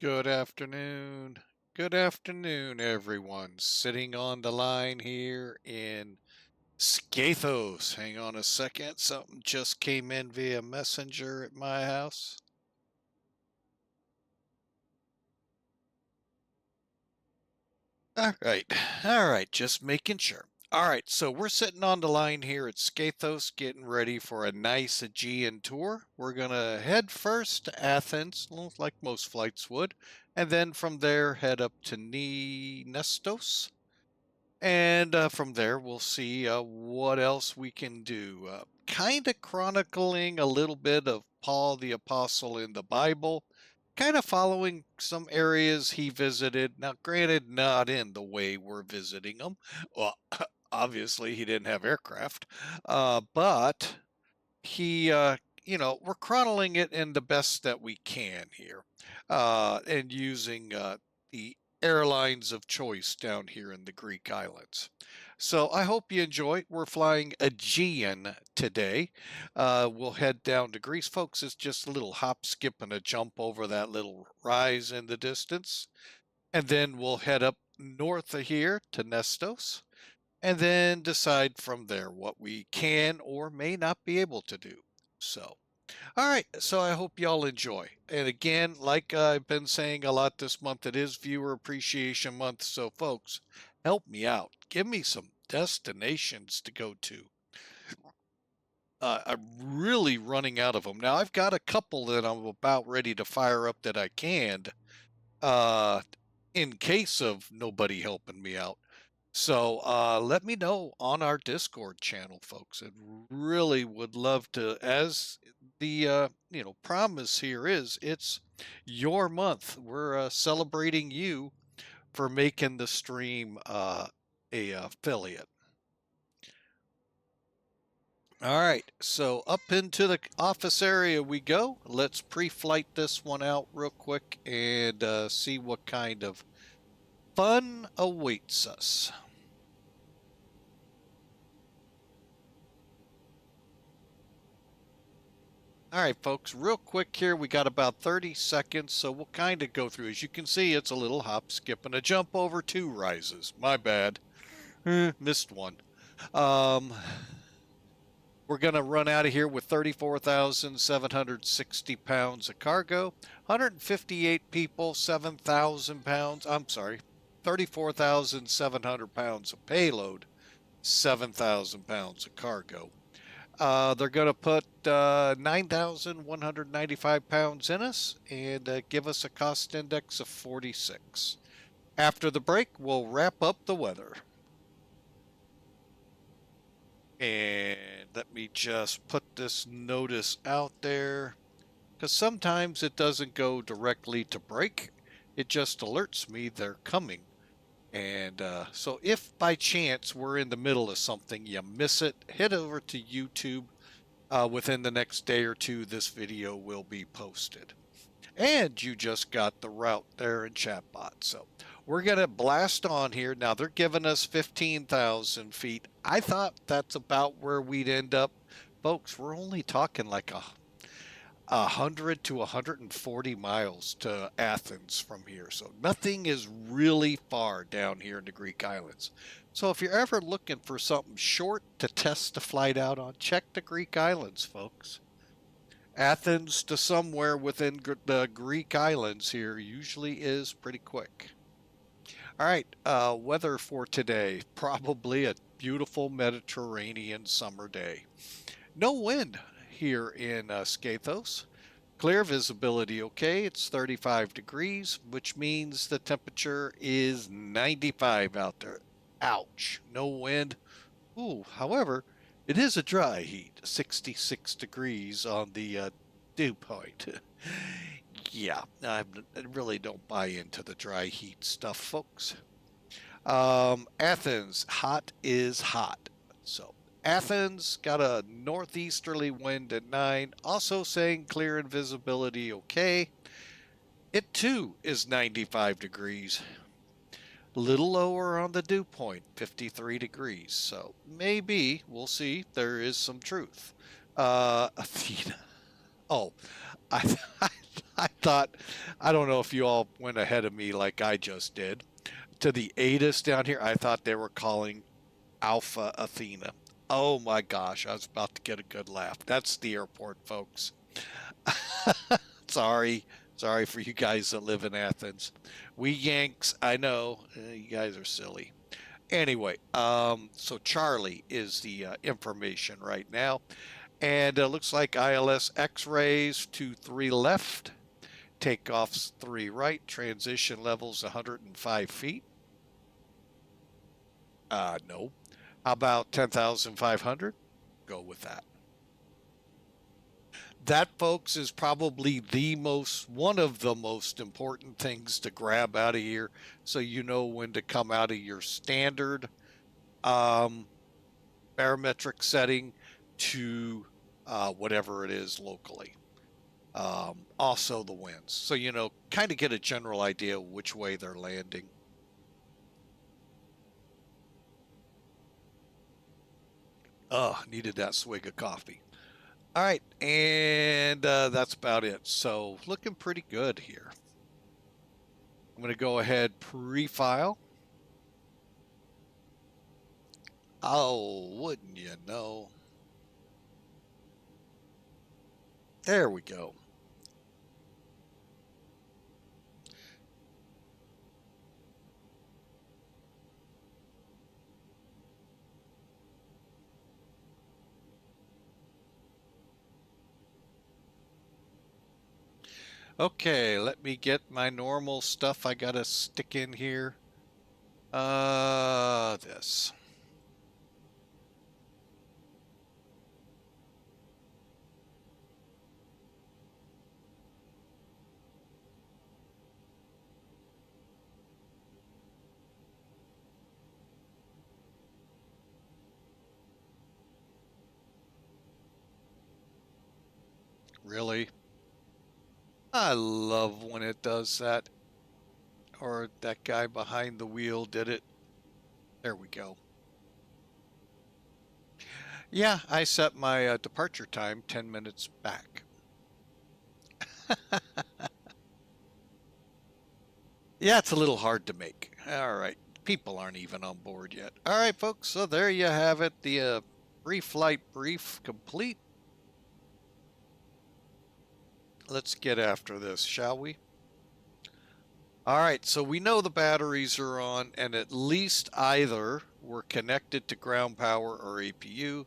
Good afternoon. Good afternoon, everyone. Sitting on the line here in Skiathos. Hang on a second. Something just came in via messenger at my house. All right. All right. Just making sure. All right. So we're sitting on the line here at Skiathos getting ready for a nice Aegean tour. We're going to head first to Athens, well, like most flights would, and then from there head up to Nestos. And from there, we'll see what else we can do. Kind of chronicling a little bit of Paul the Apostle in the Bible, kind of following some areas he visited. Now, granted, not in the way we're visiting them. Well, obviously, he didn't have aircraft, but we're chronicling it in the best that we can here, and using the airlines of choice down here in the Greek islands. So I hope you enjoy. We're flying Aegean today. We'll head down to Greece, folks. It's just a little hop, skip, and a jump over that little rise in the distance. And then we'll head up north of here to Nestos and then decide from there what we can or may not be able to do. So, all right. So I hope y'all enjoy. And again, like I've been saying a lot this month, it is Viewer Appreciation Month. So, folks, help me out. Give me some destinations to go to. I'm really running out of them. Now, I've got a couple that I'm about ready to fire up that I canned uh, in case of nobody helping me out. So let me know on our Discord channel, folks. I really would love to. As the promise here is, it's your month. We're celebrating you for making the stream a affiliate. All right, so up into the office area we go. Let's pre-flight this one out real quick and see what kind of fun awaits us. All right, folks, real quick here. We got about 30 seconds, so we'll kind of go through. As you can see, it's a little hop, skip, and a jump over two rises. My bad. Missed one. Um, we're going to run out of here with 34,760 pounds of cargo, 158 people, 7,000 pounds. I'm sorry, 34,700 pounds of payload, 7,000 pounds of cargo. They're going to put 9,195 pounds in us and give us a cost index of 46. After the break, we'll wrap up the weather. And let me just put this notice out there, because sometimes it doesn't go directly to break. It just alerts me they're coming. And so if by chance we're in the middle of something, you miss it, head over to YouTube. Within the next day or two, this video will be posted. And you just got the route there in chatbot. So we're going to blast on here. Now they're giving us 15,000 feet. I thought that's about where we'd end up. Folks, we're only talking like 100 to 140 miles to Athens from here. So nothing is really far down here in the Greek islands. So if you're ever looking for something short to test the flight out on, check the Greek islands, folks. Athens to somewhere within the Greek islands here usually is pretty quick. All right, weather for today. Probably a beautiful Mediterranean summer day. No wind here in Skiathos. Clear visibility okay. It's 35 degrees, which means the temperature is 95 out there. Ouch. No wind. Ooh, however, it is a dry heat. 66 degrees on the dew point. Yeah, I really don't buy into the dry heat stuff, folks. Athens, hot is hot. So Athens got a northeasterly wind at 9, also saying clear and visibility okay. It too is 95 degrees. A little lower on the dew point, 53 degrees. So maybe we'll see. There is some truth. Athena. Oh, I I thought, I don't know if you all went ahead of me like I just did. To the ATIS down here, I thought they were calling Alpha Athena. Oh my gosh, I was about to get a good laugh. That's the airport, folks. Sorry. Sorry for you guys that live in Athens. We Yanks, I know, you guys are silly. Anyway, so Charlie is the information right now. And it looks like ILS X-rays 23 left, takeoffs 3 right, transition levels 105 feet. No. How about 10,500? Go with that. That, folks, is probably one of the most important things to grab out of here, so you know when to come out of your standard um, barometric setting to whatever it is locally. Also the winds, so you know, kind of get a general idea which way they're landing. Needed that swig of coffee. All right, and that's about it. So looking pretty good here. I'm going to go ahead pre-file. Oh, wouldn't you know? There we go. Okay, let me get my normal stuff I gotta stick in here. This. Really? I love when it does that. Or that guy behind the wheel did it. There we go. Yeah, I set my departure time 10 minutes back. Yeah, it's a little hard to make. All right. People aren't even on board yet. All right, folks. So there you have it. The pre-flight brief complete. Let's get after this, shall we? All right. So we know the batteries are on, and at least either were connected to ground power or APU.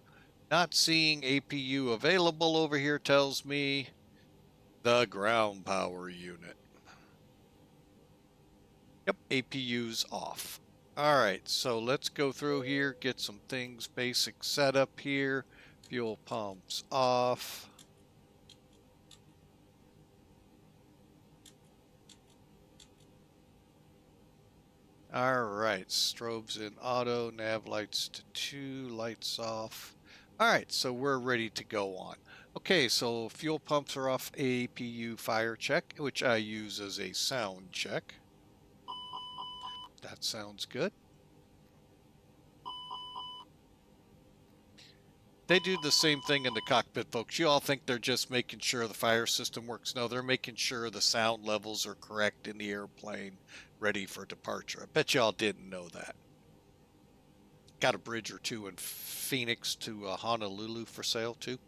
Not seeing APU available over here tells me the ground power unit. Yep, APU's off. All right, so let's go through here, get some things basic setup here. Fuel pumps off. All right, strobes in auto, nav lights to 2, lights off. All right, so we're ready to go on. Okay, so fuel pumps are off, APU fire check, which I use as a sound check. That sounds good. They do the same thing in the cockpit, folks. You all think they're just making sure the fire system works. No, they're making sure the sound levels are correct in the airplane, ready for departure. I bet y'all didn't know that. Got a bridge or two in Phoenix to Honolulu for sale, too.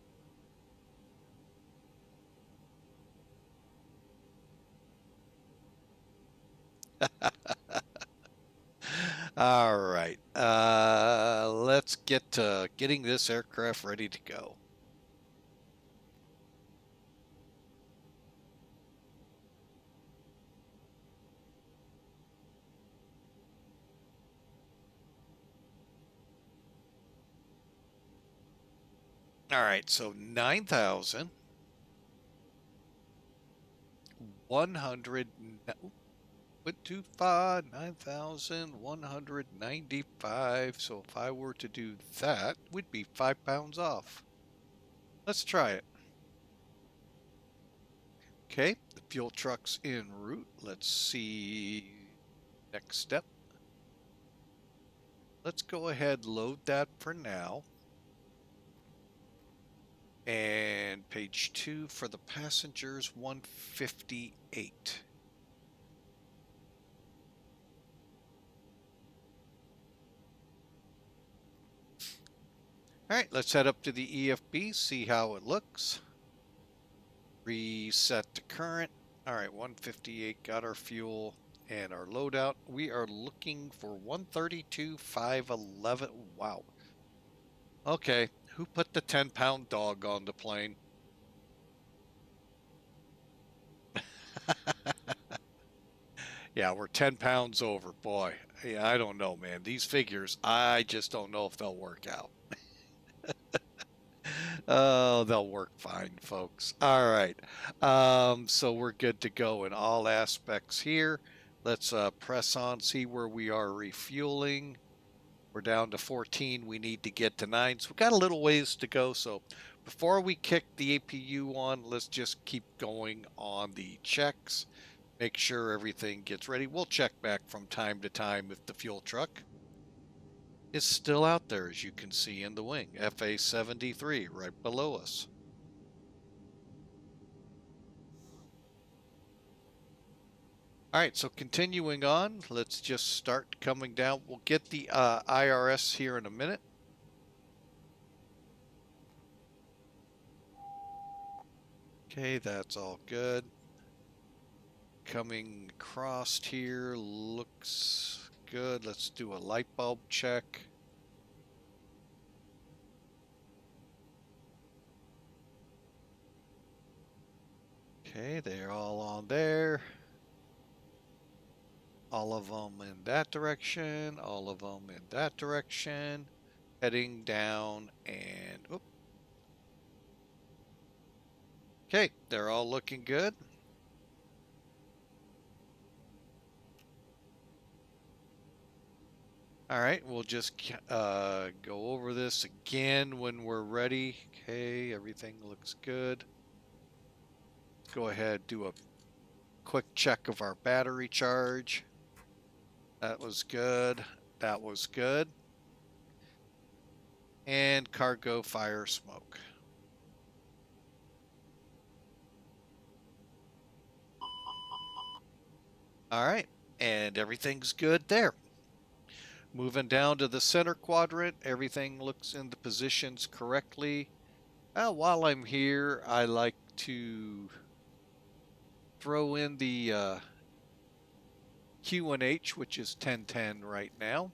All right. Let's get to getting this aircraft ready to go. All right, so 9,100. 9,195. So if I were to do that, we'd be 5 pounds off. Let's try it. Okay, the fuel truck's en route. Let's see. Next step. Let's go ahead, load that for now. And page 2 for the passengers, 158. All right, let's head up to the EFB, see how it looks. Reset the current. All right, 158, got our fuel and our loadout. We are looking for 132,511. Wow. Okay, who put the 10-pound dog on the plane? Yeah, we're 10 pounds over. Boy, yeah, I don't know, man. These figures, I just don't know if they'll work out. Oh, they'll work fine, folks. All right. So we're good to go in all aspects here. Let's press on, see where we are refueling. We're down to 14. We need to get to 9. So we've got a little ways to go. So before we kick the APU on, let's just keep going on the checks. Make sure everything gets ready. We'll check back from time to time if the fuel truck is still out there, as you can see in the wing. FA-73 right below us. All right, so continuing on, let's just start coming down. We'll get the IRS here in a minute. Okay, that's all good. Coming across here looks good. Let's do a light bulb check. Okay, they're all on there. All of them in that direction, all of them in that direction. Heading down and, oop. Okay, they're all looking good. All right, we'll just go over this again when we're ready. Okay, everything looks good. Go ahead, do a quick check of our battery charge. That was good. That was good. And cargo fire smoke. All right, and everything's good there. Moving down to the center quadrant, everything looks in the positions correctly. While I'm here, I like to throw in the QNH, which is 1010 right now,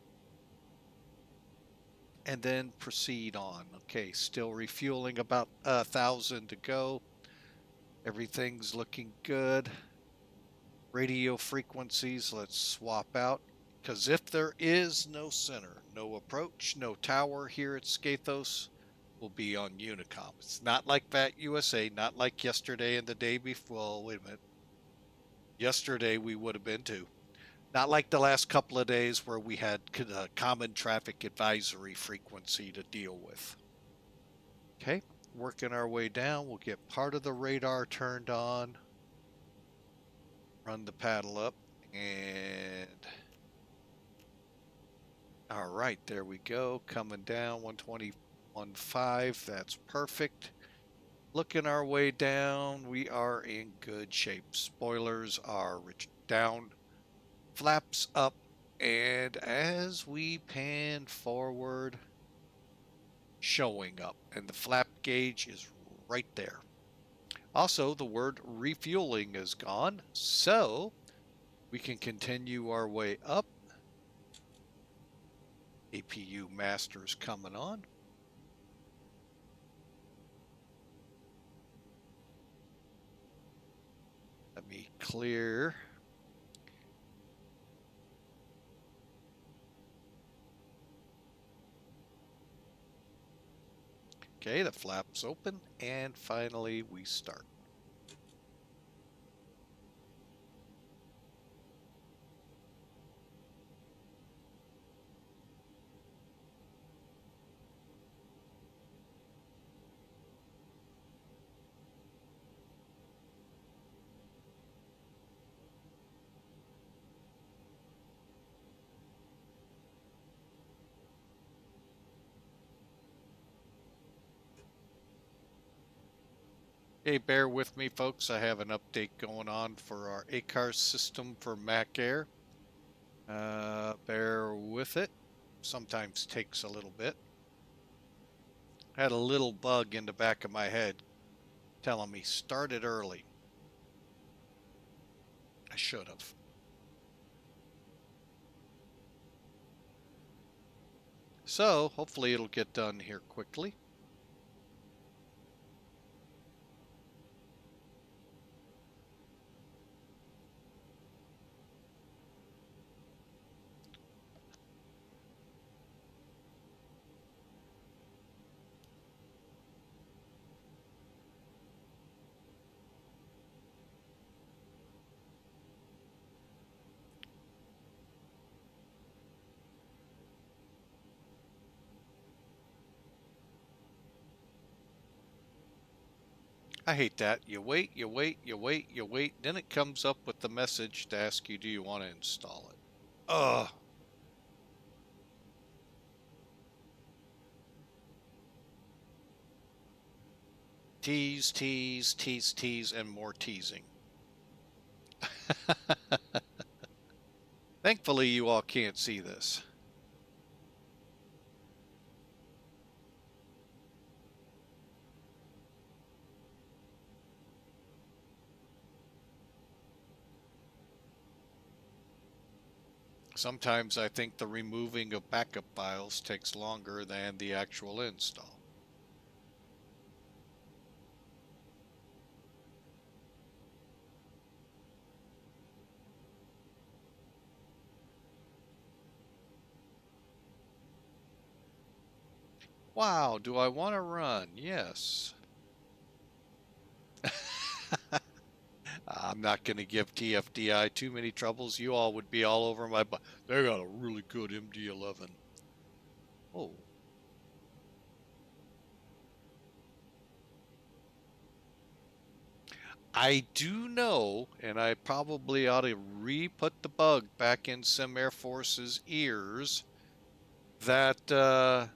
and then proceed on. Okay, still refueling, about 1,000 to go. Everything's looking good. Radio frequencies, let's swap out. Because if there is no center, no approach, no tower here at Skiathos, will be on Unicom. It's not like that USA, not like yesterday and the day before. Well, wait a minute. Yesterday we would have been too. Not like the last couple of days where we had common traffic advisory frequency to deal with. Okay, working our way down. We'll get part of the radar turned on. Run the paddle up and... All right, there we go. Coming down, 121.5. That's perfect. Looking our way down, we are in good shape. Spoilers are down, flaps up, and as we pan forward, showing up. And the flap gauge is right there. Also, the word refueling is gone, so we can continue our way up. APU master's coming on. Let me clear. Okay, the flap's open, and finally we start. Hey, bear with me, folks. I have an update going on for our ACARS system for Mac Air. Bear with it. Sometimes takes a little bit. I had a little bug in the back of my head telling me start it early. I should have. So hopefully it'll get done here quickly. I hate that. You wait, you wait, you wait, you wait. Then it comes up with the message to ask you, do you want to install it? Ugh. Tease, tease, tease, tease, and more teasing. Thankfully, you all can't see this. Sometimes I think the removing of backup files takes longer than the actual install. Wow, do I want to run? Yes. I'm not going to give TFDI too many troubles. You all would be all over my butt. They got a really good MD-11. Oh. I do know, and I probably ought to re-put the bug back in some Air Force's ears, that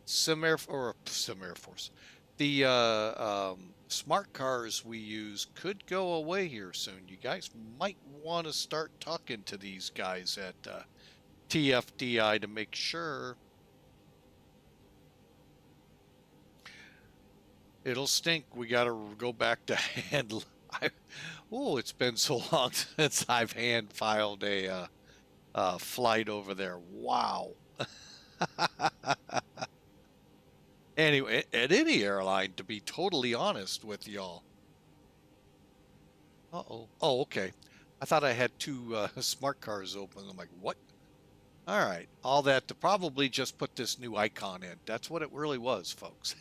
Sim Air Force, the smart cars we use could go away here soon. You guys might want to start talking to these guys at TFDI to make sure. It'll stink. We got to go back to hand. Oh, it's been so long since I've hand filed a flight over there. Wow. Anyway, at any airline, to be totally honest with y'all. Uh-oh. Oh, okay. I thought I had two smart cars open. I'm like, what? All right. All that to probably just put this new icon in. That's what it really was, folks.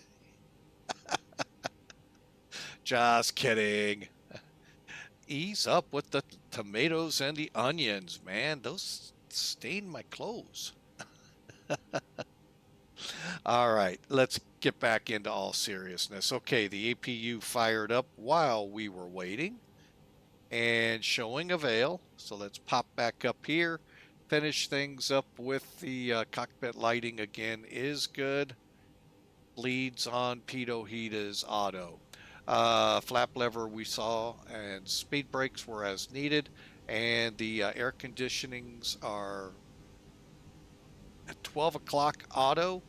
Just kidding. Ease up with the tomatoes and the onions, man. Those stain my clothes. All right, let's get back into all seriousness. Okay, the APU fired up while we were waiting and showing avail. So let's pop back up here. Finish things up with the cockpit lighting again is good. Leads on pitot heat is auto. Flap lever we saw, and speed brakes were as needed, and the air conditionings are at 12 o'clock auto,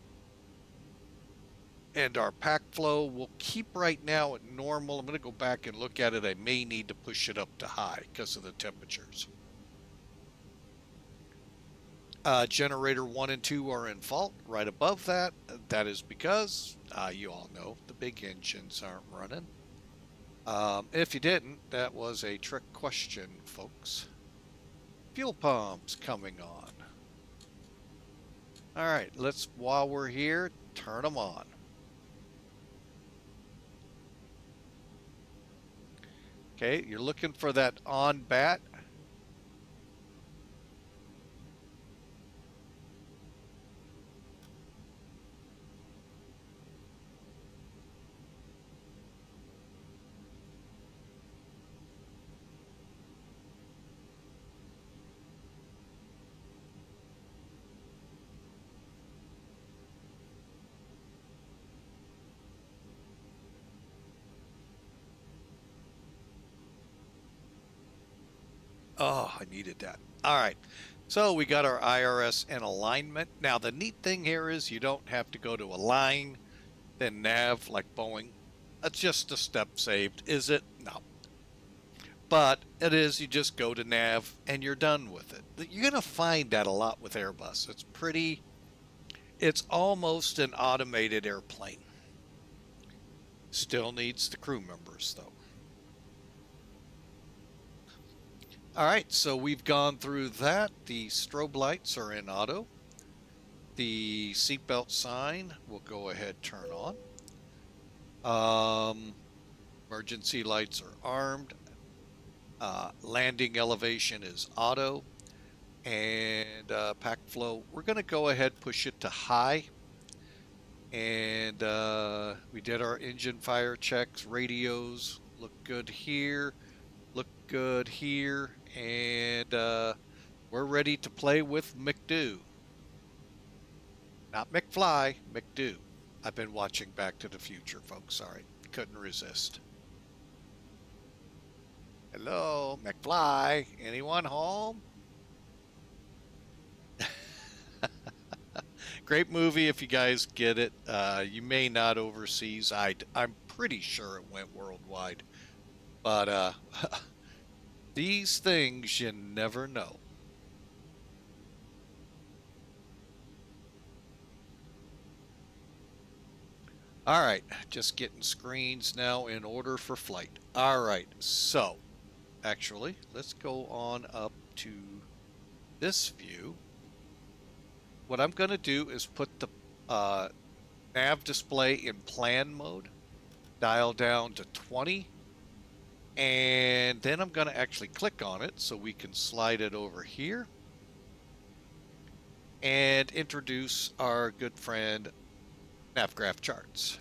and our pack flow will keep right now at normal. I'm going to go back and look at it. I may need to push it up to high because of the temperatures. Generator 1 and 2 are in fault. Right above that, that is because, you all know, the big engines aren't running. If you didn't, that was a trick question, folks. Fuel pumps coming on. All right, let's, while we're here, turn them on. Okay, you're looking for that on bat. Oh, I needed that. All right. So we got our IRS and alignment. Now, the neat thing here is you don't have to go to align, then nav like Boeing. That's just a step saved. Is it? No. But it is, you just go to nav and you're done with it. You're going to find that a lot with Airbus. It's almost an automated airplane. Still needs the crew members, though. All right, so we've gone through that. The strobe lights are in auto. The seatbelt sign will go ahead turn on. Emergency lights are armed. Landing elevation is auto. And pack flow, we're going to go ahead push it to high. And we did our engine fire checks. Radios look good here. Look good here. And we're ready to play with McDo. Not McFly, McDo. I've been watching Back to the Future, folks. Sorry, couldn't resist. Hello, McFly. Anyone home? Great movie if you guys get it. You may not overseas. I'm pretty sure it went worldwide. But these things you never know. All right, just getting screens now in order for flight. All right, so actually, let's go on up to this view. What I'm going to do is put the nav display in plan mode, dial down to 20, and then I'm going to actually click on it so we can slide it over here and introduce our good friend NavGraph charts.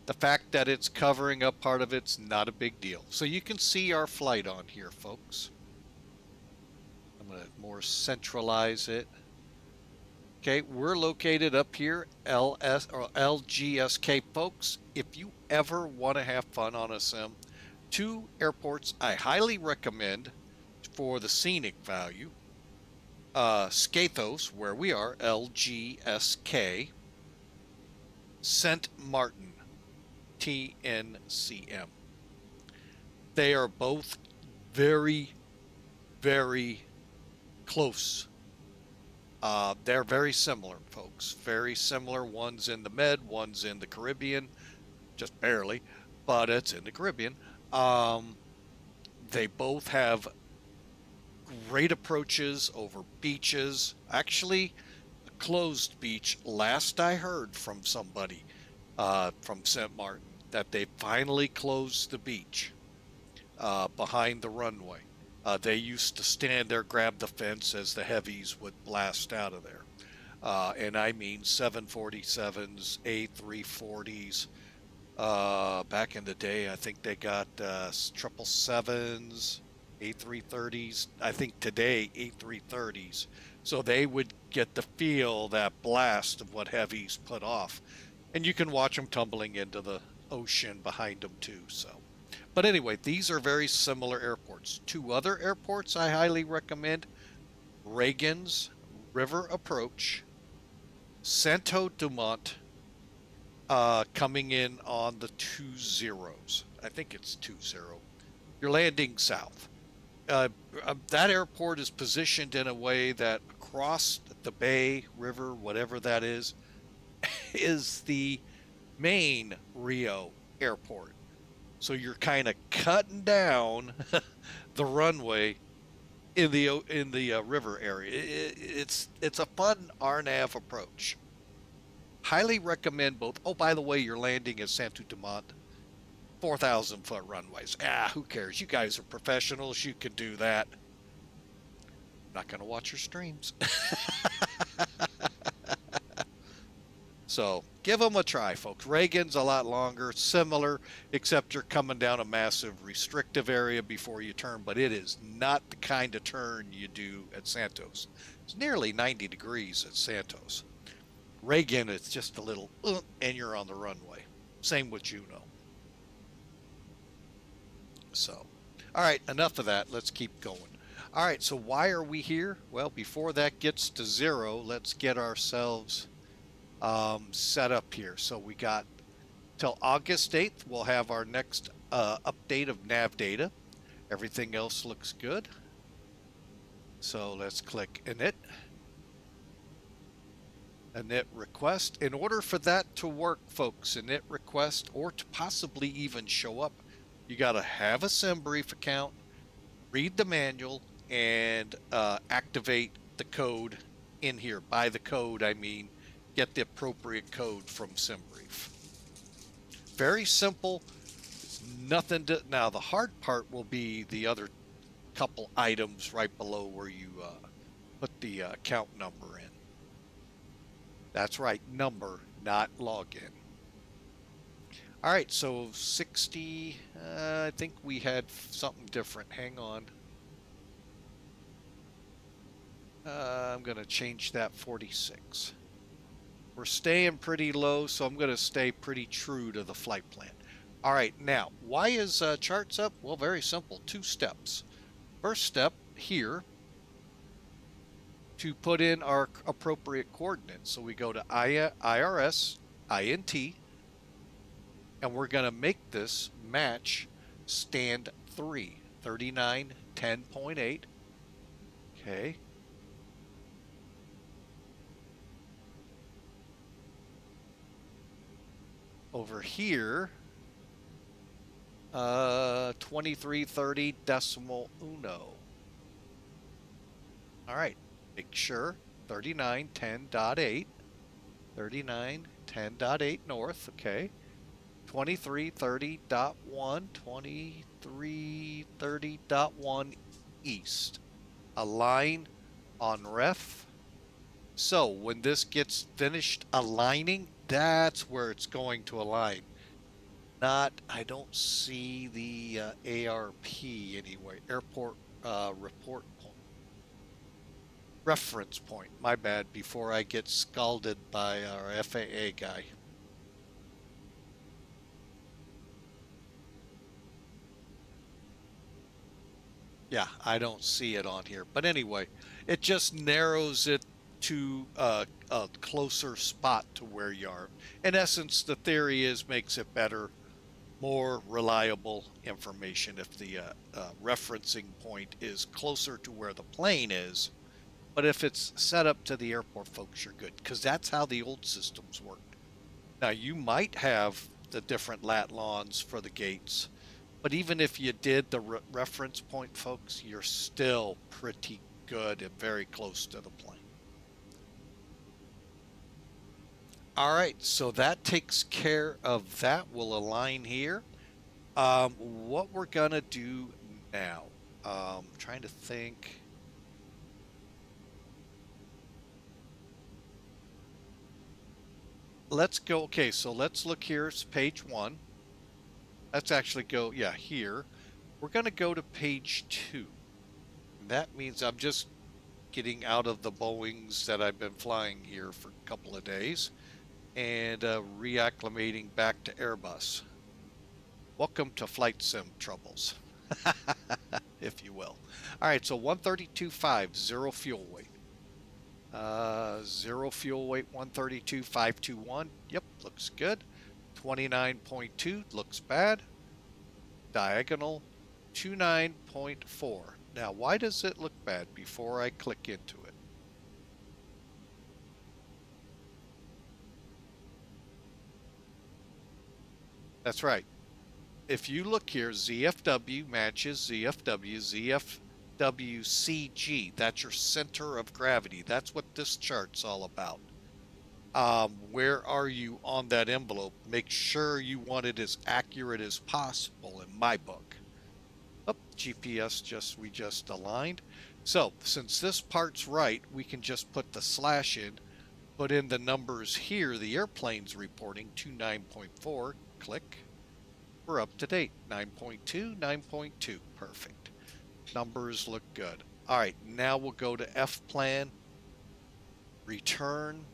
The fact that it's covering up part of it's not a big deal. So you can see our flight on here, folks. I'm going to more centralize it. Okay, we're located up here, LGSK, folks. If you ever want to have fun on a sim, 2 airports I highly recommend for the scenic value. Skiathos, where we are, LGSK, St. Martin, TNCM. They are both very, very close. They're very similar, folks. Very similar. One's in the Med, one's in the Caribbean, just barely, but it's in the Caribbean. They both have great approaches over beaches. Actually, a closed beach. Last I heard from somebody from St. Martin that they finally closed the beach behind the runway. They used to stand there, grab the fence as the heavies would blast out of there. And I mean 747s, A340s. Back in the day, I think they got 777s, A330s. I think today, A330s. So they would get the feel, that blast of what heavies put off. And you can watch them tumbling into the ocean behind them too. So. But anyway, these are very similar airports. 2 other airports I highly recommend. Reagan's River Approach, Santo Dumont, coming in on the 20s. I think it's 20. You're landing south. That airport is positioned in a way that across the bay, river, whatever that is the main Rio airport. So you're kind of cutting down the runway in the river area. It's a fun RNAV approach. Highly recommend both. Oh, by the way, you're landing at Santo Dumont, 4,000-foot runways. Who cares? You guys are professionals. You can do that. I'm not going to watch your streams. So give them a try, folks. Reagan's a lot longer, similar, except you're coming down a massive restrictive area before you turn, but it is not the kind of turn you do at Santos. It's nearly 90 degrees at Santos. Reagan, it's just a little, and you're on the runway. Same with Juneau. So, all right, enough of that. Let's keep going. All right, so why are we here? Well, before that gets to 0, let's get ourselves set up here. So we got till August 8th, we'll have our next update of nav data. Everything else looks good. So let's click init request. In order for that to work, folks, init request, or to possibly even show up, you got to have a SimBrief account, read the manual, and activate the code in here. By the code, I mean get the appropriate code from SimBrief. Very simple. Nothing to, now the hard part will be the other couple items right below where you put the account number in. That's right, number, not login. All right, so 60, I think we had something different. Hang on. I'm going to change that 46. We're staying pretty low, so I'm going to stay pretty true to the flight plan. All right, now, why is charts up? Well, very simple, 2 steps. First step here, to put in our appropriate coordinates. So we go to IRS, INT, and we're going to make this match stand 3, 3910.8. Okay. Over here, 2330 decimal uno. All right. Make sure 3910.8, 3910.8 north, okay. 2330.1, 2330.1 east. Align on ref. So when this gets finished aligning, that's where it's going to align. Not, I don't see the ARP anyway, airport report point. Reference point, my bad, before I get scalded by our FAA guy. Yeah, I don't see it on here. But anyway, it just narrows it to a closer spot to where you are. In essence, the theory is makes it better, more reliable information if the referencing point is closer to where the plane is. But if it's set up to the airport, folks, you're good, because that's how the old systems worked. Now, you might have the different lat lons for the gates, but even if you did the reference point, folks, you're still pretty good and very close to the plane. All right, so that takes care of that. We'll align here. What we're going to do now, trying to think. Let's go, okay, so let's look here, it's page 1. Let's actually go, yeah, here. We're going to go to page 2. That means I'm just getting out of the Boeings that I've been flying here for a couple of days and reacclimating back to Airbus. Welcome to flight sim troubles, if you will. All right, so 132.5, 0 fuel weight. 0 fuel weight, 132.521. Yep, looks good. 29.2 looks bad. Diagonal 29.4. Now, why does it look bad before I click into it? That's right. If you look here, ZFW matches ZFW, ZFWCG. That's your center of gravity. That's what this chart's all about. Where are you on that envelope? Make sure you want it as accurate as possible in my book. Oh, GPS we just aligned. So since this part's right, we can just put the slash in, put in the numbers here. The airplane's reporting 29.4. Click. We're up to date. 9.2, 9.2. Perfect. Numbers look good. All right, now we'll go to F plan. Return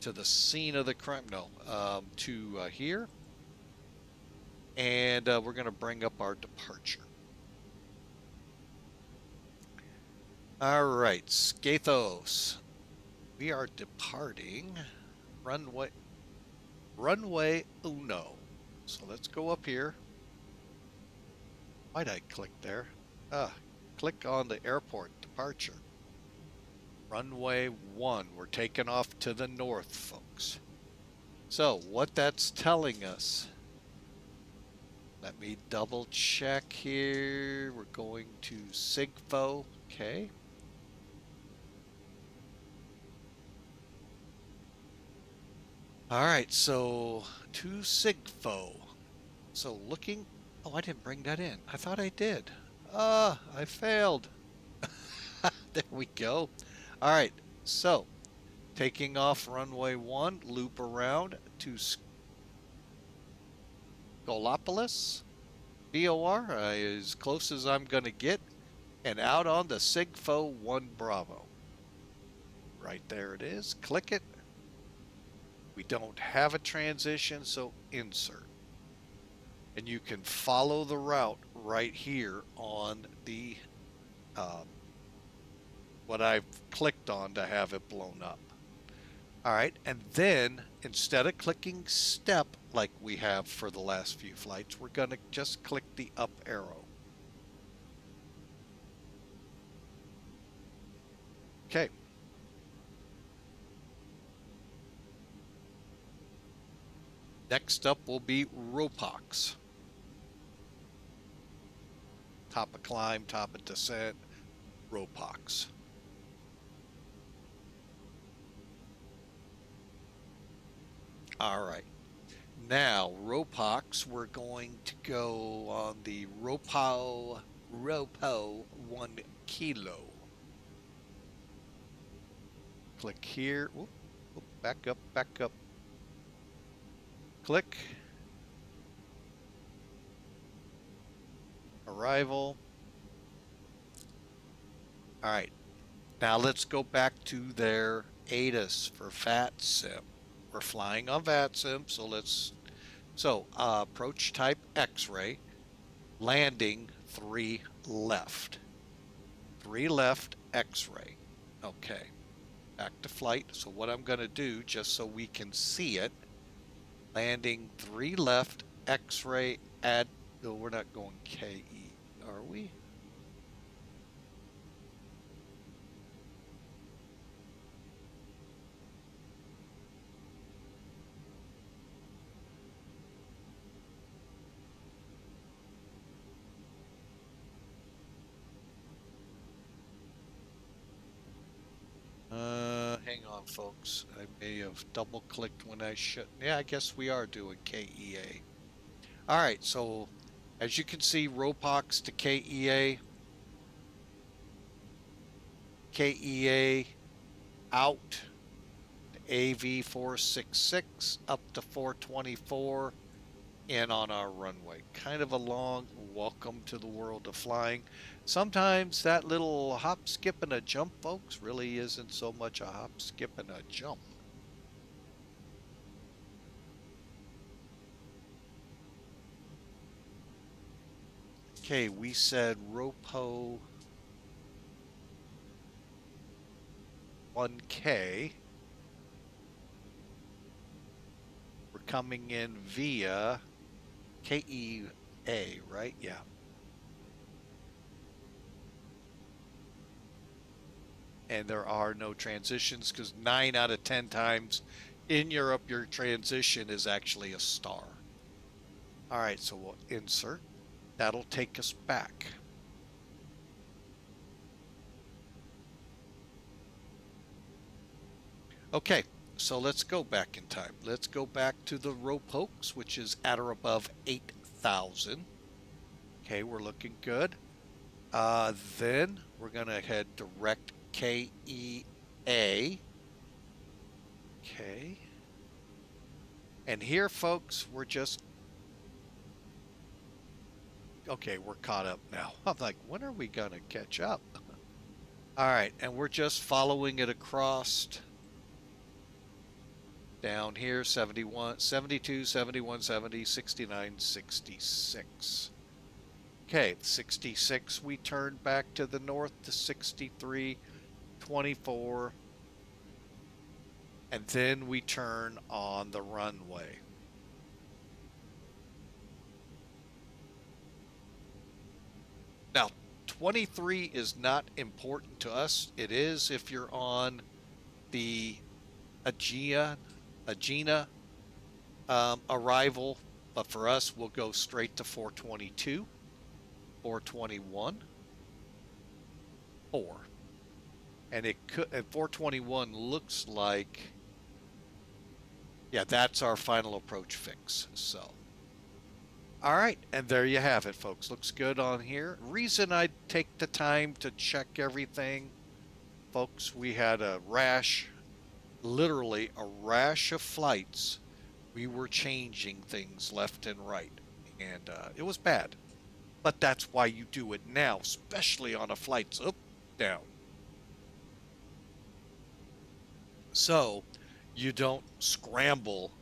to the scene of the crime. No, to here. And we're going to bring up our departure. All right, Skiathos. We are departing runway Uno. So let's go up here. Why'd I click there? Click on the airport departure. Runway 1. We're taking off to the north, folks. So what that's telling us, let me double check here. We're going to SIGFO. Okay. All right, so to SIGFO. So looking, oh, I didn't bring that in. I thought I did. I failed. There we go. All right, so taking off runway 1, loop around to Skolopolis, VOR, as close as I'm going to get, and out on the SIGFO 1 Bravo. Right there it is. Click it. We don't have a transition, so insert. And you can follow the route right here on the what I've clicked on to have it blown up. All right, and then instead of clicking step like we have for the last few flights, we're going to just click the up arrow. Okay. Next up will be ROPOX. Top of climb, top of descent, ROPOX. All right. Now, ROPOX, we're going to go on the ROPO 1 kilo. Click here. Whoop, whoop, back up, back up. Click. Arrival. All right. Now let's go back to their ATIS for VATSIM. We're flying on VATSIM, so approach type X-ray, landing 3 left. 3 left X-ray. Okay. Back to flight. So what I'm going to do, just so we can see it, landing 3 left X-ray add, no, we're not going KE, are we? Hang on, folks. I may have double clicked when I should. Yeah, I guess we are doing KEA. All right, so as you can see, ROPOX to KEA. KEA out to AV 466 up to 424 in on our runway. Kind of a long welcome to the world of flying. Sometimes that little hop, skip, and a jump, folks, really isn't so much a hop, skip, and a jump. Okay, we said ROPO 1K. We're coming in via KEA, right? Yeah. And there are no transitions because 9 out of 10 times in Europe, your transition is actually a star. All right, so we'll insert. That'll take us back. Okay, so let's go back in time. Let's go back to the ROPOX, which is at or above 8,000. Okay, we're looking good. Then we're going to head direct KEA. Okay. And here, folks, we're just... Okay, we're caught up now. I'm like, when are we going to catch up? All right, and we're just following it across. Down here, 71, 72, 71, 70, 69, 66. Okay, 66, we turn back to the north to 63, 24, and then we turn on the runway. Now, 23 is not important to us. It is if you're on the Agena arrival, but for us, we'll go straight to 422, 421, 4. And it could, and 421 looks like, yeah, that's our final approach fix. So, all right, and there you have it, folks. Looks good on here. Reason I take the time to check everything, folks, we had a rash, literally a rash of flights. We were changing things left and right, and it was bad. But that's why you do it now, especially on a flights up, down. So you don't scramble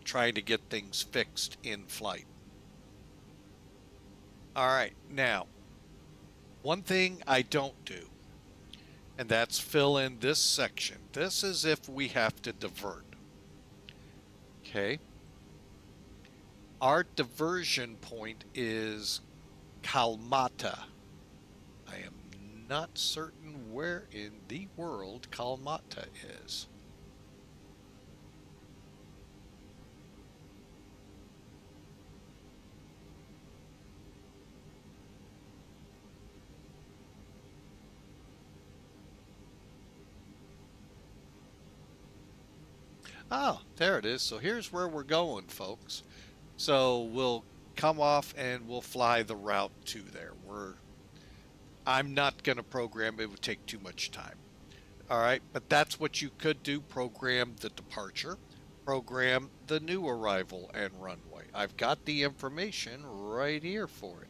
trying to get things fixed in flight. All right, now, one thing I don't do, and that's fill in this section. This is if we have to divert. Okay. Our diversion point is Kalmata. I am not certain where in the world Kalmata is. Oh, there it is. So here's where we're going, folks. So we'll come off and we'll fly the route to there. I'm not going to program. It would take too much time. All right, but that's what you could do. Program the departure, program the new arrival and runway. I've got the information right here for it.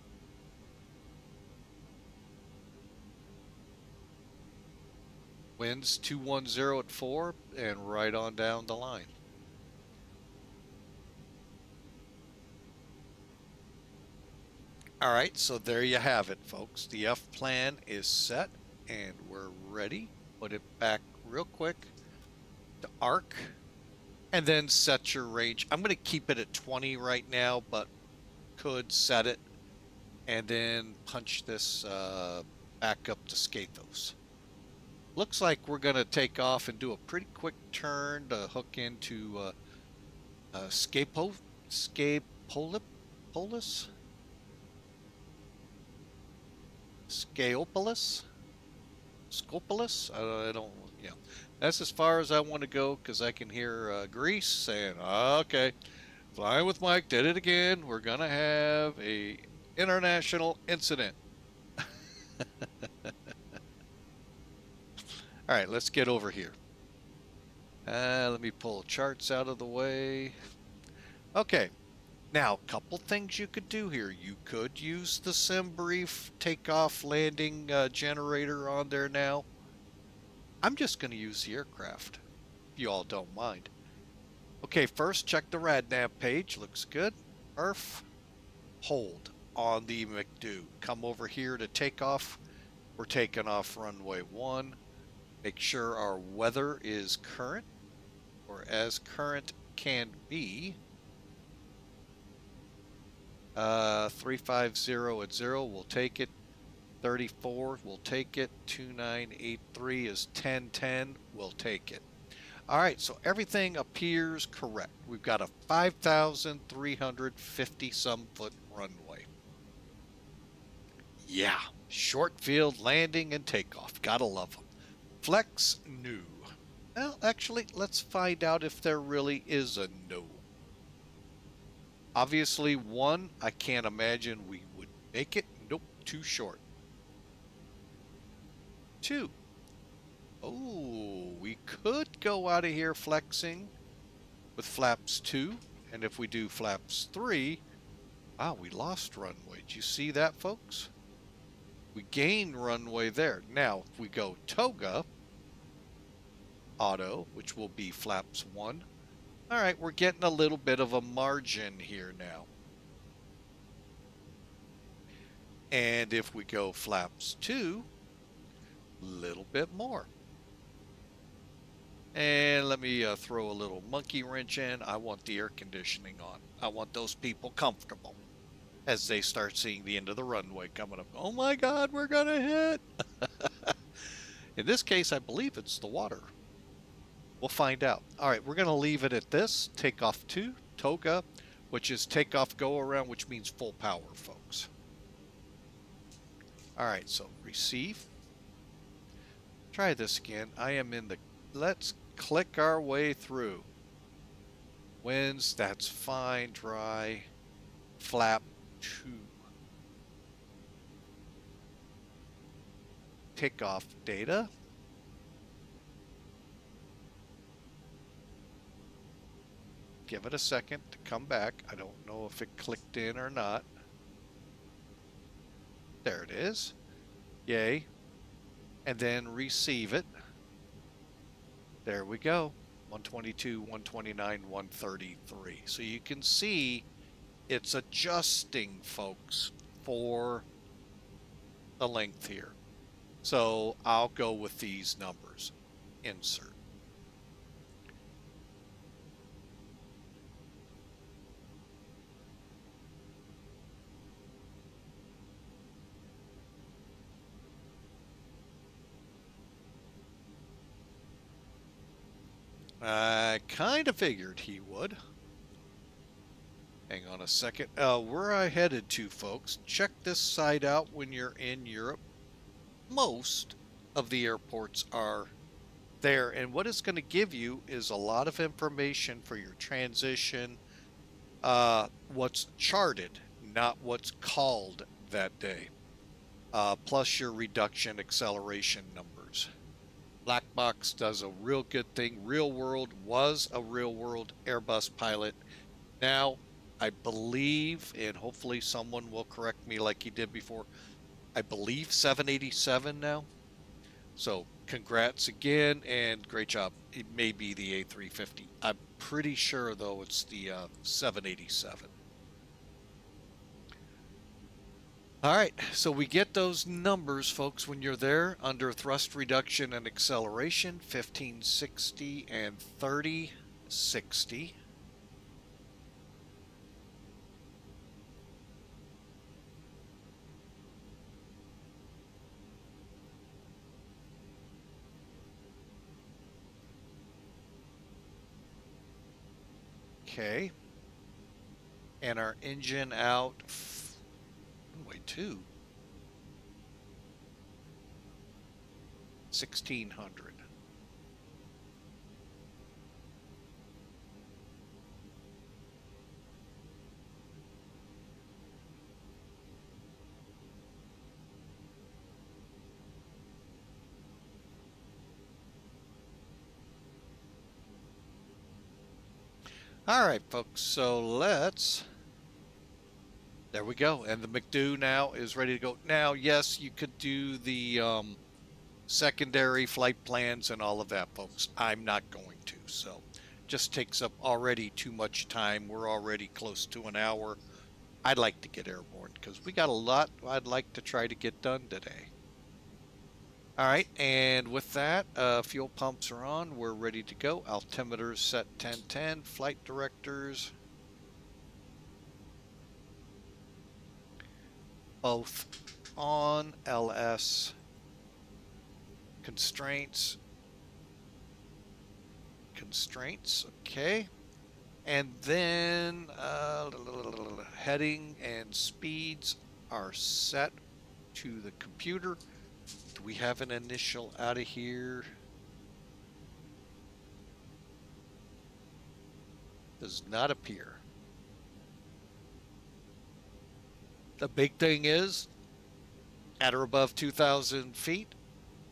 Winds 210 at 4 and right on down the line. All right, so there you have it, folks. The F plan is set and we're ready. Put it back real quick to arc and then set your range. I'm going to keep it at 20 right now, but could set it and then punch this back up to Skiathos. Looks like we're going to take off and do a pretty quick turn to hook into Scapolis? Scaopolis? Scopolis? I don't, yeah. That's as far as I want to go because I can hear Greece saying, okay, flying with Mike, did it again. We're going to have a international incident. All right, let's get over here. Let me pull charts out of the way. Okay, now a couple things you could do here. You could use the sim brief takeoff landing generator on there now. I'm just going to use the aircraft, if you all don't mind. Okay, first check the RadNav page. Looks good. Perf. Hold on the McDo. Come over here to takeoff. We're taking off runway 1. Make sure our weather is current, or as current can be. 350 at 0, we'll take it. 34, we'll take it. 2983 is 1010, we'll take it. All right, so everything appears correct. We've got a 5,350 some foot runway. Yeah, short field landing and takeoff. Gotta love them. Flex new. Well, actually, let's find out if there really is a no. Obviously, 1, I can't imagine we would make it. Nope, too short. 2. Oh, we could go out of here flexing with flaps 2. And if we do flaps 3, wow, we lost runway. Did you see that, folks? We gain runway there. Now, if we go toga, auto, which will be flaps 1, All right, we're getting a little bit of a margin here now. And if we go flaps 2, a little bit more. And let me throw a little monkey wrench in. I want the air conditioning on. I want those people comfortable as they start seeing the end of the runway coming up. Oh my God, we're going to hit. In this case, I believe it's the water. We'll find out. All right, we're going to leave it at this. Takeoff 2, toga, which is takeoff go around, which means full power, folks. All right, so receive. Try this again. I am in the, let's click our way through. Winds, that's fine. Dry. Flap 2. Takeoff data. Give it a second to come back. I don't know if it clicked in or not. There it is. Yay. And then receive it. There we go. 122, 129, 133. So you can see it's adjusting, folks, for the length here. So I'll go with these numbers. Insert. I kind of figured he would. Hang on a second. Where I headed to, folks, check this site out when you're in Europe. Most of the airports are there, and what it's going to give you is a lot of information for your transition, what's charted, not what's called that day, plus your reduction acceleration numbers. Black Box does a real good thing. Real World was a real world Airbus pilot. Now, I believe, and hopefully someone will correct me like he did before, I believe 787 now. So congrats again and great job. It may be the A350. I'm pretty sure, though, it's the 787. All right, so we get those numbers, folks, when you're there under thrust reduction and acceleration, 1560 and 3060. Okay. And our engine out, runway 2. 1600. All right, folks, so let's, there we go. And the McDo now is ready to go. Now, yes, you could do the secondary flight plans and all of that, folks. I'm not going to, so just takes up already too much time. We're already close to an hour. I'd like to get airborne because we got a lot I'd like to try to get done today. All right, and with that, fuel pumps are on. We're ready to go. Altimeters set 1010. Flight directors, both on. LS constraints. Okay. And then heading and speeds are set to the computer. Do we have an initial out of here? Does not appear. The big thing is, at or above 2,000 feet,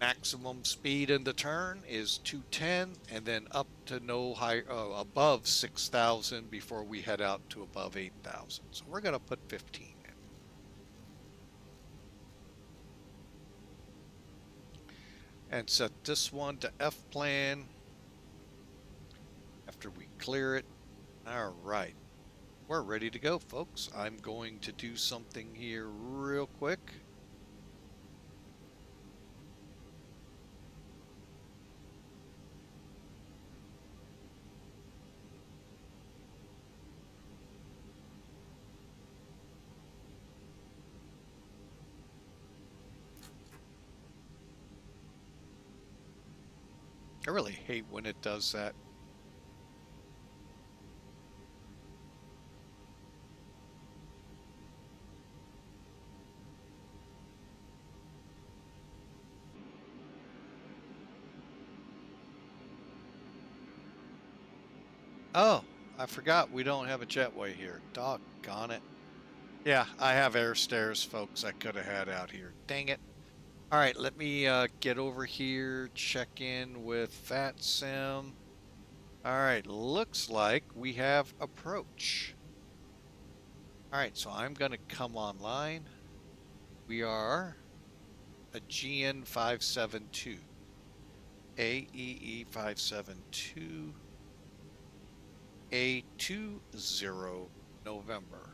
maximum speed in the turn is 210, and then up to no higher, above 6,000 before we head out to above 8,000. So we're going to put 15 in. And set this one to F plan after we clear it. All right. We're ready to go, folks. I'm going to do something here real quick. I really hate when it does that. Oh, I forgot we don't have a jetway here. Doggone it. Yeah, I have air stairs, folks, I could have had out here. Dang it. All right, let me get over here, check in with VATSIM. All right, looks like we have approach. All right, so I'm going to come online. We are a GN572, AEE572, A20 November.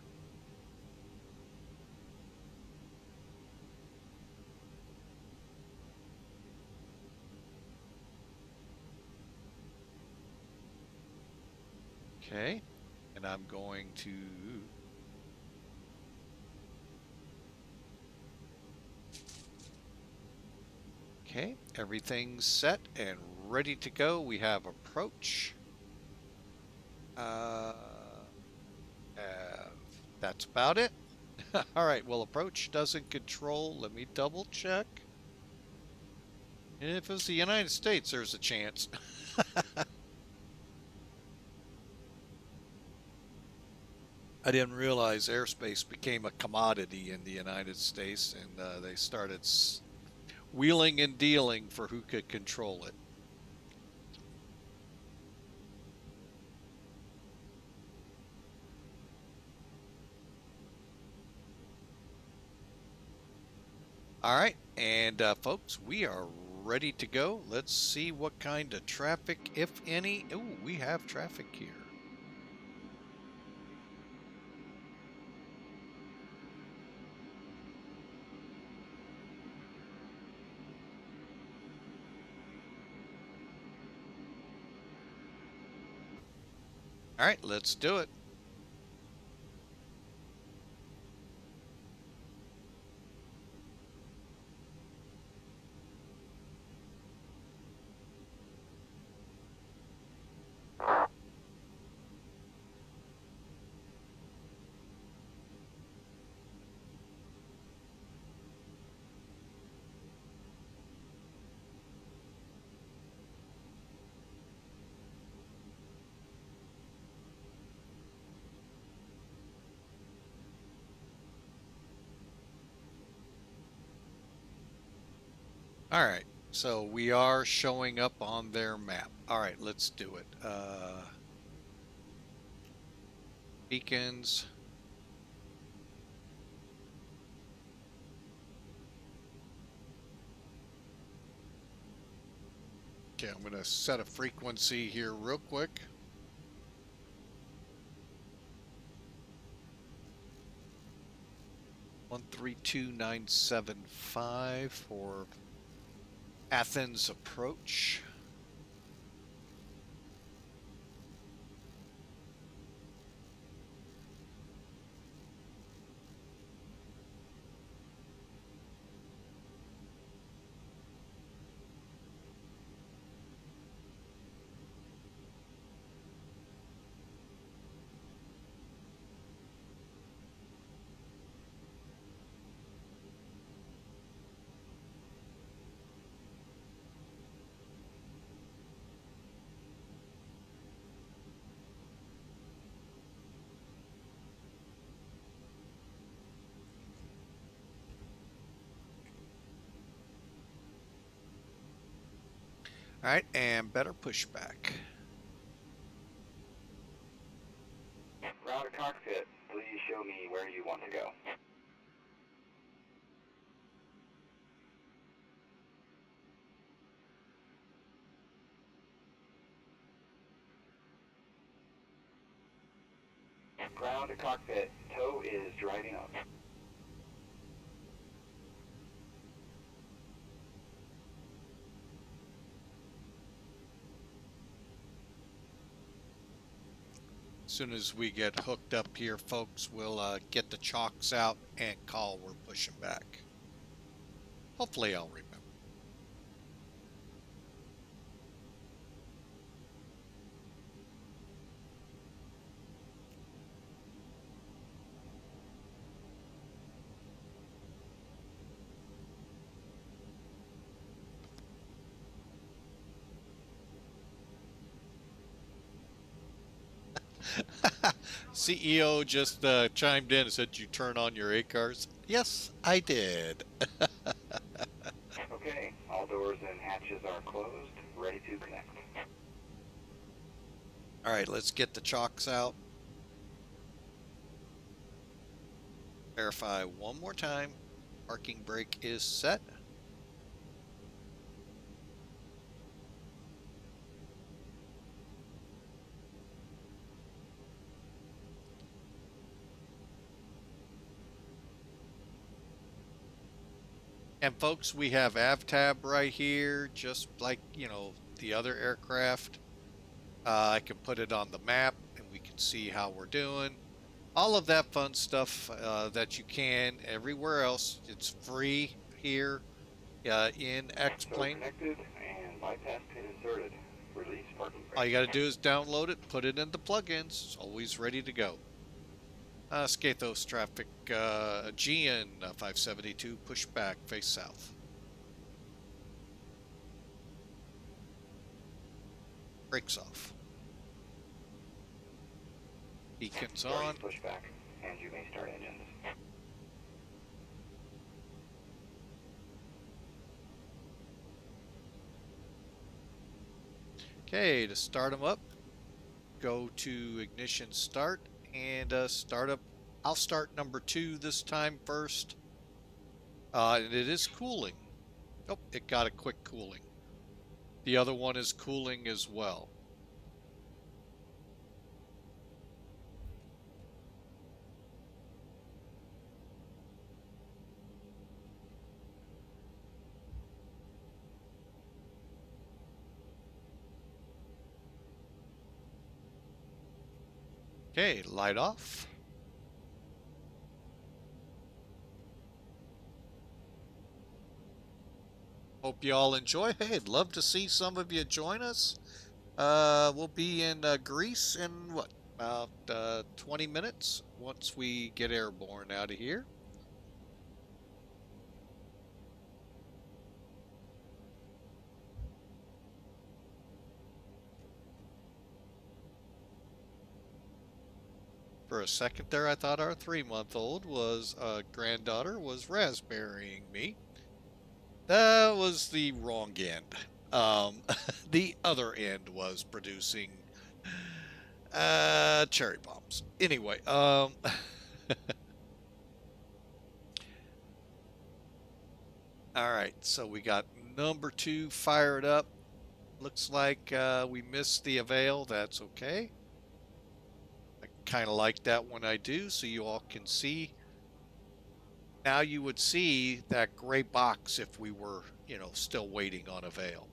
Okay, and I'm going to okay, everything's set and ready to go. We have approach. Uh, that's about it. All right, well, approach doesn't control. Let me double check. If it's the United States, there's a chance. I didn't realize airspace became a commodity in the United States, and they started wheeling and dealing for who could control it. All right, and folks, we are ready to go. Let's see what kind of traffic, if any. Ooh, we have traffic here. All right, let's do it. All right, so we are showing up on their map. All right, let's do it. Beacons. Okay, I'm going to set a frequency here real quick. One 132.975 for Athens approach. All right, and better pushback. Router cockpit, please show me where you want to go. Ground to cockpit. Tow is driving up. As soon as we get hooked up here, folks, we'll get the chocks out and call we're pushing back. Hopefully I'll remember. CEO just chimed in and said, you turn on your ACARs? Yes, I did. Okay, all doors and hatches are closed, ready to connect. All right, let's get the chocks out. Verify one more time. Parking brake is set. And folks, we have AvTab right here, just like, you know, the other aircraft. I can put it on the map and we can see how we're doing. All of that fun stuff that you can everywhere else. It's free here in X-Plane. So connected and bypass pin inserted. Release parking brake. All you got to do is download it, put it in the plugins. It's always ready to go. Skiathos traffic, GN 572, push back, face south. Brakes off. Beacons on. Push back, and you may start engines. Okay, to start them up, go to ignition start and start up. I'll start number 2 this time first. And it is cooling. Oh, it got a quick cooling. The other one is cooling as well. Okay, light off. Hope you all enjoy. Hey, I'd love to see some of you join us. We'll be in Greece in what, about 20 minutes once we get airborne out of here. For a second there, I thought our 3-month-old was granddaughter was raspberrying me. That was the wrong end. The other end was producing cherry bombs. Anyway, all right, so we got number 2 fired up. Looks like we missed the avail. That's okay. I kind of like that when I do, so you all can see. Now you would see that gray box if we were, you know, still waiting on avail.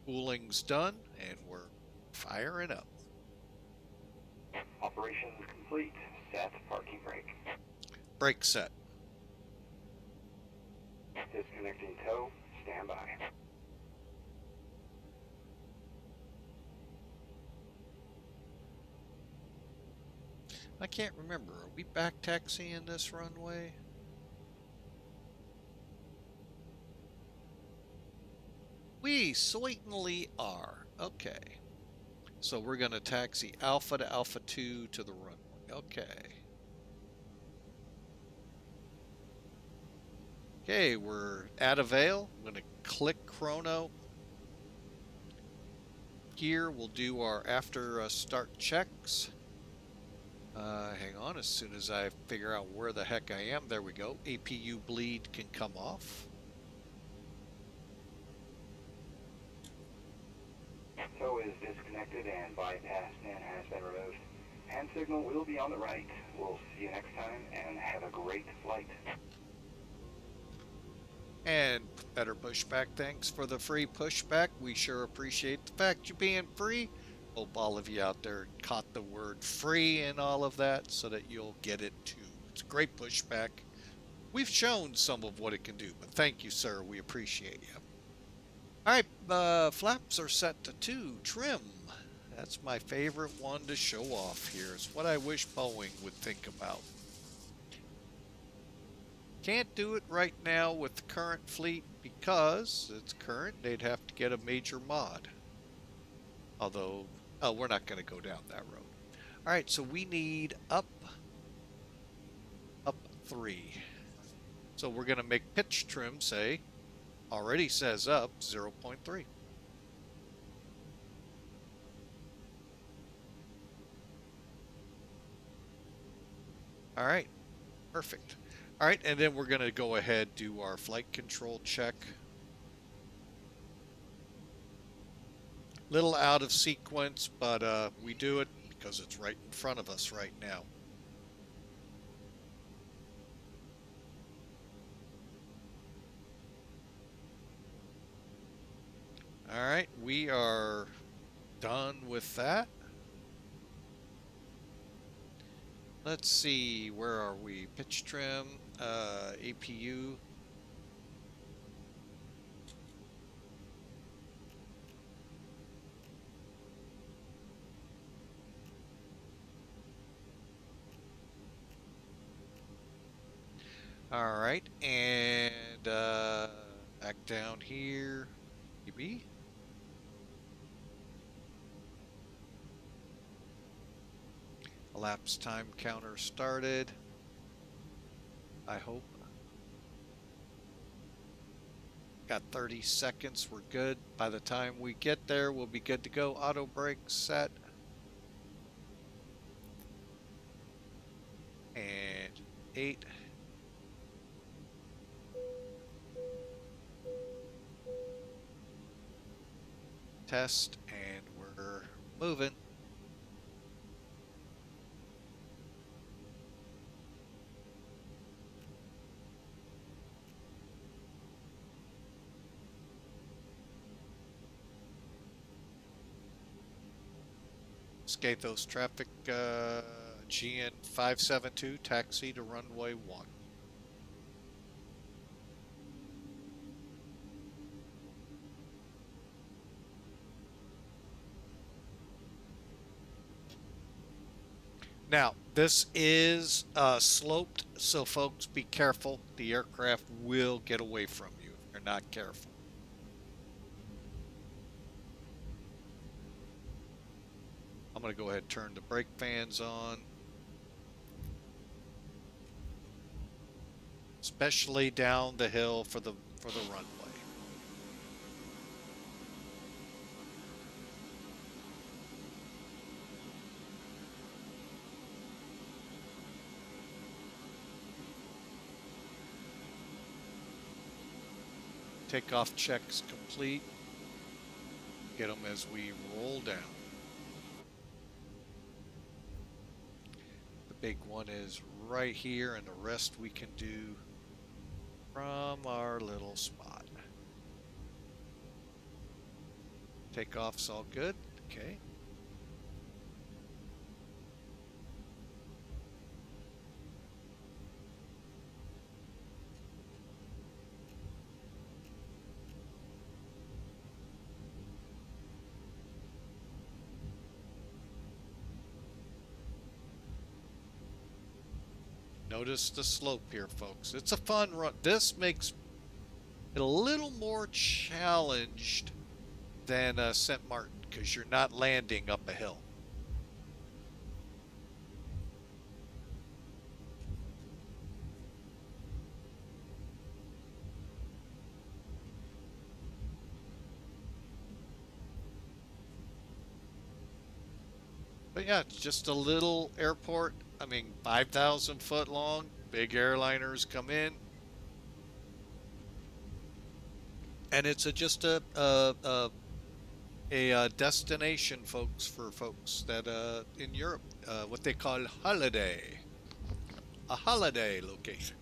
Cooling's done, and we're firing up. Operations complete. Set parking brake. Brake set. Disconnecting tow. Stand by. I can't remember. Are we back taxiing this runway? We certainly are. Okay. So we're going to taxi Alpha to Alpha 2 to the runway. Okay. Okay, we're at avail. I'm going to click chrono. Here we'll do our after start checks. Hang on, as soon as I figure out where the heck I am, there we go. APU bleed can come off. Tow is disconnected and bypass pin has been removed. hand signal will be on the right. We'll see you next time, and have a great flight. And better pushback, thanks for the free pushback. We sure appreciate the fact you're being free. Hope all of you out there caught the word free and all of that so that you'll get it too. It's a great pushback. We've shown some of what it can do, but thank you, sir. We appreciate you. All right, flaps are set to 2. Trim. That's my favorite one to show off here. It's what I wish Boeing would think about. Can't do it right now with the current fleet because it's current. They'd have to get a major mod. Although, oh, we're not going to go down that road. All right, so we need up 3. So we're going to make pitch trim say, already says up 0.3. All right, perfect. All right, and then we're going to go ahead do our flight control check. Little out of sequence, but we do it because it's right in front of us right now. All right, we are done with that. Let's see, where are we? Pitch trim, APU. All right, and back down here, maybe. Elapsed time counter started. I hope. Got 30 seconds, we're good. By the time we get there, we'll be good to go. Auto brake set. And 8. Test, and we're moving. Skiathos traffic, GN 572, taxi to runway 1. Now, this is sloped, so folks, be careful. The aircraft will get away from you if you're not careful. I'm going to go ahead and turn the brake fans on. Especially down the hill for the runway. Takeoff checks complete. Get them as we roll down. The big one is right here, and the rest we can do from our little spot. Takeoff's all good. Okay. Notice the slope here, folks. It's a fun run. This makes it a little more challenged than St. Martin because you're not landing up a hill. But yeah, it's just a little airport. I mean, 5,000 foot long, big airliners come in. And it's just a a destination, folks, for folks that in Europe, what they call holiday, a holiday location.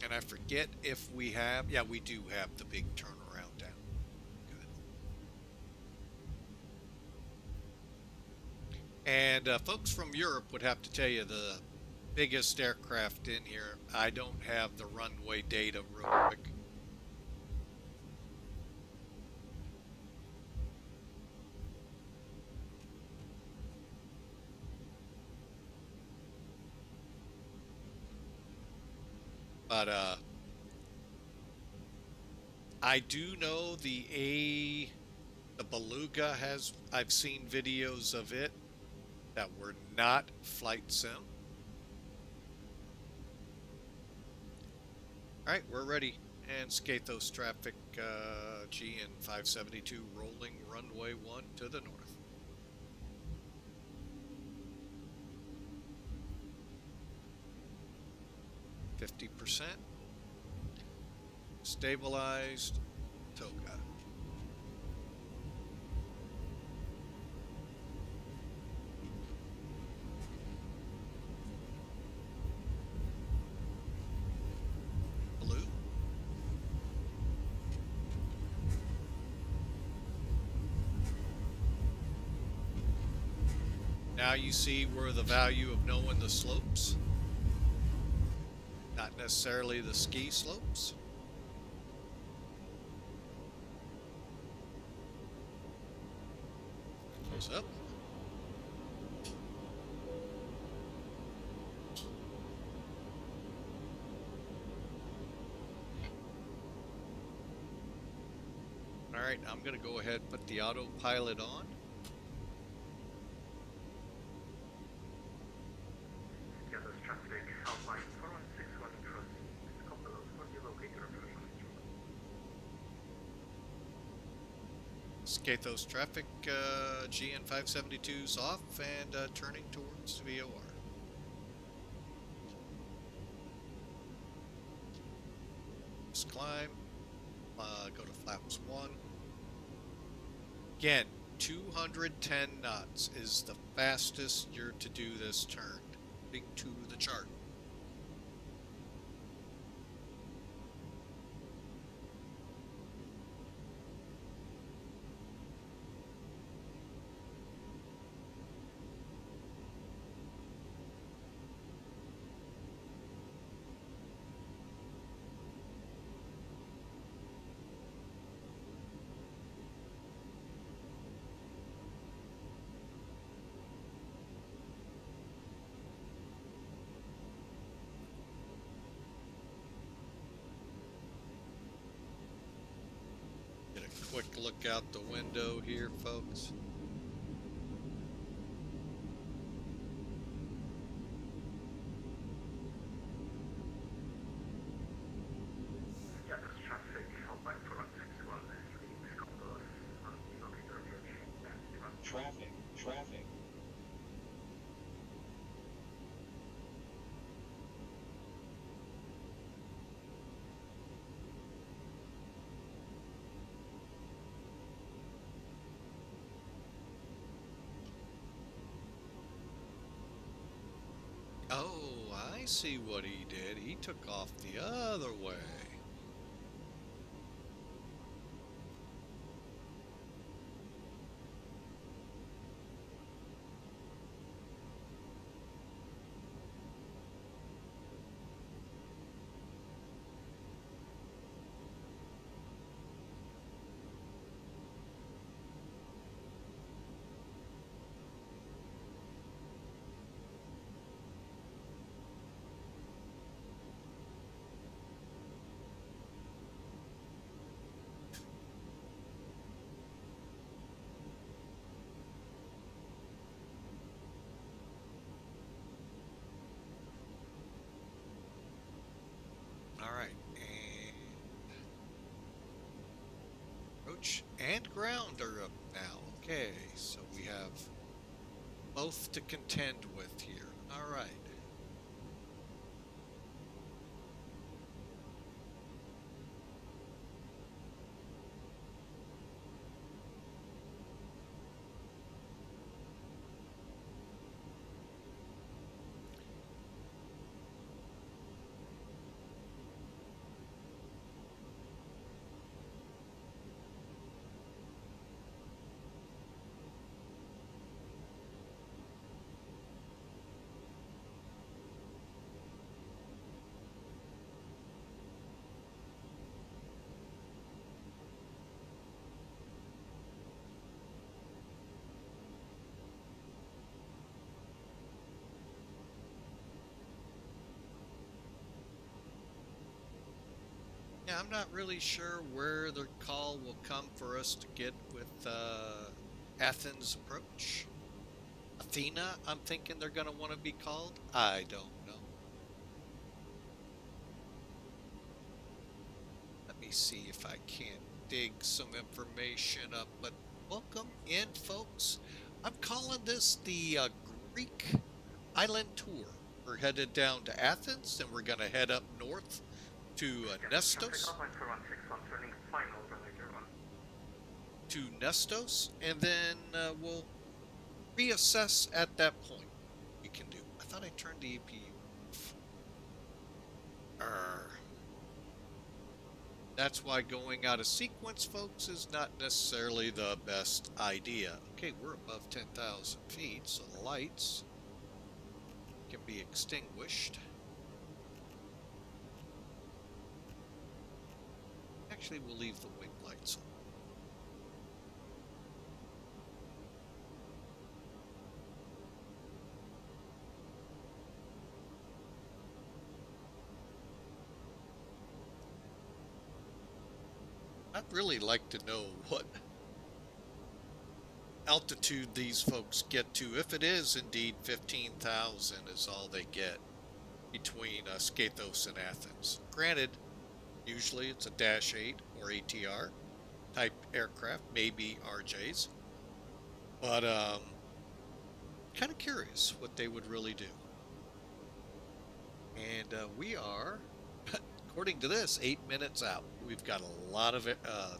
And I forget if we have, yeah, we do have the big turnaround down. Good. And folks from Europe would have to tell you the biggest aircraft in here. I don't have the runway data real quick. But I do know the Beluga has, I've seen videos of it that were not flight sim. All right, we're ready. And Skiathos traffic, GN 572 rolling runway 1 to the north. %. Stabilized. Toga. Blue. Now you see where the value of knowing the slopes, not necessarily the ski slopes. Goes up. All right, I'm going to go ahead and put the autopilot on. Skiathos traffic, outline 4161 trust. Compilot for the locator of Skiathos traffic, GN 572's off and turning towards VOR. Just climb, go to flaps 1. Again, 210 knots is the fastest you're to do this turn. According to the chart. Get a quick look out the window here, folks. Skiathos traffic, outline 4161. Please compilot on the locator approach. Traffic. Oh, I see what he did. He took off the other way. All right, and approach and ground are up now. Okay, so we have both to contend with here. All right. Yeah, I'm not really sure where the call will come for us to get with Athens approach. Athena, I'm thinking they're going to want to be called. I don't know. Let me see if I can't dig some information up. But welcome in, folks. I'm calling this the Greek Island Tour. We're headed down to Athens, and we're going to head up north to Skiathos traffic Nestos. outline for 161, turning final runway 01. To Nestos, and then we'll reassess at that point. We can do. I thought I turned the APU off. Arr. That's why going out of sequence, folks, is not necessarily the best idea. Okay, we're above 10,000 feet, so the lights can be extinguished. Actually, we'll leave the wing lights on. I'd really like to know what altitude these folks get to, if it is indeed 15,000 is all they get between Skiathos and Athens. Granted, usually it's a Dash 8 or ATR type aircraft, maybe RJs, but kind of curious what they would really do. And we are, according to this, 8 minutes out. We've got a lot of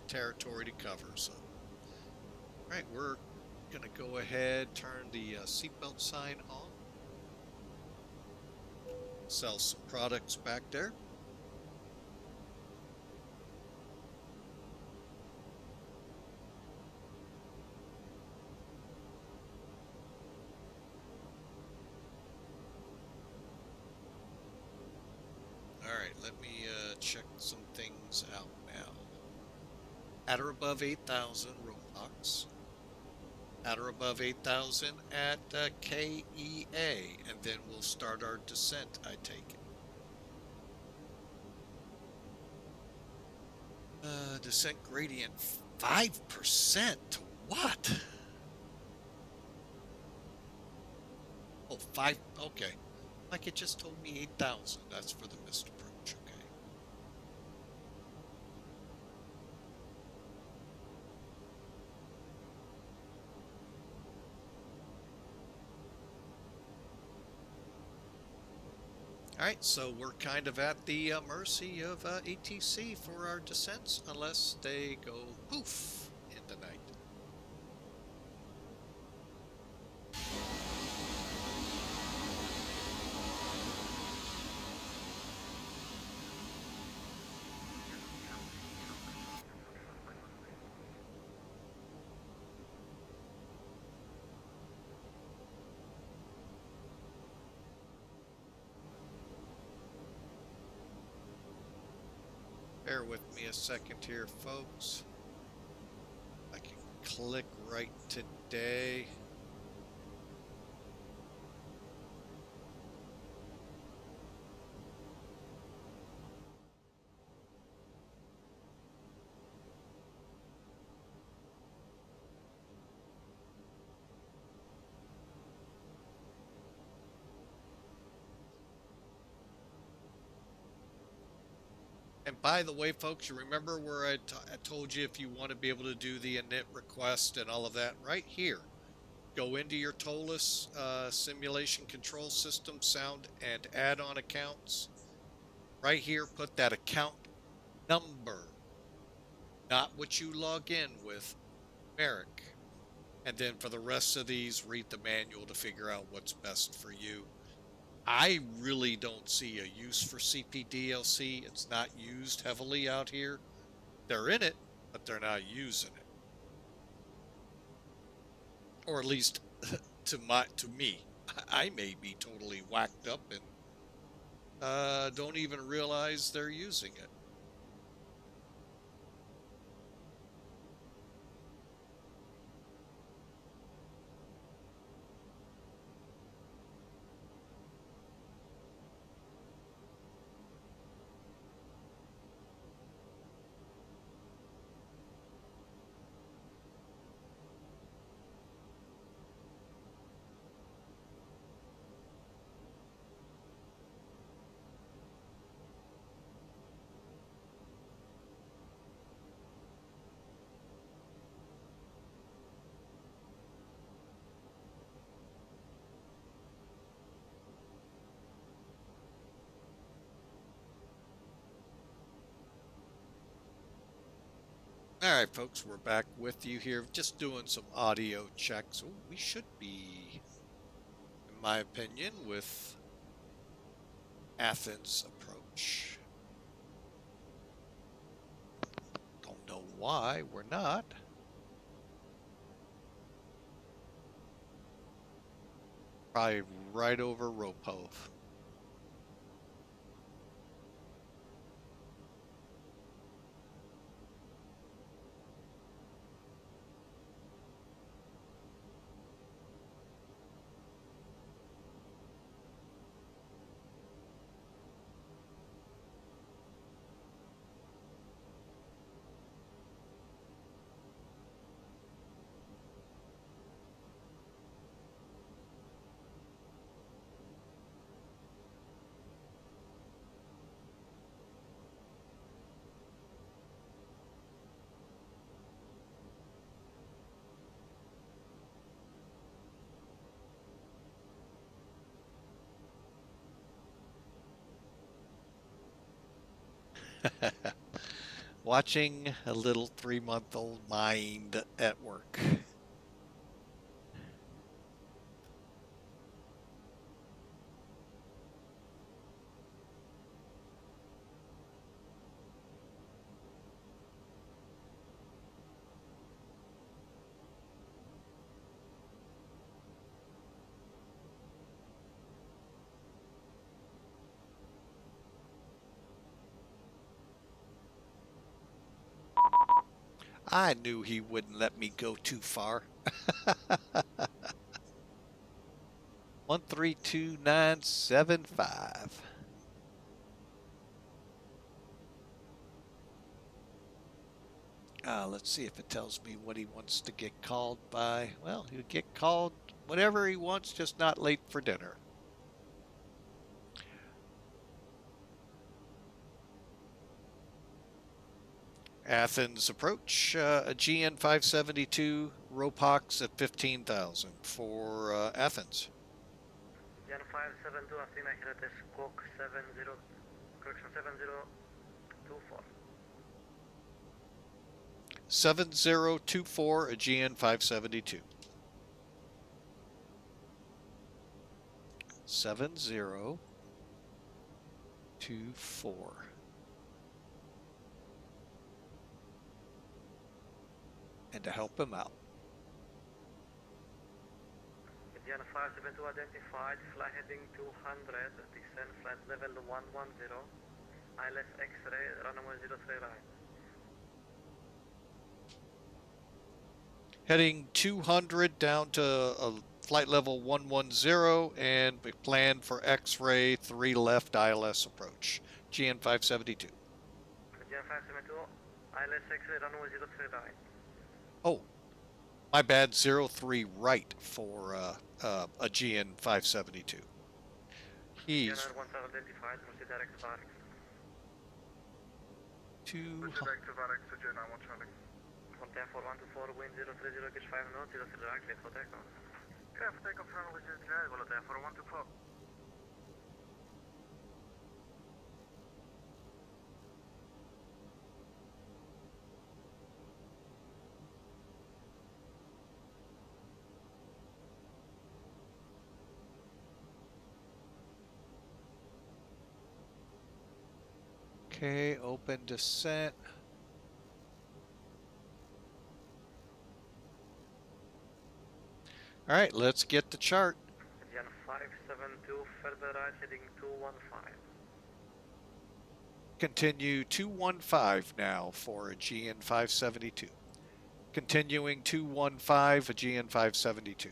territory to cover. So, all right, we're going to go ahead, turn the seatbelt sign on, sell some products back there. All right, let me check some things out now. At or above 8,000 ROPOX. At or above 8,000 at KEA, and then we'll start our descent, I take it. Descent gradient 5%? What? Oh, 5, okay. Like it just told me 8,000. That's for the missed approach, okay. Alright, so we're kind of at the mercy of ATC for our descents, unless they go poof in the night. Bear with me a second here, folks. I can click right today. And by the way, folks, you remember where I told you if you want to be able to do the init request and all of that? Right here. Go into your Toliss simulation control system, sound, and add-on accounts. Right here, put that account number, not what you log in with, numeric. And then for the rest of these, read the manual to figure out what's best for you. I really don't see a use for CPDLC. It's not used heavily out here. They're in it, but they're not using it. Or at least to me. I may be totally whacked up and don't even realize they're using it. All right, folks, we're back with you here, just doing some audio checks. Ooh, we should be, in my opinion, with Athens approach. Don't know why we're not. Probably right over ROPOX. Watching a little 3-month-old mind at work. I knew he wouldn't let me go too far. 132975. Let's see if it tells me what he wants to get called by. Well, he'll get called whatever he wants, just not late for dinner. Athens approach, a GN 572 ROPOX at 15,000 for Athens. GN 572 Athena Hirates Squawk 70, correction 7024. 7024, a GN 572. 7024. And to help him out. GN 572 identified, fly heading 200, descend flight level 110, ILS X-ray, runway 03 right. Heading 200 down to flight level 110 and we plan for X-ray 3 left ILS approach. GN 572. GN 572, ILS X-ray, runway 03 right. Oh, my bad, 03 right for a GN 572. He's GN 1000 identified, proceed direct park. Back to VATSIM to J91 Charlie. Voltaire 4124, wind 030, gauge 5 knots, 03 right, clear for takeoff. Clear for takeoff, runway 03, Voltaire 4124. Okay, open descent. All right, let's get the chart. Jan 572, further right, heading 215. Continue 215 now for a GN 572. Continuing 215, a GN 572.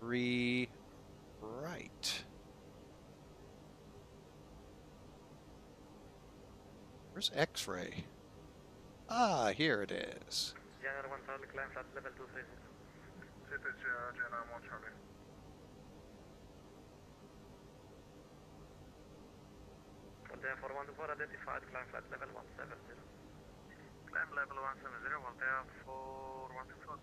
Three right. Where's X-ray? Ah, here it is. January 1 Charlie, climb flat level 230. CTC, January 1 Charlie. Voltaire 4124, identified, climb flat level 170. Climb level 170, Voltaire 4124.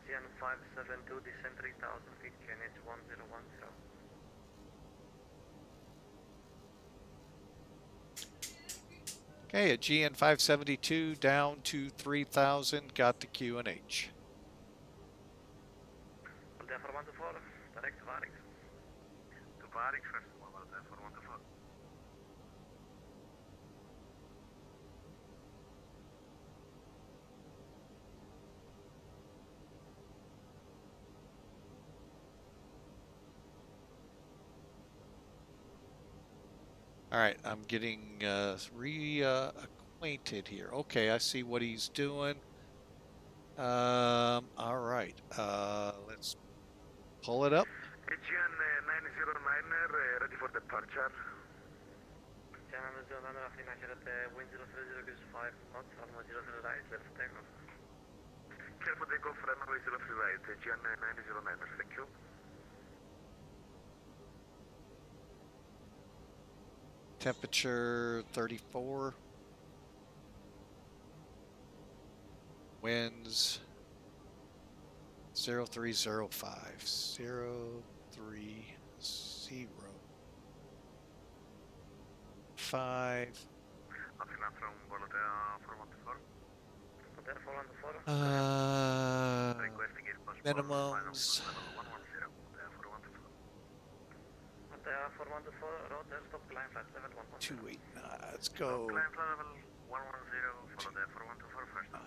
Jan 572, descend 3000 feet, QNH 1010. Okay, a GN 572 down to 3000, got the QNH. Voltaire 4124, direct to Varix. To Varix first of all, Voltaire 4124. All right, I'm getting reacquainted here. Okay, I see what he's doing. All right, let's pull it up. Aviation 909, ready for departure. Channel 09, Afrin accurate, wind 030, gauge 5 knots, runway 03 right, left takeoff. Clear for takeoff, runway 03 right, Aviation 909, thank you. Temperature 34. Winds 0305. 0305. Afrin from Voltaire 414. Voltaire 414. Requesting air passport. Minimums. Level 110. Voltaire 414. Voltaire 414, rotor, stop climb flight level 110. 289. Let's go. Climb flight level 110, follow the 414 first. 9.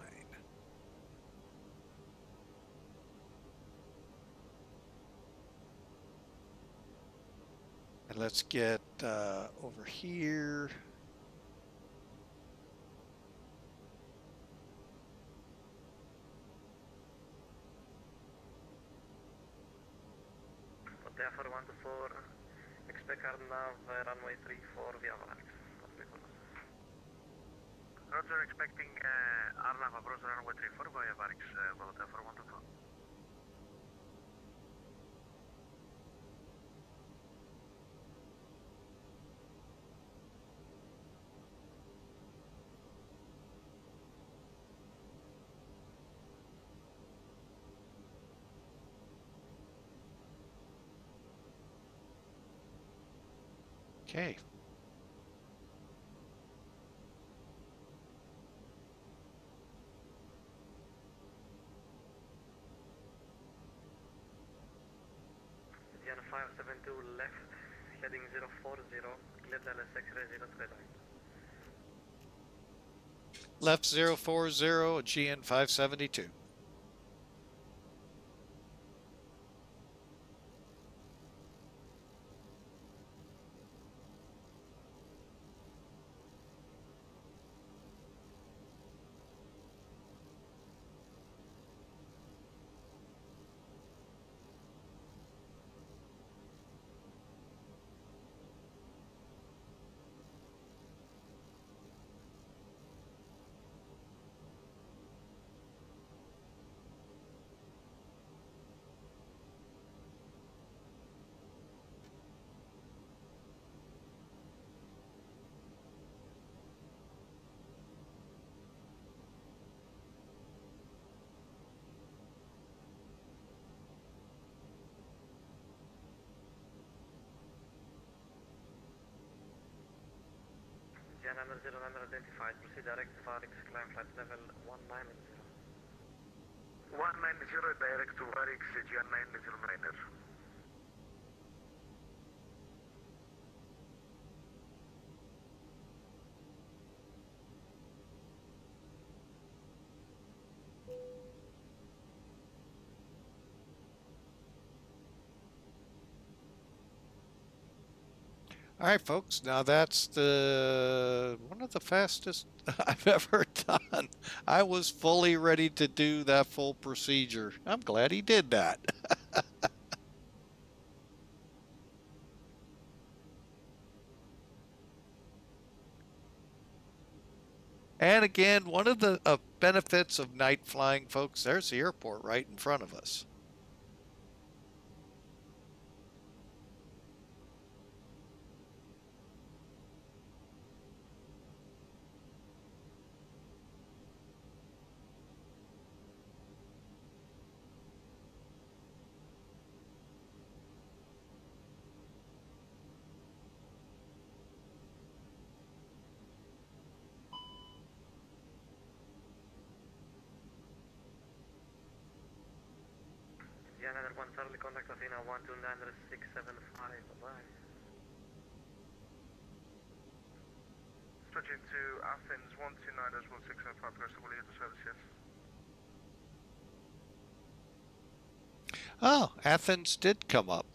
And let's get over here. Voltaire 414, expect hard nav runway 34 via Varix. Roger, expecting RNAV approach runway 34 via Varix, Voltaire 414. Okay. Jan 572 left, heading 040, clear LS X-ray 03 right. Left 040, GN 572. 909 identified. Proceed direct to Varix, climb flight level 190. 190 direct to Varix, GN909er. All right, folks. Now that's one of the fastest I've ever done. I was fully ready to do that full procedure. I'm glad he did that. And again, one of the benefits of night flying, folks, there's the airport right in front of us. GN901 Charlie, contact Athena 129.675. Bye-bye. Switching to Athens 129.675, progressive to services. Oh, Athens did come up.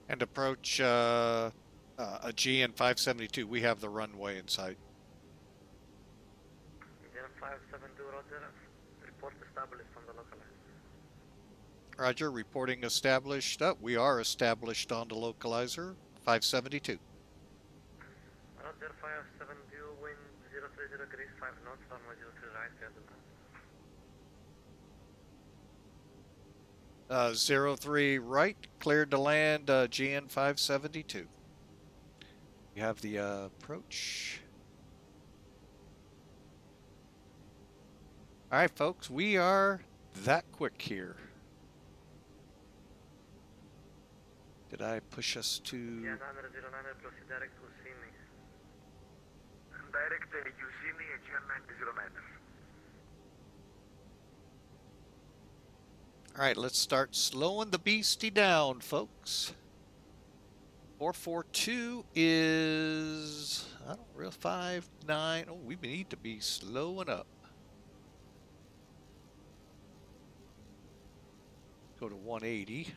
And approach a GN 572. We have the runway in sight. GN 572, Roger. Report established on the localizer. Roger, reporting established. Oh, we are established on the localizer. 572. Roger, 572, wind 030 degrees, 5 knots, runway 03 right, clear the land. 03 right, cleared to land, GN 572. We have the approach. All right, folks, we are that quick here. Did I push us to... GN 909, proceed direct to Usini. Direct Usini, GN909er. All right, let's start slowing the beastie down, folks. 442 is, I don't know, 59. Oh, we need to be slowing up. Go to 180.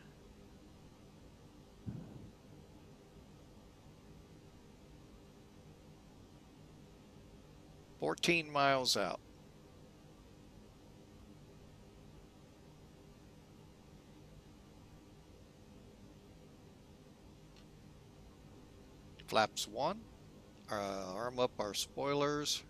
$14 miles out. Flaps 1. Arm up our spoilers.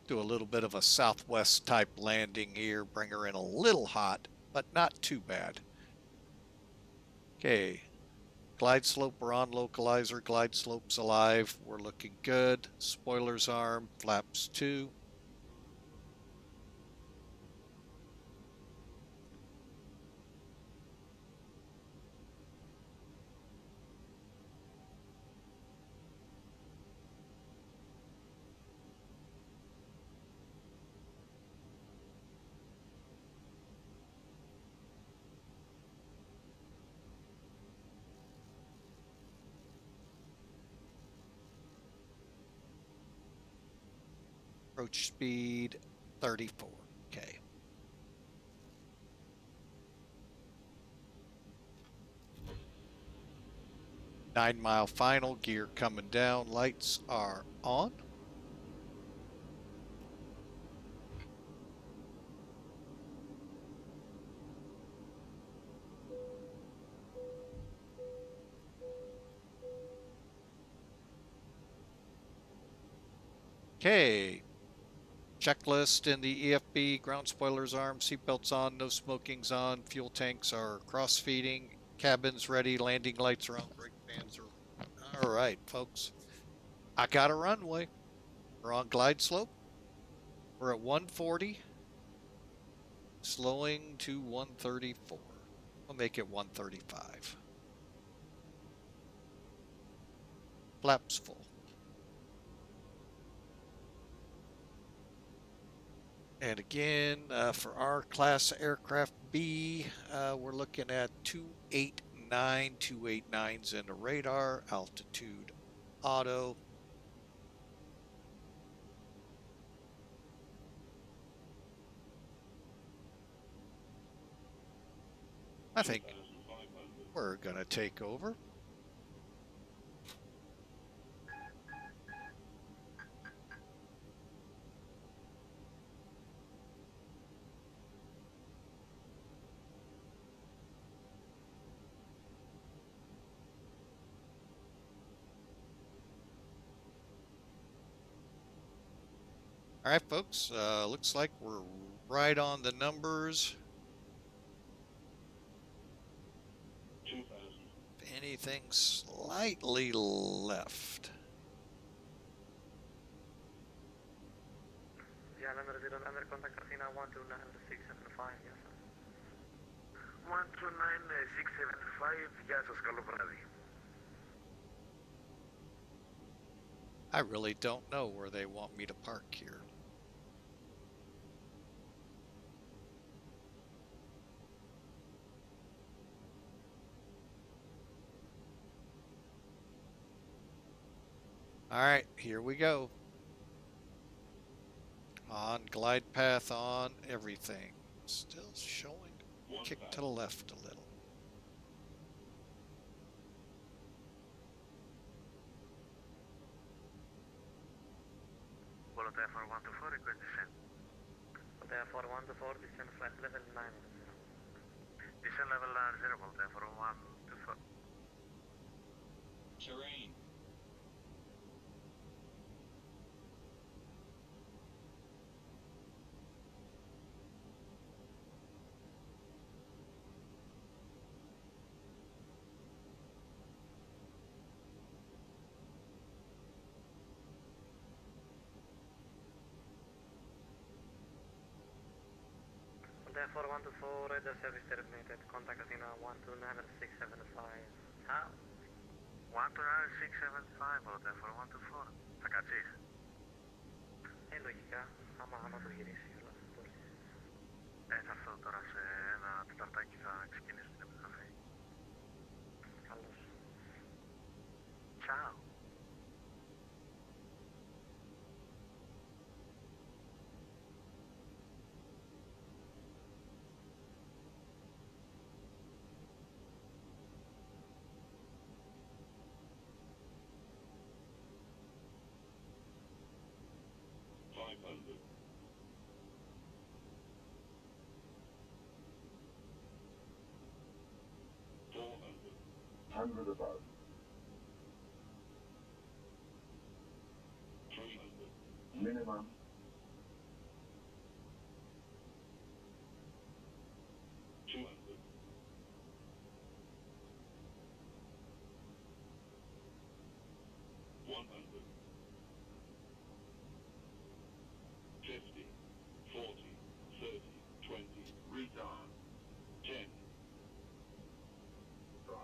Do a little bit of a southwest type landing here. Bring her in a little hot, but not too bad. Okay. Glide slope, we're on localizer. Glide slope's alive. We're looking good. Spoilers arm, flaps 2. Approach speed 34. Okay. 9-mile final, gear coming down, lights are on. Okay. Checklist in the EFB, ground spoilers armed, seatbelts on, no smoking's on, fuel tanks are cross-feeding, cabins ready, landing lights are on, brake fans are... All right, folks. I got a runway. We're on glide slope. We're at 140, slowing to 134. We'll make it 135. Flaps full. And again, for our class aircraft B, we're looking at 289, 289's in the radar, altitude auto. I think we're going to take over. All right, folks, looks like we're right on the numbers. If anything slightly left. Yeah, number 0, number contact Athena 129.675, yes sir. 129.675, γεια σας, καλό βράδυ. I really don't know where they want me to park here. All right, here we go. On glide path, on everything. Still showing kick to the left a little. Volta for 124, request descent. Volta for 124, descent flight level 9. Descent level 0, Volta for 124. Terrain. Volta for 124, radar service terminated. Contact Athena 129.675. How? 129.675, Volta for 124. Θα κάτσεις. Λογικά, άμα το γυρίσει όλα μπορεί. Θα έρθω τώρα σε ένα τεταρτάκι, θα ξεκινήσω την επιστροφή. Καλώς. Ciao. Hundred above. 300. Minimum. Retard. 10. Drive.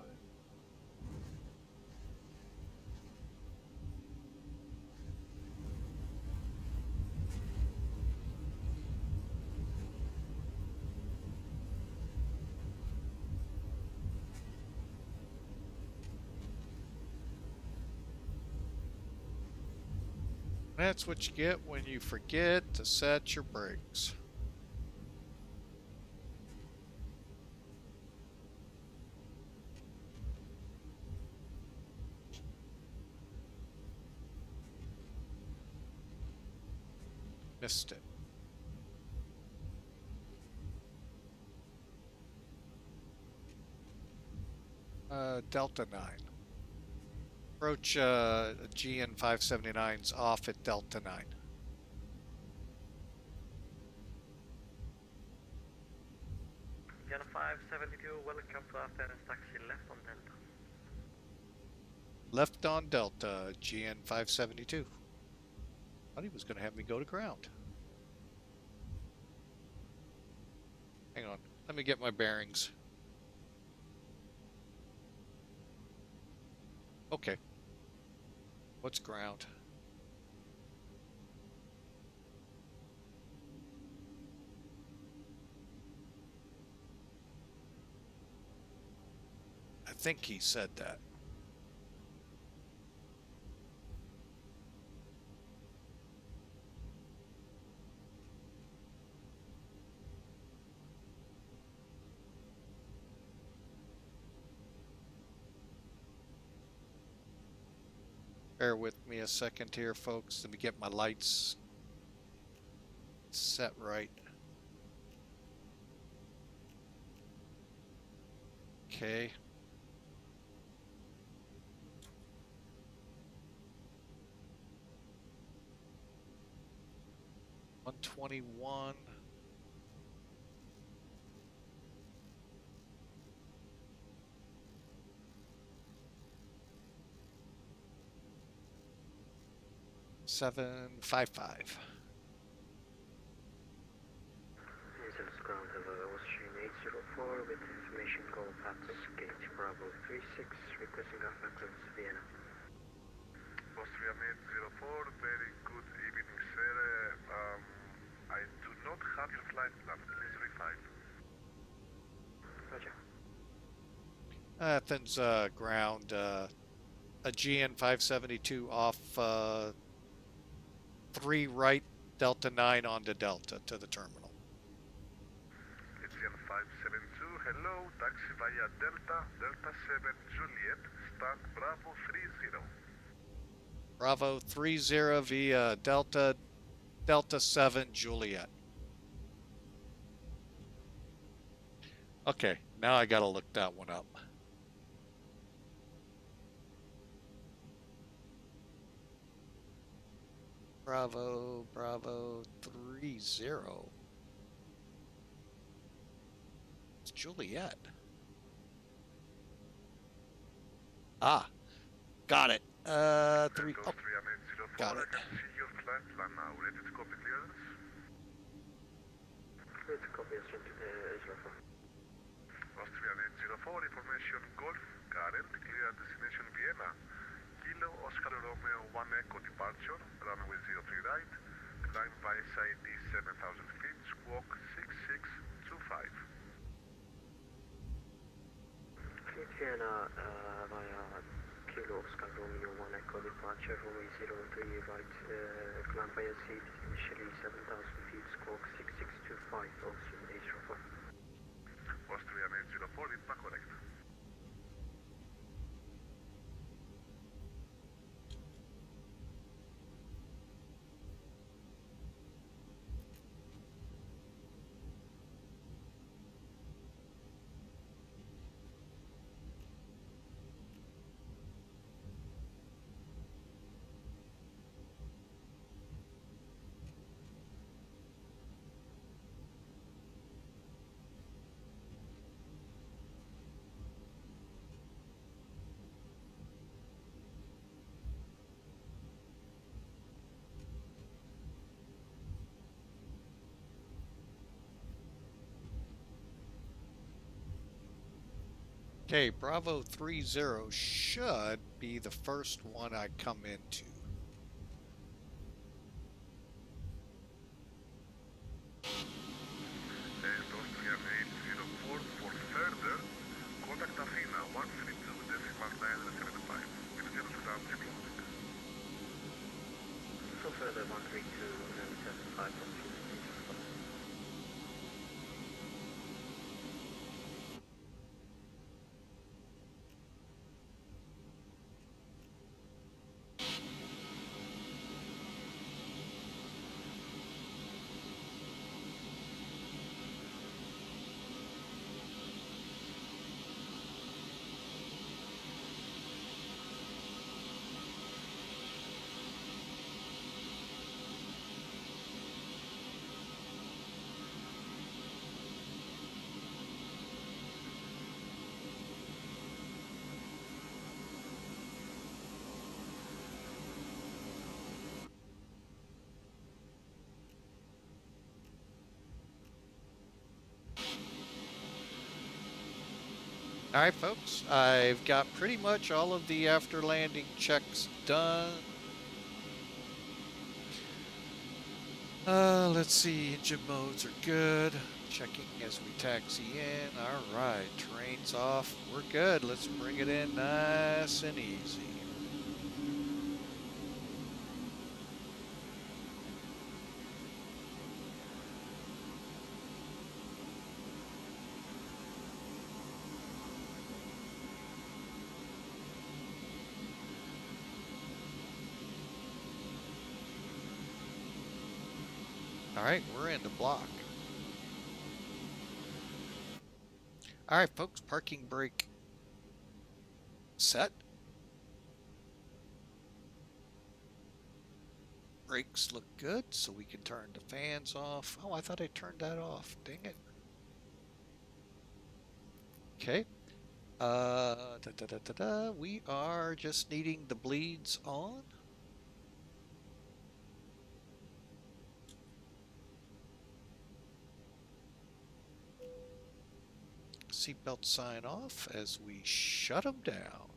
That's what you get when you forget to set your brakes. Missed it. Delta 9. Approach GN 579's off at Delta 9. GN 572, welcome to Athens, taxi left on Delta. Left on Delta, GN 572. Thought he was going to have me go to ground. Hang on, let me get my bearings. Okay. What's ground? I think he said that. Bear with me a second here, folks. Let me get my lights set right. Okay. $121. $755. Angels ground have Austrian 804 with information call Patrick Gate Bravo 36, requesting a frequency Vienna. Austrian 804, very good evening, sir. I do not have your flight plan. Please refine. Roger. Athens ground. A GN 572 off 3 right, Delta 9 onto Delta to the terminal. ATN 572, hello, taxi via Delta, Delta 7 Juliet, stand Bravo 30. Bravo 30 via Delta, Delta 7 Juliet. Okay, now I gotta look that one up. Bravo 30. It's Juliet. Ah, got it. 3. Oh, got it. I can see your flight plan now. Ready to copy clearance? Let's copy us into the Israel. Austrian 804, information Golf, current, clear destination Vienna. Kilo Oscar Romeo 1 Echo departure, runway 03 right, climb by SID 7000 feet, squawk 6625. Fleet Vienna via Kilo Oscar Romeo 1 Echo departure, runway 03 right, climb by SID initially 7000 feet, squawk 6625, Austrian 804. Austrian 804, it's not correct. Okay, Bravo 30 should be the first one I come into. And Austrian 804 for further, contact Athena 132.975. Initial ground closing. So further 132.975 from Israel. All right, folks, I've got pretty much all of the after landing checks done. Let's see, engine modes are good. Checking as we taxi in. All right, terrain's off. We're good. Let's bring it in nice and easy. All right, we're in the block. All right, folks, parking brake set. Brakes look good, so we can turn the fans off. Oh, I thought I turned that off. Dang it. Okay. We are just needing the bleeds on. Seatbelt sign off as we shut them down.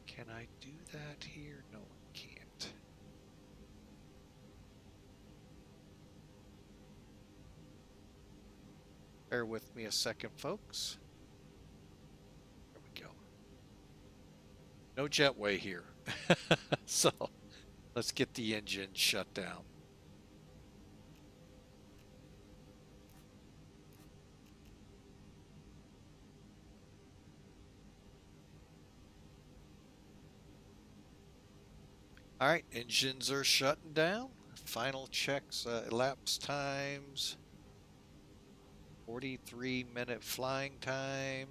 Can I do that here? No, I can't. Bear with me a second, folks. There we go. No jetway here. So let's get the engine shut down. All right, engines are shutting down. Final checks, elapsed times, 43-minute flying time.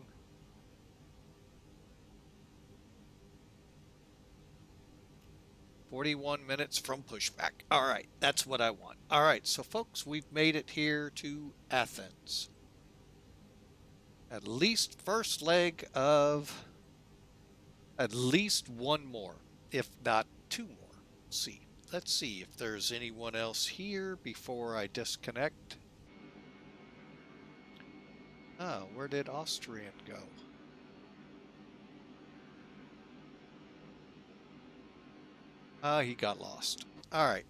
41 minutes from pushback. All right, that's what I want. All right, so folks, we've made it here to Athens. At least first leg of at least one more, if not two more. We'll see. Let's see if there's anyone else here before I disconnect. Oh, where did Austrian go? He got lost. All right.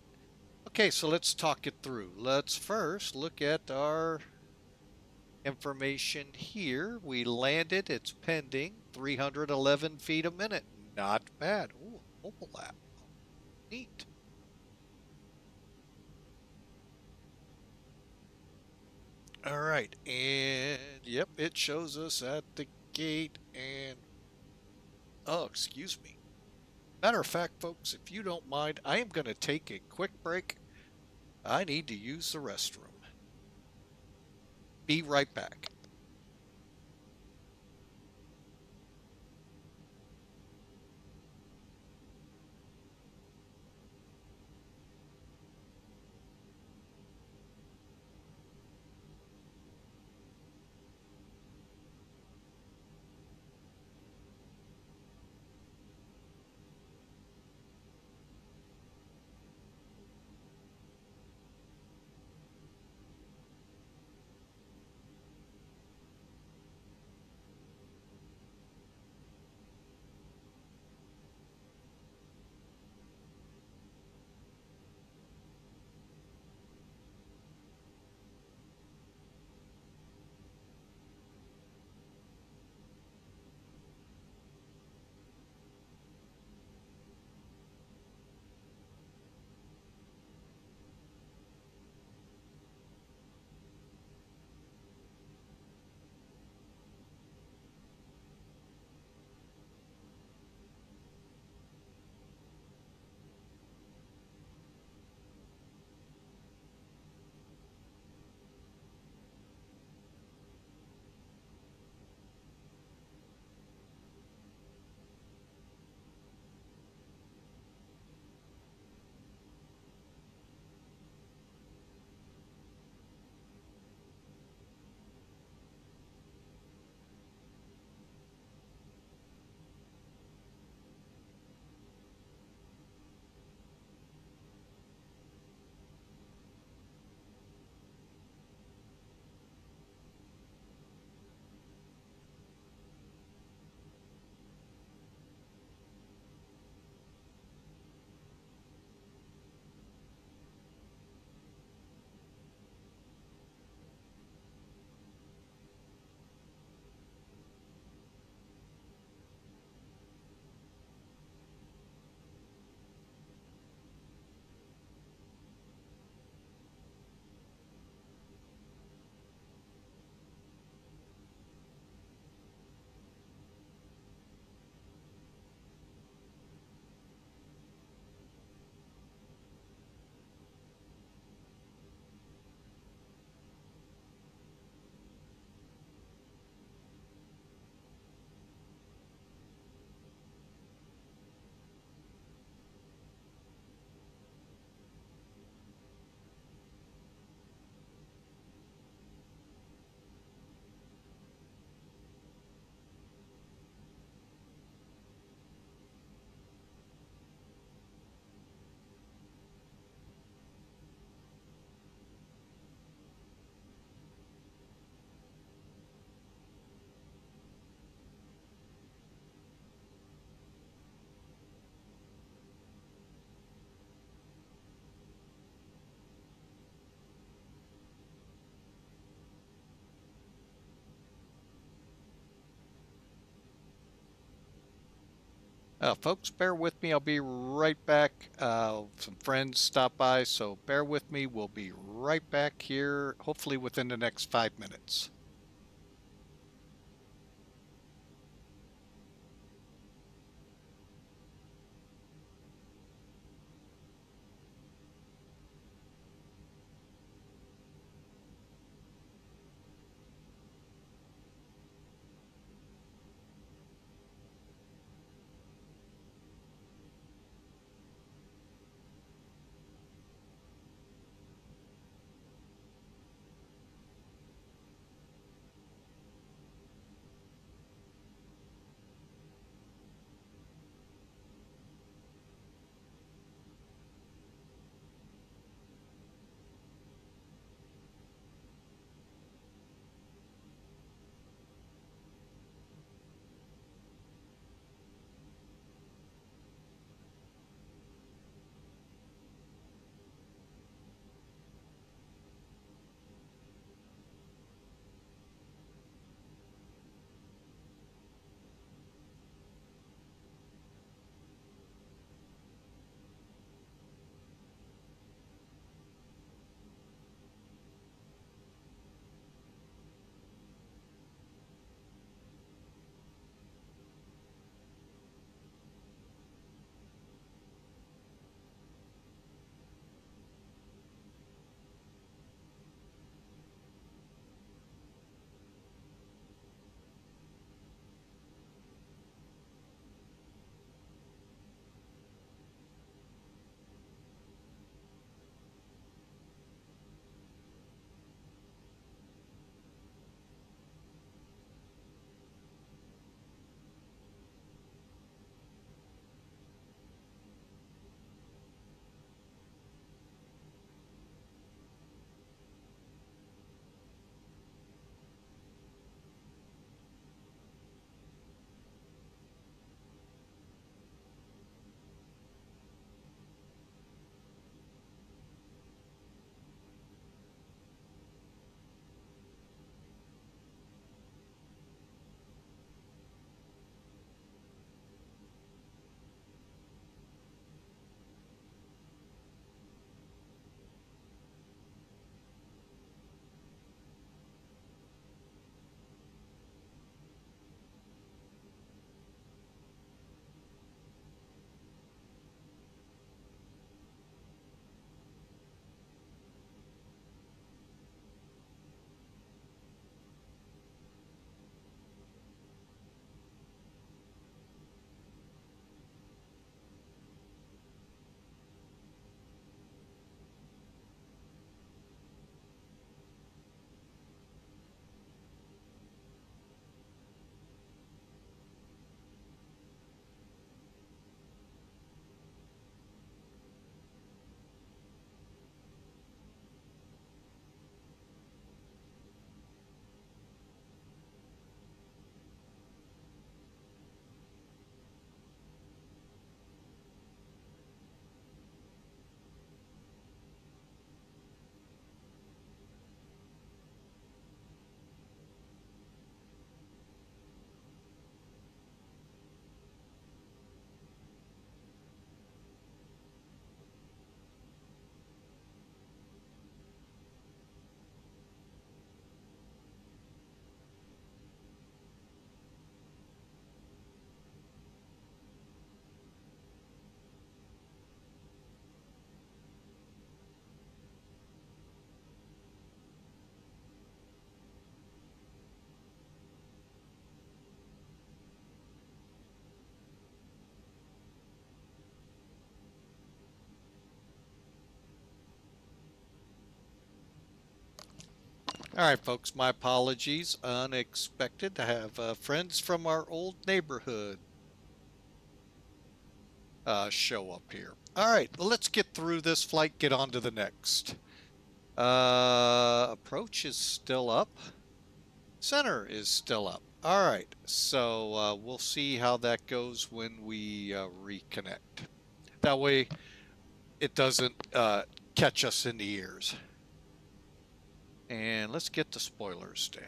Okay, so let's talk it through. Let's first look at our information here. We landed, it's pending, 311 feet a minute. Not bad. Ooh, mobile app. Neat. All right, and yep, it shows us at the gate and, oh, excuse me. Matter of fact, folks, if you don't mind, I am going to take a quick break. I need to use the restroom. Be right back. Folks, bear with me. I'll be right back. Some friends stopped by, so bear with me. We'll be right back here, hopefully within the next 5 minutes. All right, folks, my apologies. Unexpected to have friends from our old neighborhood show up here. All right, let's get through this flight, get on to the next. Approach is still up. Center is still up. All right, so we'll see how that goes when we reconnect. That way it doesn't catch us in the ears. And let's get the spoilers down.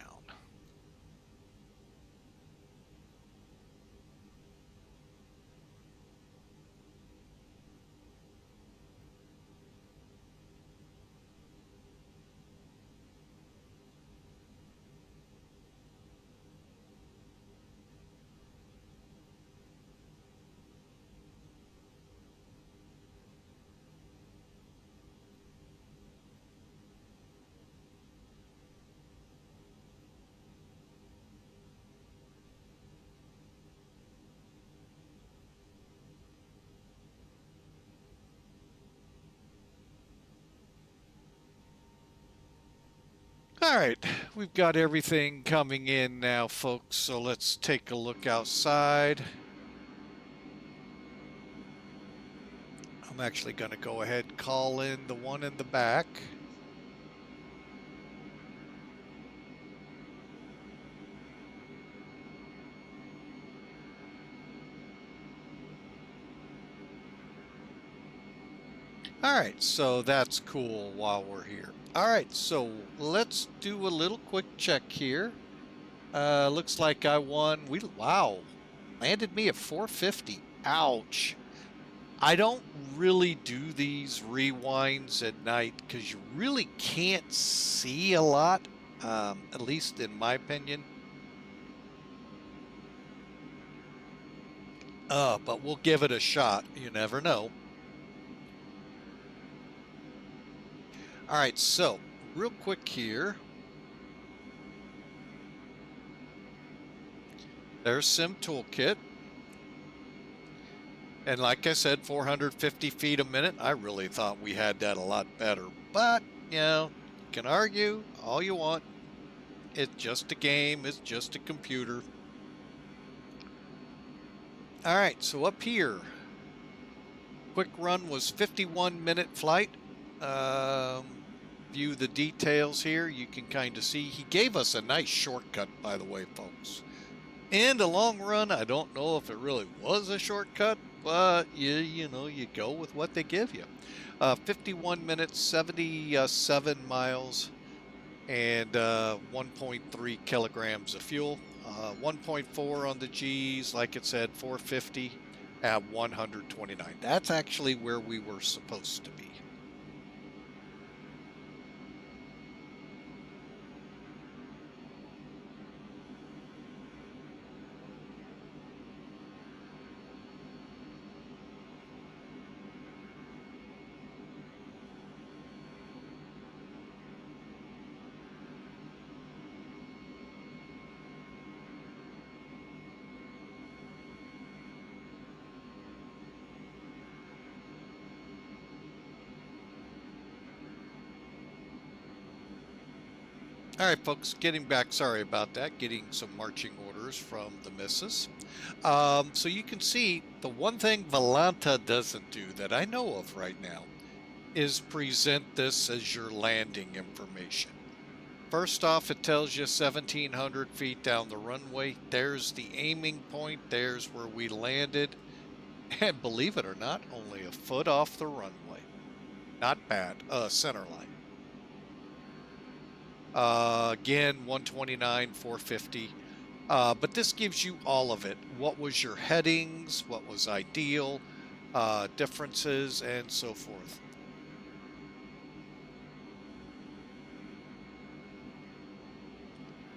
All right, we've got everything coming in now, folks, so let's take a look outside. I'm actually going to go ahead and call in the one in the back. All right, so that's cool while we're here. All right, so let's do a little quick check here. Looks like I won. Wow, landed me at 450. Ouch. I don't really do these rewinds at night because you really can't see a lot, at least in my opinion. But we'll give it a shot. You never know. All right, so real quick here. There's Sim Toolkit. And like I said, 450 feet a minute. I really thought we had that a lot better. But, you know, you can argue all you want. It's just a game. It's just a computer. All right, so up here, quick run was 51-minute flight. View the details here. You can kind of see he gave us a nice shortcut, by the way, folks. And a long run, I don't know if it really was a shortcut, but you know, you go with what they give you. 51 minutes, 77 miles, and 1.3 kilograms of fuel. 1.4 on the G's, like it said, 450 at 129. That's actually where we were supposed to be. All right, folks, getting back, sorry about that, getting some marching orders from the missus. So you can see the one thing Volanta doesn't do that I know of right now is present this as your landing information. First off, it tells you 1,700 feet down the runway. There's the aiming point. There's where we landed. And believe it or not, only a foot off the runway. Not bad. Center line. Again, 129, 450. But this gives you all of it. What was your headings? What was ideal? Differences, and so forth.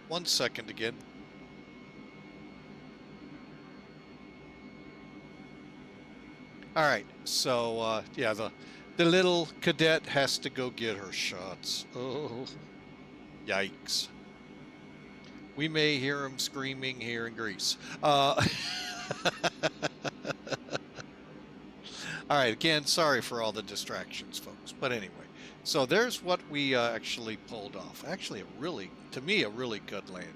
One second again. All right, so yeah, the little cadet has to go get her shots. Oh, yikes. We may hear him screaming here in Greece. All right, again, sorry for all the distractions, folks. But anyway, so there's what we actually pulled off. Actually, to me, a really good landing.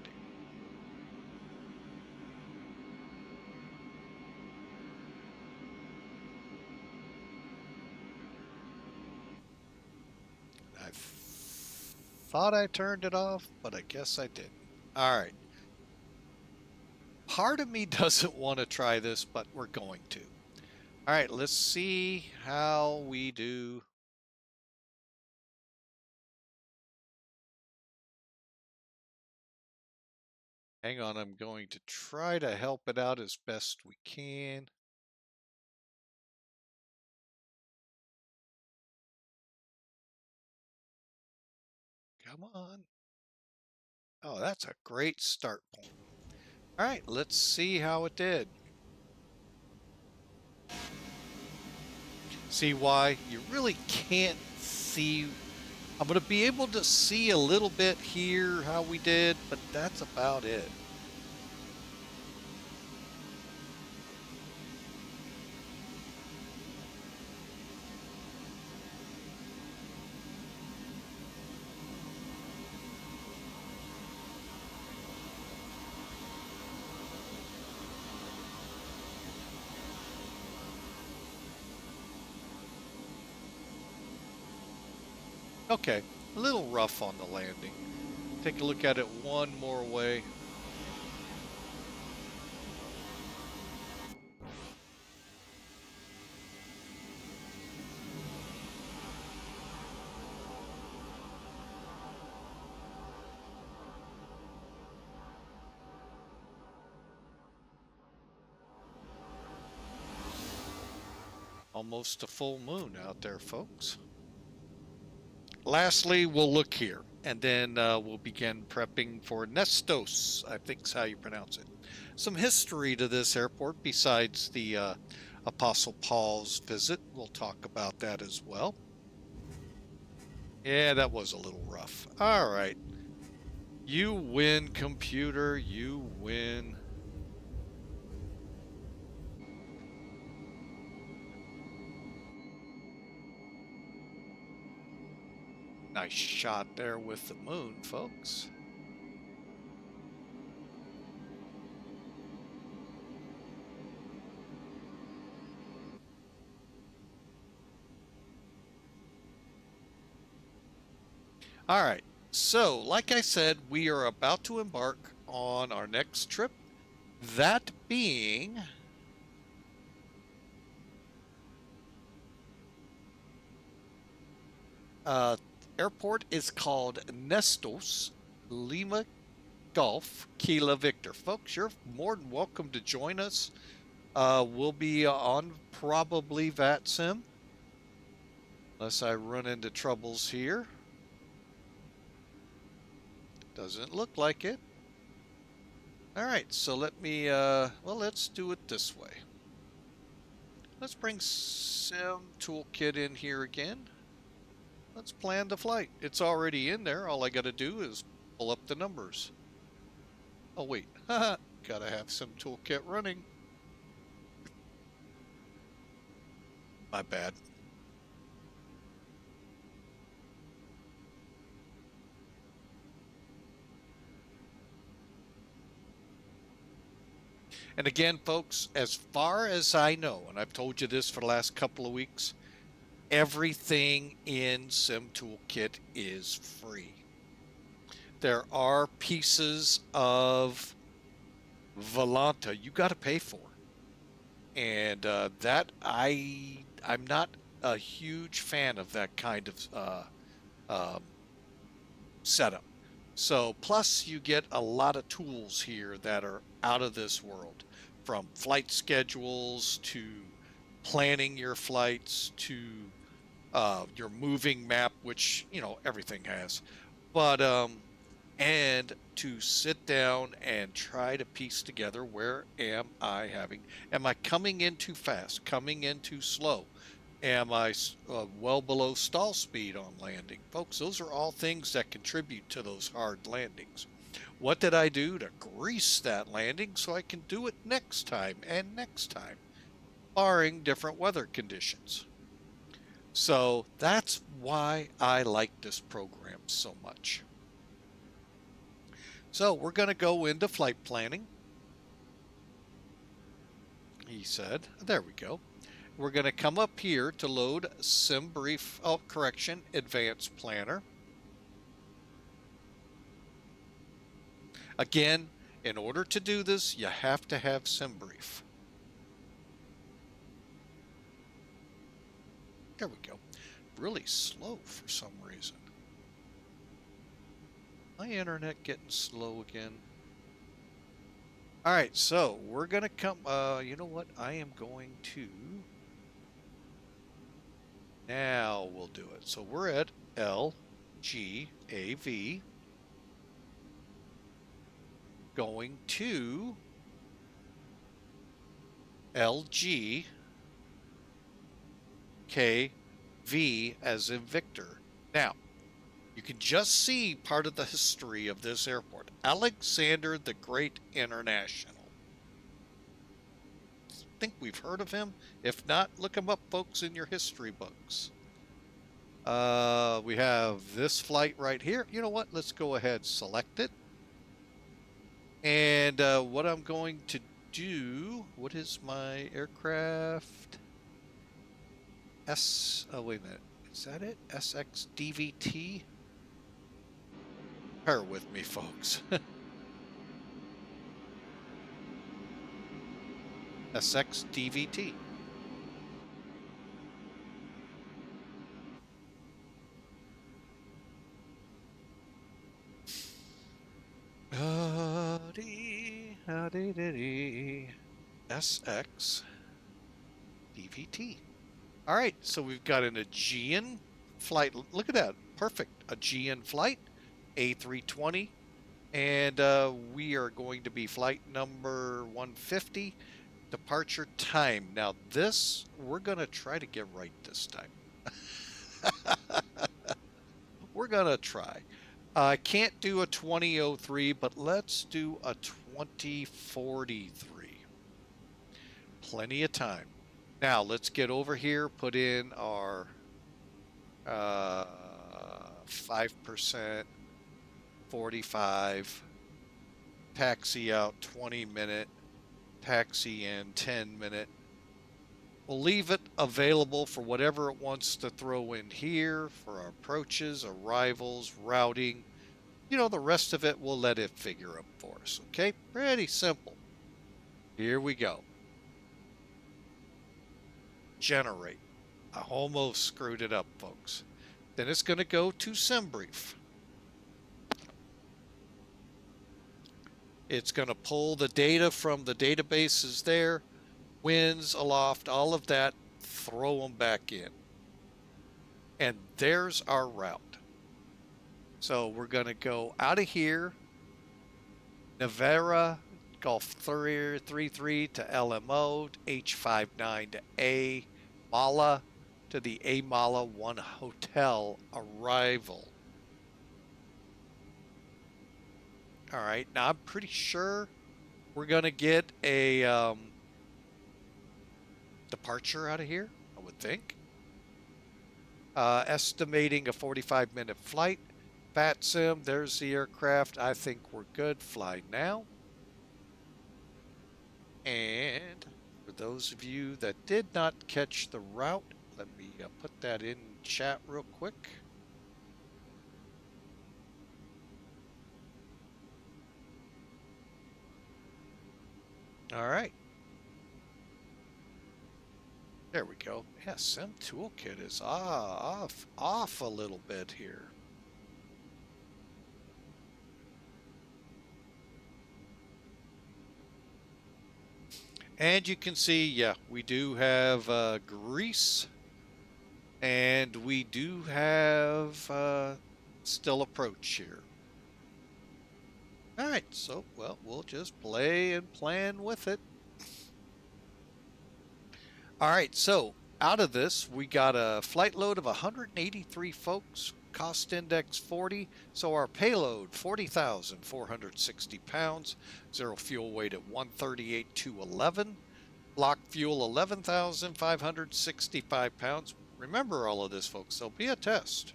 I thought I turned it off, but I guess I didn't. All right. Part of me doesn't want to try this, but we're going to. All right, let's see how we do. Hang on, I'm going to try to help it out as best we can. Come on. Oh, that's a great start point. All right, let's see how it did. See why? You really can't see. I'm going to be able to see a little bit here how we did, but that's about it. Okay, a little rough on the landing. Take a look at it one more way. Almost a full moon out there, folks. Lastly, we'll look here, and then we'll begin prepping for Nestos, I think is how you pronounce it. Some history to this airport besides the Apostle Paul's visit. We'll talk about that as well. Yeah, that was a little rough. All right. You win, computer. You win. Nice shot there with the moon, folks. All right. So, like I said, we are about to embark on our next trip. That being airport is called Nestos, Lima Golf, Kilo Victor. Folks, you're more than welcome to join us. We'll be on probably VATSIM, unless I run into troubles here. Doesn't look like it. All right, so let me, well, let's do it this way. Let's bring Sim Toolkit in here again. Let's plan the flight. It's already in there. All I got to do is pull up the numbers. Oh, wait. Gotta have Sim Toolkit running. My bad. And again, folks, as far as I know, and I've told you this for the last couple of weeks, everything in Sim Toolkit is free. There are pieces of Volanta you got to pay for, and that I'm not a huge fan of that kind of setup. So, plus you get a lot of tools here that are out of this world, from flight schedules to planning your flights to your moving map, which everything has. But and to sit down and try to piece together, where am I coming in too fast, coming in too slow? Am I well below stall speed on landing? Folks, those are all things that contribute to those hard landings. What did I do to grease that landing so I can do it next time and next time, barring different weather conditions? So that's why I like this program so much. So we're going to go into flight planning. He said, there we go. We're going to come up here to load SimBrief, Advanced Planner. Again, in order to do this, you have to have SimBrief. There we go. Really slow for some reason. My internet getting slow again. All right, so we're going to come, you know what? I am going to, now we'll do it. So we're at LGAV, going to LGKV as in Victor. Now, you can just see part of the history of this airport. Alexander the Great International. I think we've heard of him. If not, look him up, folks, in your history books. We have this flight right here. You know what? Let's go ahead, select it. And what I'm going to do, what is my aircraft? Oh, wait a minute. Is that it? SXDVT? Bear with me, folks. SXDVT. SX DVT. All right, so we've got an Aegean flight. Look at that. Perfect. Aegean flight, A320. And we are going to be flight number 150, departure time. Now, this, we're going to try to get right this time. We're going to try. I can't do a 2003, but let's do a 2043. Plenty of time. Now, let's get over here, put in our 5%, 45, taxi out 20-minute, taxi in 10-minute. We'll leave it available for whatever it wants to throw in here for our approaches, arrivals, routing. You know, the rest of it we'll let it figure up for us, okay? Pretty simple. Here we go. Generate. I almost screwed it up, folks. Then it's going to go to SimBrief. It's going to pull the data from the databases there, winds, aloft, all of that, throw them back in. And there's our route. So we're going to go out of here, NEVRA, Gulf 33 to LMO, H59 to AMALA, to the AMALA 1 hotel arrival. All right, now I'm pretty sure we're going to get a departure out of here, I would think. Estimating a 45-minute flight. VATSIM, there's the aircraft. I think we're good. Fly now. And for those of you that did not catch the route, let me put that in chat real quick. All right. There we go. Yeah, Sim Toolkit is off a little bit here. And you can see, yeah, we do have Greece, and we do have still approach here. All right, so, well, we'll just play and plan with it. All right, so out of this, we got a flight load of 183 folks, cost index 40, so our payload 40,460 pounds, zero fuel weight at 138,211, block fuel 11,565 pounds. Remember all of this, folks, there'll be a test,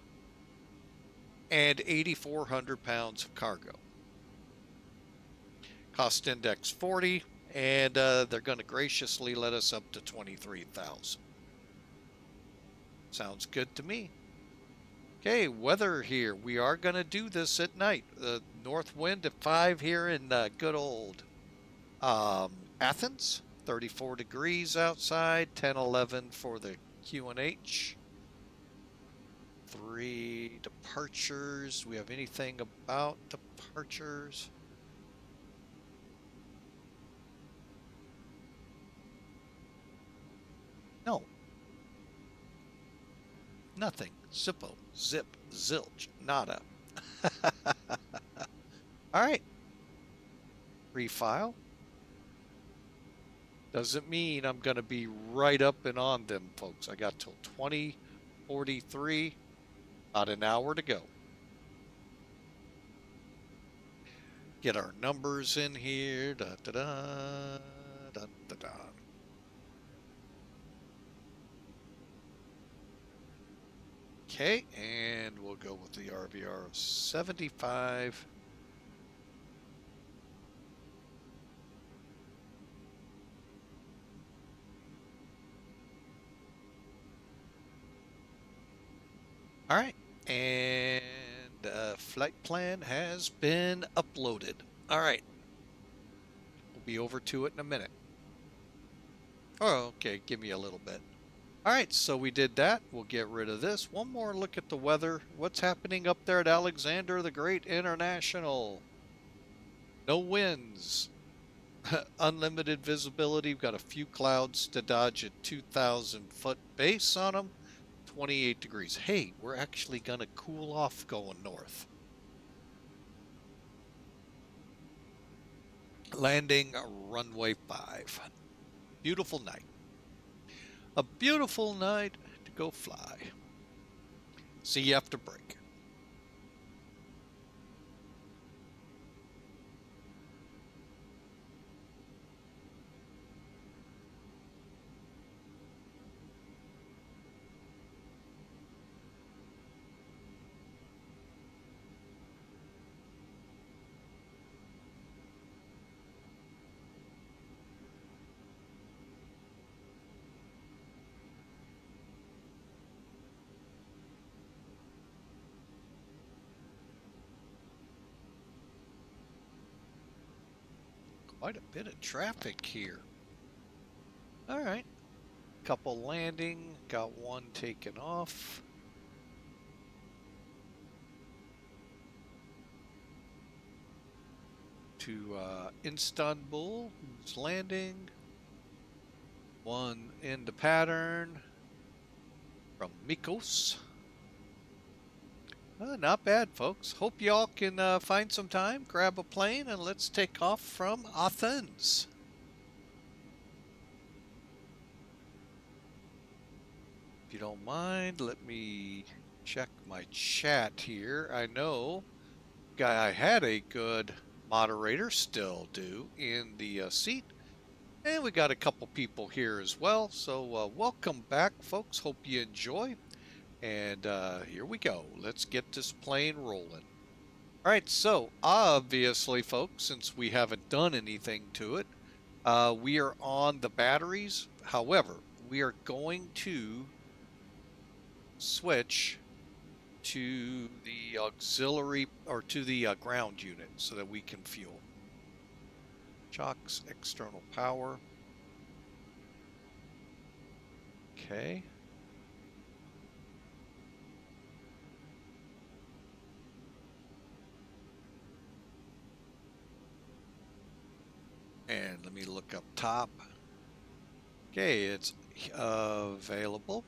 and 8,400 pounds of cargo. Cost index 40. And they're going to graciously let us up to 23,000. Sounds good to me. Okay, weather here. We are going to do this at night. North wind at 5 here in good old Athens. 34 degrees outside. 10, 11 for the QNH. 3 departures. We have anything about departures? No. Nothing. Zippo. Zip. Zilch. Nada. All right. Refile. Doesn't mean I'm going to be right up and on them, folks. I got till 2043. About an hour to go. Get our numbers in here. Da, da, da, da, da, da. Okay, and we'll go with the RVR of 75. All right, and flight plan has been uploaded. All right, we'll be over to it in a minute. Oh, okay, give me a little bit. All right, so we did that. We'll get rid of this. One more look at the weather. What's happening up there at Alexander the Great International? No winds. Unlimited visibility. We've got a few clouds to dodge at 2,000-foot base on them. 28 degrees. Hey, we're actually going to cool off going north. Landing runway 5. Beautiful night. A beautiful night to go fly. See you after break. Quite a bit of traffic here. All right. Couple landing. Got one taken off. To Istanbul, who's landing. One in the pattern from Mykonos. Not bad, folks. Hope y'all can find some time, grab a plane, and let's take off from Athens. If you don't mind, let me check my chat here. I know I had a good moderator, still do, in the seat. And we got a couple people here as well. So welcome back, folks. Hope you enjoy. And here we go. Let's get this plane rolling. All right, so obviously, folks, since we haven't done anything to it, we are on the batteries. However, we are going to switch to the auxiliary or to the ground unit so that we can fuel. Chocks external power. Okay. And let me look up top. Okay, it's available.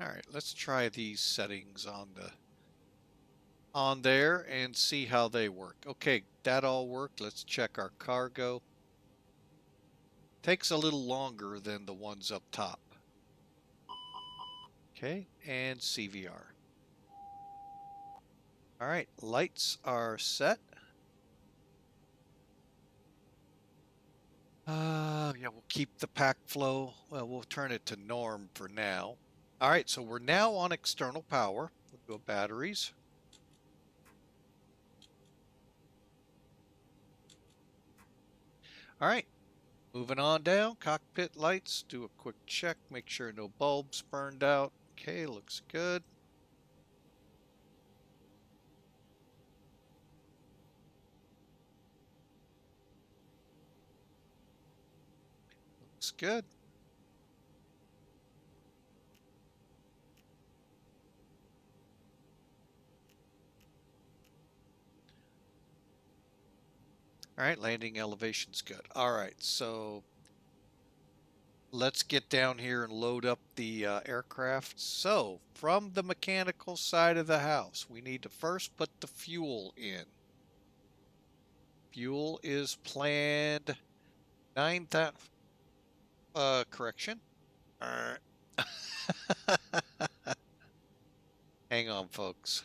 All right, let's try these settings on there and see how they work. Okay, that all worked. Let's check our cargo. Takes a little longer than the ones up top. Okay, and CVR. All right, lights are set. Yeah, we'll keep the pack flow. Well, we'll turn it to norm for now. All right, so we're now on external power. We'll go batteries. All right, moving on down. Cockpit lights. Do a quick check. Make sure no bulbs burned out. Okay, looks good. Looks good. All right, landing elevation's good. All right, so let's get down here and load up the aircraft. So, from the mechanical side of the house, we need to first put the fuel in. Fuel is planned 9,000. Correction. Hang on, folks.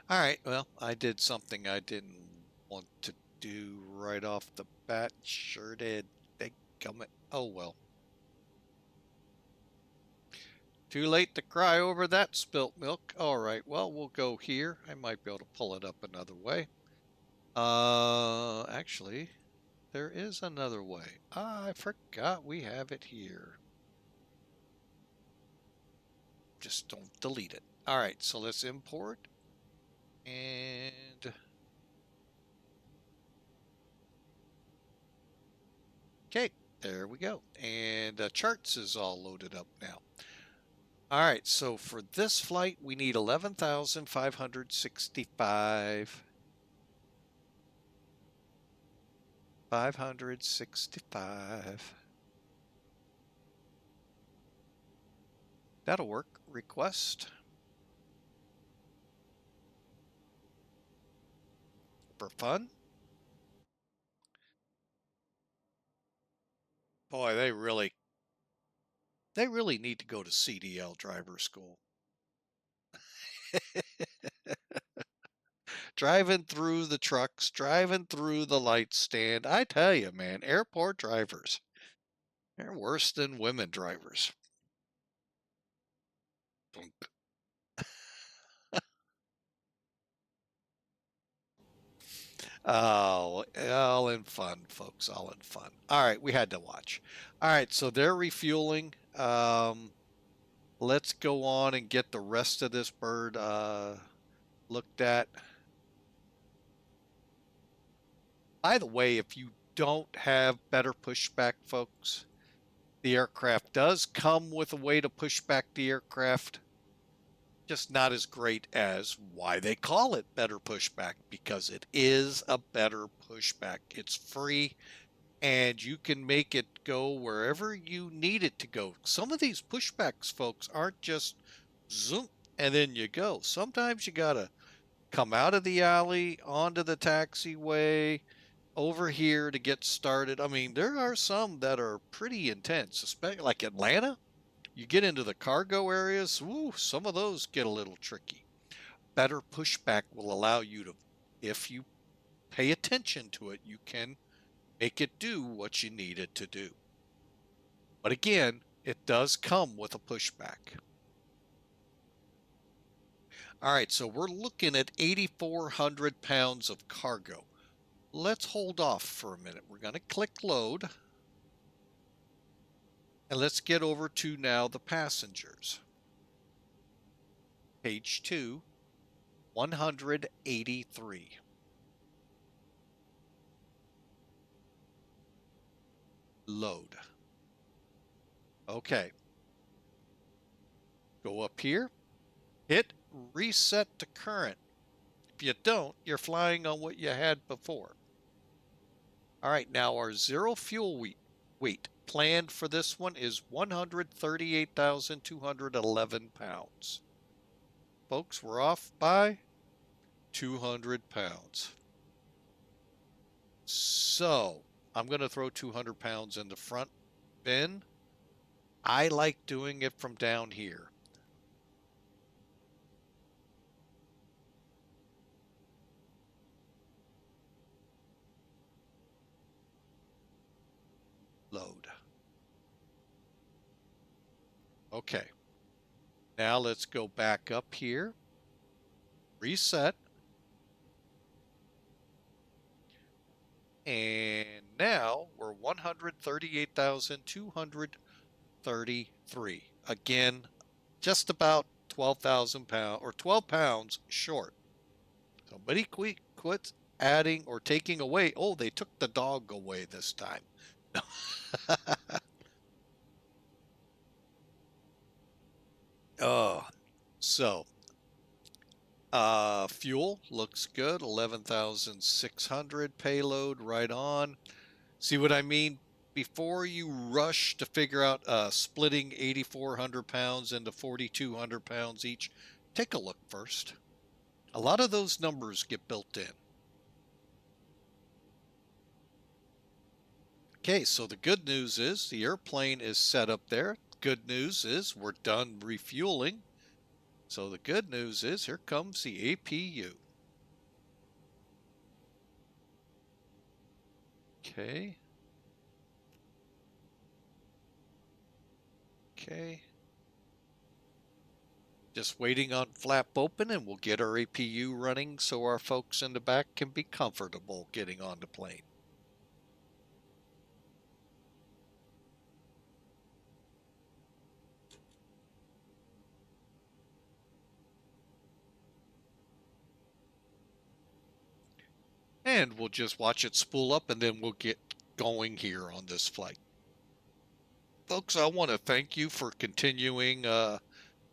All right, well, I did something I didn't want to do right off the bat. Sure did. Oh, well. Too late to cry over that spilt milk. All right, well, we'll go here. I might be able to pull it up another way. Actually, there is another way. I forgot we have it here. Just don't delete it. All right, so let's import. And okay, there we go. And charts is all loaded up now. All right, so for this flight, we need 11,565. 565. That'll work. Request. For fun. Boy, they really need to go to CDL driver school. Driving through the trucks, driving through the light stand. I tell you, man, airport drivers, they're worse than women drivers. Oh, all in fun, folks, all in fun. All right, we had to watch. All right, so they're refueling. Let's go on and get the rest of this bird looked at. By the way, if you don't have better pushback, folks, the aircraft does come with a way to push back the aircraft. Just not as great as why they call it better pushback, because it is a better pushback. It's free and you can make it go wherever you need it to go. Some of these pushbacks, folks, aren't just zoom and then you go. Sometimes you gotta come out of the alley onto the taxiway over here to get started. I mean, there are some that are pretty intense, especially like Atlanta. You get into the cargo areas, some of those get a little tricky. Better pushback will allow you to, if you pay attention to it, you can make it do what you need it to do. But again, it does come with a pushback. All right, so we're looking at 8,400 pounds of cargo. Let's hold off for a minute. We're going to click load. And let's get over to now the passengers. Page 2, 183. Load. Okay. Go up here, hit reset to current. If you don't, you're flying on what you had before. All right, now our zero fuel weight planned for this one is 138,211 pounds. Folks, we're off by 200 pounds. So I'm going to throw 200 pounds in the front bin. I like doing it from down here. Load. Okay. Now let's go back up here. Reset. And now we're 138,233. Again, just about 12,000 pounds or 12 pounds short. Somebody quit adding or taking away. Oh, they took the dog away this time. Oh, so Fuel looks good, 11,600 payload, right on. See what I mean? Before you rush to figure out splitting 8,400 pounds into 4,200 pounds each, take a look first. A lot of those numbers get built in. Okay, so the good news is the airplane is set up there. Good news is we're done refueling. So the good news is here comes the APU. Okay. Okay. Just waiting on flap open and we'll get our APU running so our folks in the back can be comfortable getting on the plane. And we'll just watch it spool up and then we'll get going here on this flight. Folks, I want to thank you for continuing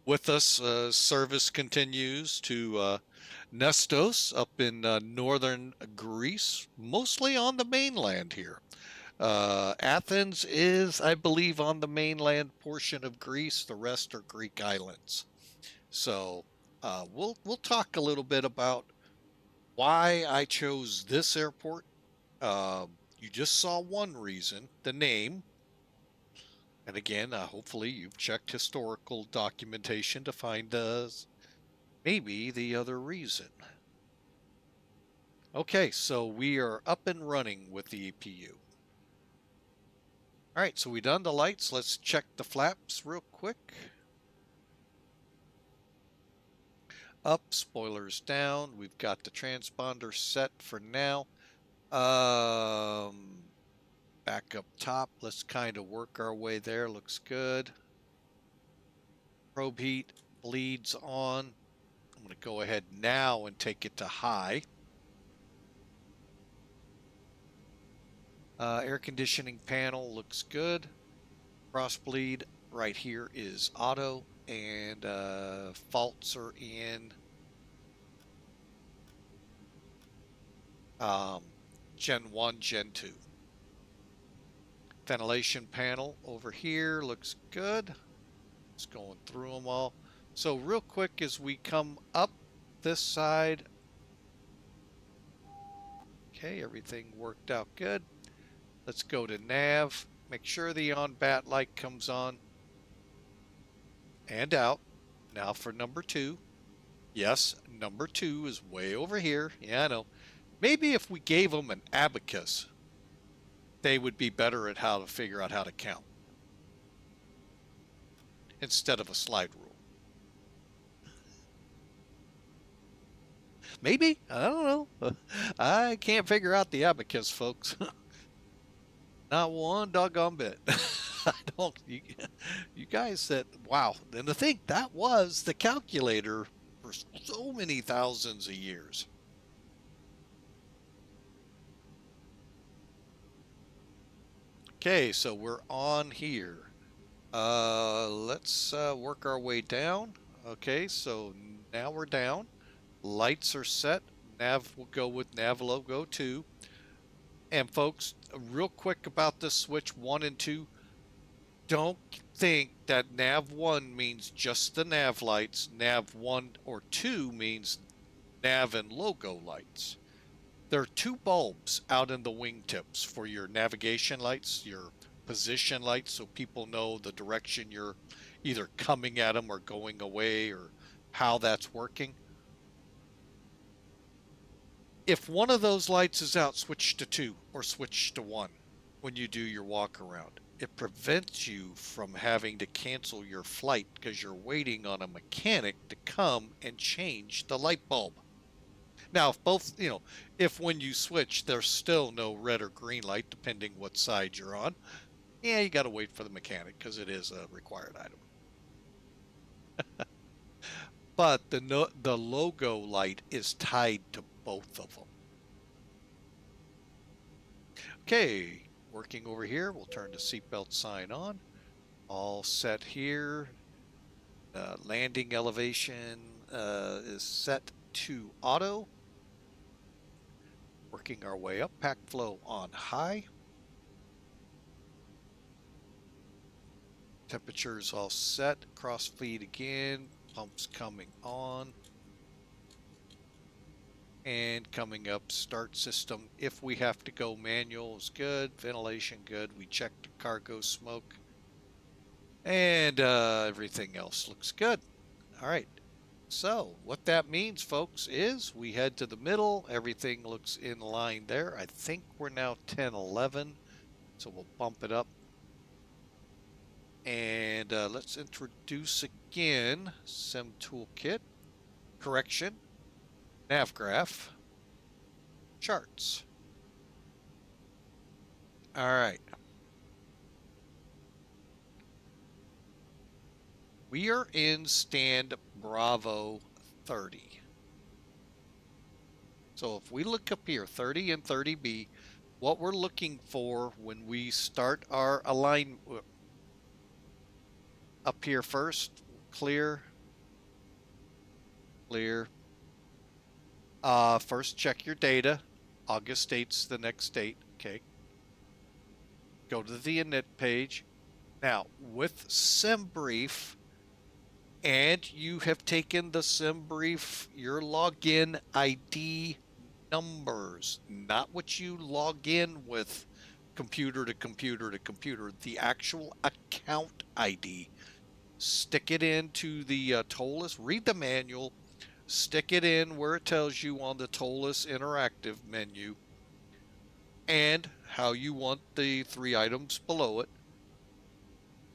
with us. Service continues to Nestos up in northern Greece, mostly on the mainland here. Athens is, I believe, on the mainland portion of Greece. The rest are Greek islands. So we'll talk a little bit about why I chose this airport. You just saw one reason, the name. And again, hopefully you've checked historical documentation to find maybe the other reason. Okay, so we are up and running with the APU. All right, so we done the lights. Let's check the flaps real quick. Up, spoilers down. We've got the transponder set for now. Back up top. Let's kind of work our way there. Looks good. Probe heat bleeds on. I'm going to go ahead now and take it to high. Air conditioning panel looks good. Cross bleed right here is auto, and faults are in Gen 1, Gen 2. Ventilation panel over here looks good. Just going through them all. So real quick as we come up this side. Okay, everything worked out good. Let's go to nav. Make sure the on-bat light comes on and out. Now for number 2. Yes, number 2 is way over here. Yeah, I know. Maybe if we gave them an abacus, they would be better at how to figure out how to count instead of a slide rule. Maybe? I don't know. I can't figure out the abacus, folks. Not one doggone bit. I don't. You guys said, wow. And to think that was the calculator for so many thousands of years. Okay, so we're on here. Let's work our way down. Okay, so now we're down. Lights are set. Nav will go with nav logo 2. And folks, real quick about this switch 1 and 2. Don't think that nav 1 means just the nav lights. Nav 1 or 2 means nav and logo lights. There are 2 bulbs out in the wingtips for your navigation lights, your position lights, so people know the direction you're either coming at them or going away or how that's working. If one of those lights is out, switch to 2 or switch to 1 when you do your walk around. It prevents you from having to cancel your flight because you're waiting on a mechanic to come and change the light bulb. Now, if both, if when you switch, there's still no red or green light, depending what side you're on, yeah, you got to wait for the mechanic because it is a required item. But the logo light is tied to both of them. Okay, working over here, we'll turn the seatbelt sign on. All set here. Landing elevation is set to auto. Working our way up, pack flow on high. Temperature's all set, cross feed again, pumps coming on. And coming up, start system. If we have to go manual is good, ventilation good. We checked the cargo smoke. And everything else looks good. All right. So what that means, folks, is we head to the middle. Everything looks in line there. I think we're now 1011. So we'll bump it up. And let's introduce again Sim Toolkit, correction, nav graph, charts. All right. We are in stand Bravo 30. So if we look up here, 30 and 30B, what we're looking for when we start our alignment up here first, clear. First check your data. August date's the next date. Okay. Go to the init page. Now with SimBrief, and you have taken the SimBrief, your login ID numbers, not what you log in with computer to computer to computer, the actual account ID. Stick it into the Toliss, read the manual, stick it in where it tells you on the Toliss interactive menu, and how you want the 3 items below it.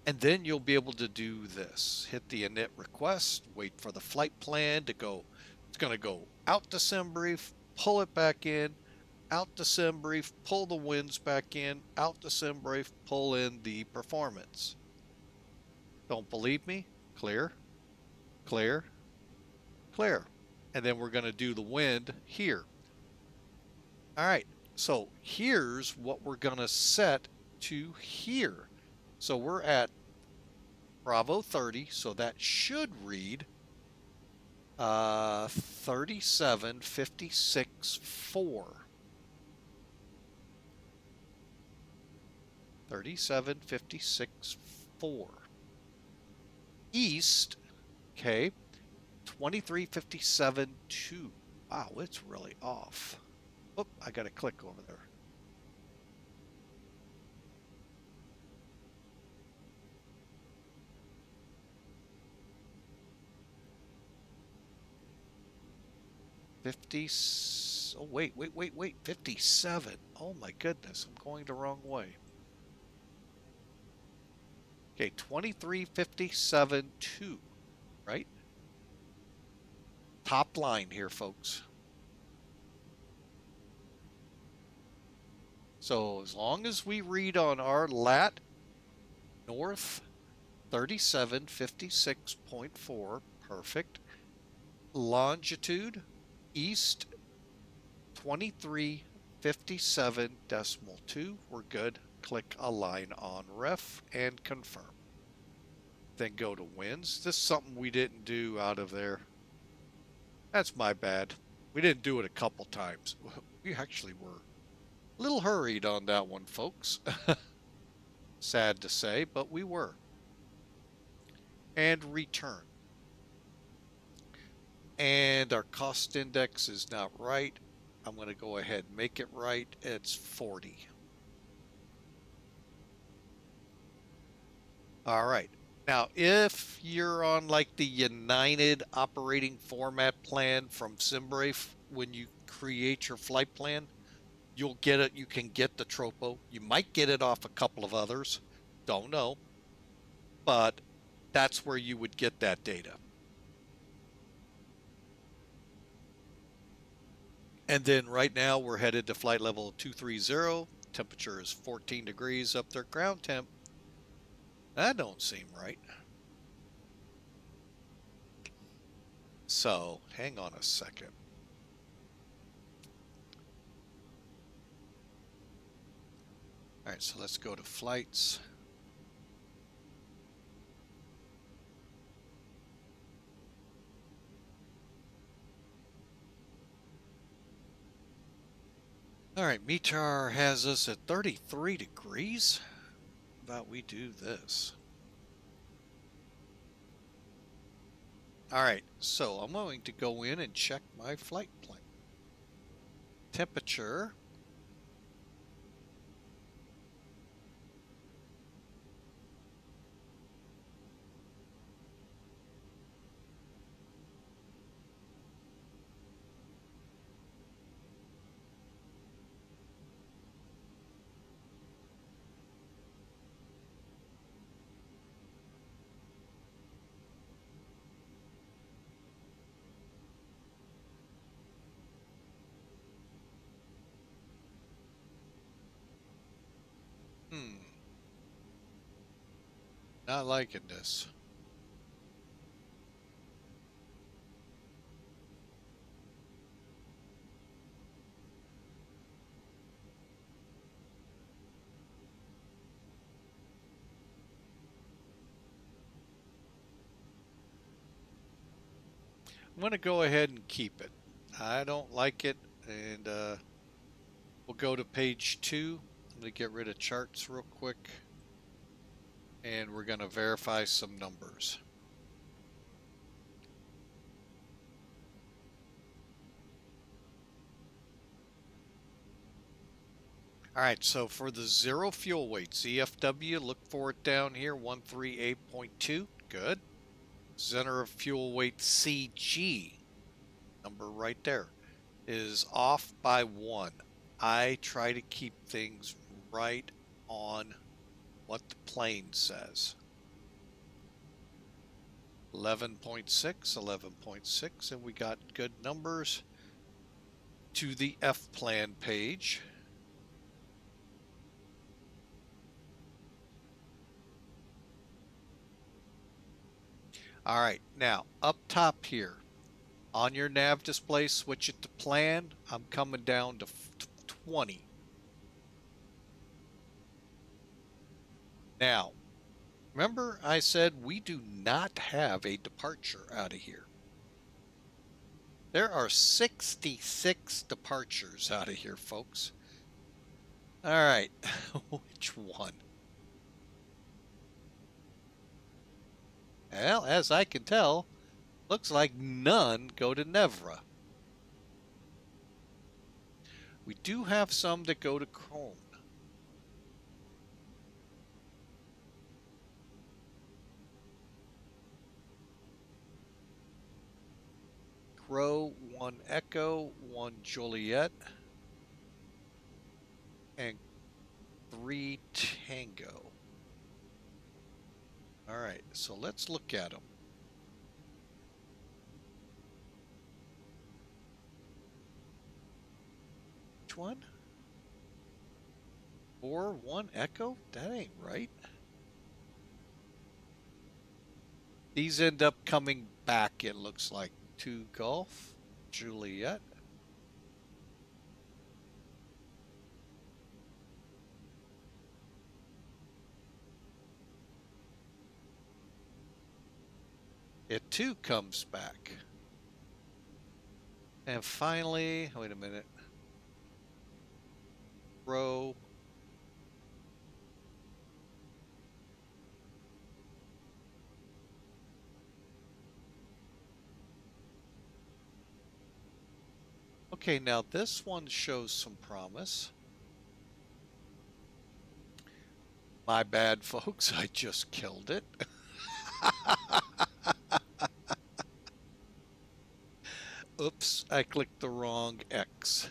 And then you'll be able to do this. Hit the init request, wait for the flight plan to go. It's going to go out to SimBrief, pull it back in, out to SimBrief, pull the winds back in, out to SimBrief, pull in the performance. Don't believe me? Clear, clear, clear. And then we're going to do the wind here. All right, so here's what we're going to set to here. So we're at Bravo 30, so that should read 3756.4. 3756.4. East, okay, 2357.2. Wow, it's really off. Oop, I got to click over there. Oh, wait, 57. Oh my goodness, I'm going the wrong way. Okay, 2357.2, right? Top line here, folks. So as long as we read on our lat north 3756.4, perfect. Longitude east 2357.2, we're good. Click align on ref and confirm. Then go to winds. This is something we didn't do out of there. That's my bad. We didn't do it a couple times. We actually were a little hurried on that one, folks. Sad to say, but we were. And return. And our cost index is not right. I'm going to go ahead and make it right. It's 40. All right. Now, if you're on like the United operating format plan from SimBrief, when you create your flight plan, you'll get it. You can get the Tropo. You might get it off a couple of others. Don't know. But that's where you would get that data. And then right now we're headed to flight level 230. Temperature is 14 degrees up there. Ground temp. That don't seem right. So hang on a second. All right, so let's go to flights. All right, METAR has us at 33 degrees. How about we do this? All right, so I'm going to go in and check my flight plan. Temperature. Not liking this. I'm going to go ahead and keep it. I don't like it, and we'll go to page 2. I'm going to get rid of charts real quick, and we're going to verify some numbers. All right, so for the zero fuel weight, CFW, look for it down here, 138.2. Good. Center of fuel weight CG, number right there, is off by 1. I try to keep things right on what the plane says. 11.6, 11.6, and we got good numbers. To the F plan page. All right, now up top here, on your nav display, switch it to plan. I'm coming down to 20. Now, remember I said we do not have a departure out of here. There are 66 departures out of here, folks. All right, which one? Well, as I can tell, looks like none go to NEVRA. We do have some that go to Chrome. Crow, 1 Echo, 1 Joliet, and 3 Tango. All right, so let's look at them. Which one? 4, 1 Echo? That ain't right. These end up coming back, it looks like. 2 Golf, Juliet. It too comes back. And finally, wait a minute. Row. Okay, now this one shows some promise. My bad, folks. I just killed it. Oops, I clicked the wrong X.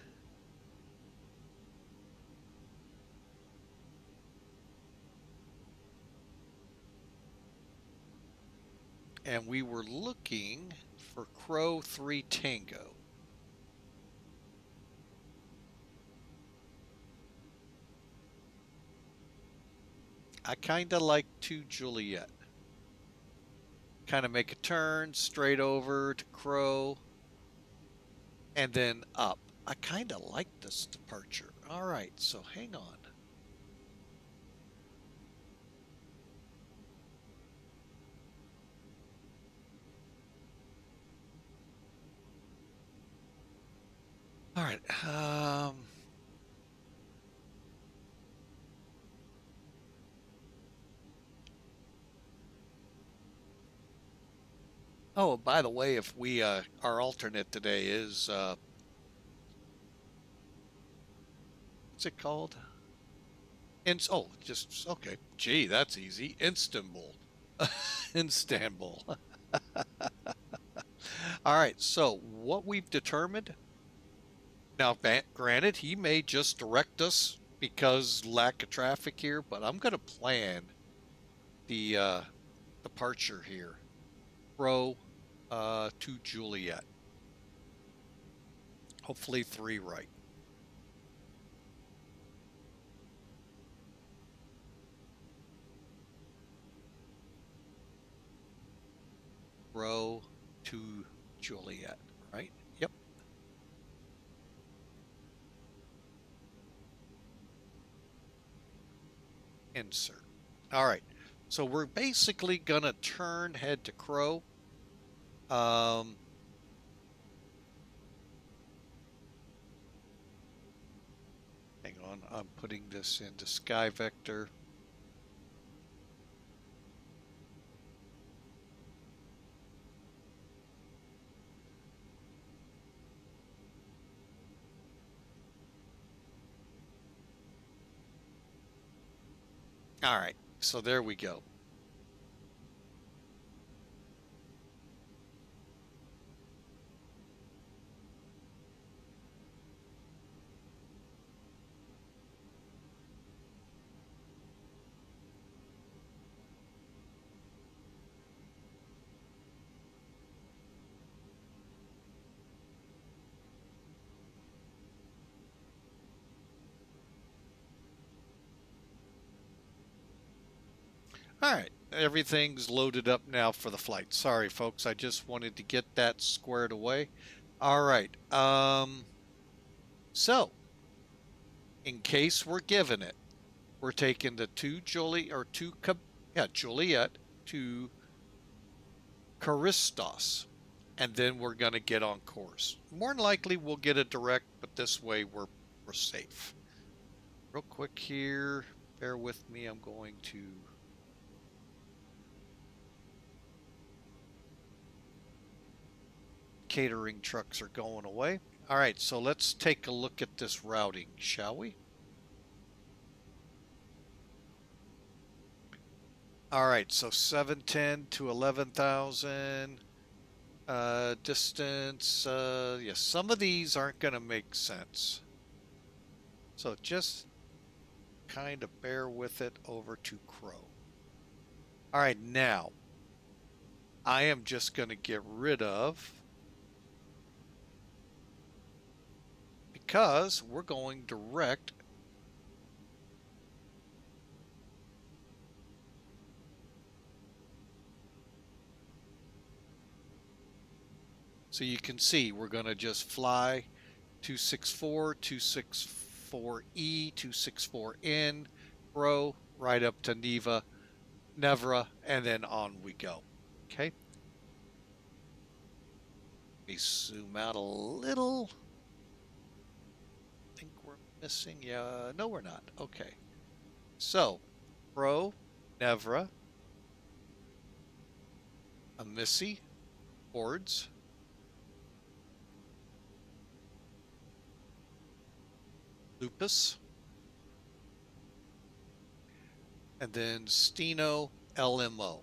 And we were looking for Crow 3 Tango. I kind of like 2 Juliet. Kind of make a turn straight over to Crow and then up. I kind of like this departure. All right, so hang on. All right. Oh, by the way, if we our alternate today is what's it called? Oh, just okay. Gee, that's easy. Istanbul. Istanbul. All right, so what we've determined now, granted, he may just direct us because lack of traffic here, but I'm going to plan the departure here. Row to Juliet. Hopefully 3 right. Row to Juliet, right? Yep. Insert. All right. So we're basically going to turn head to Crow. Hang on. I'm putting this into Sky Vector. All right. So there we go. All right, everything's loaded up now for the flight. Sorry, folks, I just wanted to get that squared away. All right, so in case we're given it, we're taking the Juliet to Christos, and then we're gonna get on course. More than likely, we'll get a direct, but this way we're safe. Real quick here, bear with me. I'm going to. Catering trucks are going away. All right, so let's take a look at this routing, shall we? All right, so 710 to 11,000. Distance, yes, some of these aren't going to make sense. So just kind of bear with it over to Crow. All right, now I am just going to get rid of, because we're going direct so you can see we're going to just fly 264, 264E, 264N, Crow, right up to NEVRA, and then on we go. Okay. Let me zoom out a little. I think we're missing. Yeah, no, we're not. Okay. So, Crow, NEVRA, Amissi, boards, Lupus, and then Steno LMO.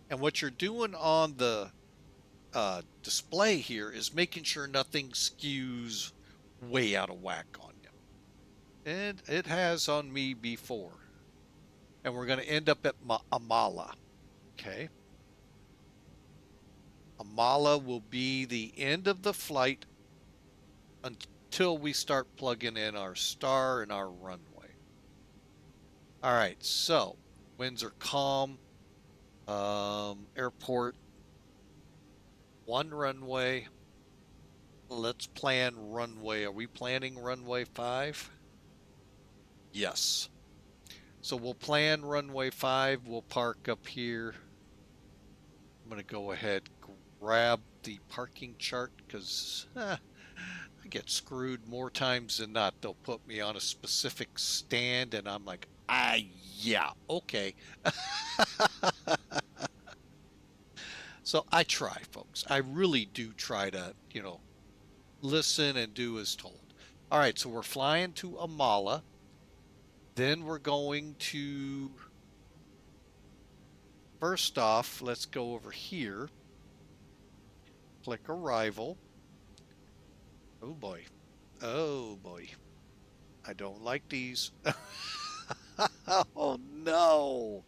And what you're doing on the display here is making sure nothing skews way out of whack on you. And it has on me before. And we're going to end up at AMALA. Okay. AMALA will be the end of the flight until we start plugging in our star and our runway. All right, so winds are calm. Airport, 1 runway. Let's plan runway. Are we planning runway 5? Yes. So we'll plan runway 5. We'll park up here. I'm going to go ahead, grab the parking chart because I get screwed more times than not. They'll put me on a specific stand and I'm like, yeah, okay. So I try, folks. I really do try to, listen and do as told. All right, so we're flying to AMALA. Then we're going to, first off, let's go over here. Click arrival. Oh boy. Oh boy. I don't like these. Oh no.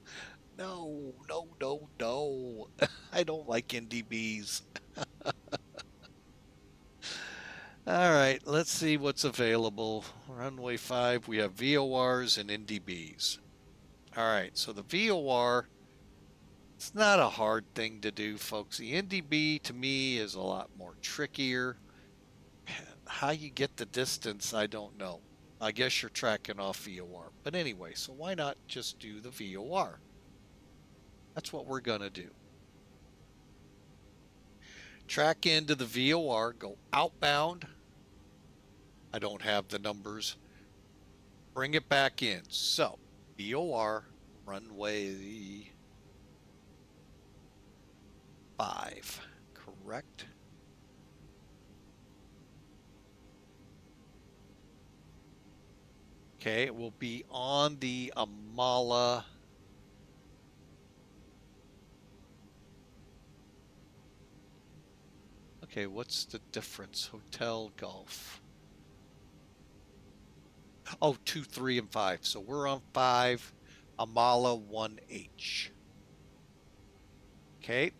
No, no, no, no. I don't like NDBs. All right, let's see what's available. Runway 5, we have VORs and NDBs. All right, so the VOR, it's not a hard thing to do, folks. The NDB to me is a lot more trickier. How you get the distance, I don't know. I guess you're tracking off VOR. But anyway, so why not just do the VOR? That's what we're going to do. Track into the VOR, go outbound. I don't have the numbers. Bring it back in. So, VOR, runway 5, correct? Okay, it will be on the AMALA. Okay, what's the difference? Hotel Golf. Oh, 2, 3, and 5. So we're on 5, AMALA 1H. Okay,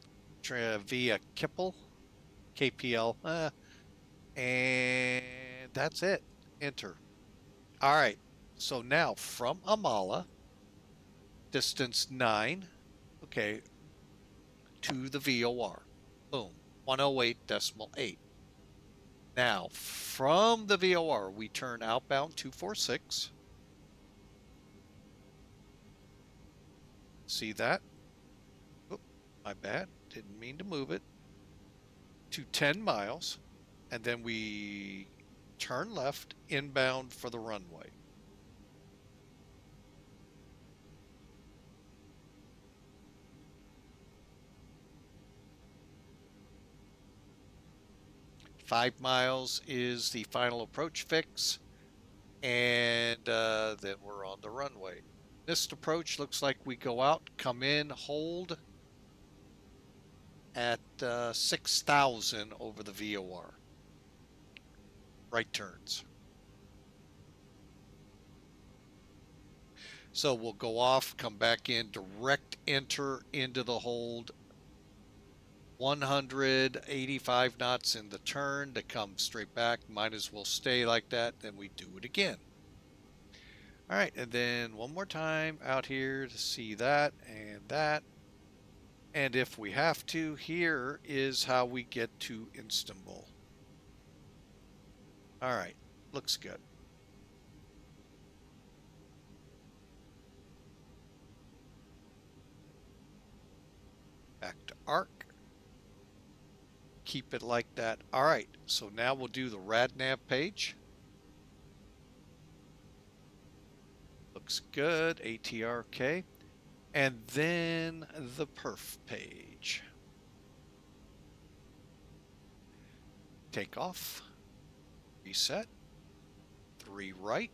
via Kippel, KPL, and that's it. Enter. All right, so now from AMALA, distance 9, okay, to the VOR. Boom, 108.8. Now, from the VOR, we turn outbound 246. See that? Oh, my bad. Didn't mean to move it. To 10 miles. And then we turn left inbound for the runway. Five miles is the final approach fix, and then we're on the runway. This approach looks like we go out, come in, hold at 6,000 over the VOR. Right turns. So we'll go off, come back in, direct enter into the hold. 185 knots in the turn to come straight back. Might as well stay like that. Then we do it again. All right, and then one more time out here to see that and that. And if we have to, here is how we get to Istanbul. All right, looks good. Back to ARC. Keep it like that. All right, so now we'll do the RadNav page. Looks good, ATRK. And then the perf page. Take off. Reset. 3 right.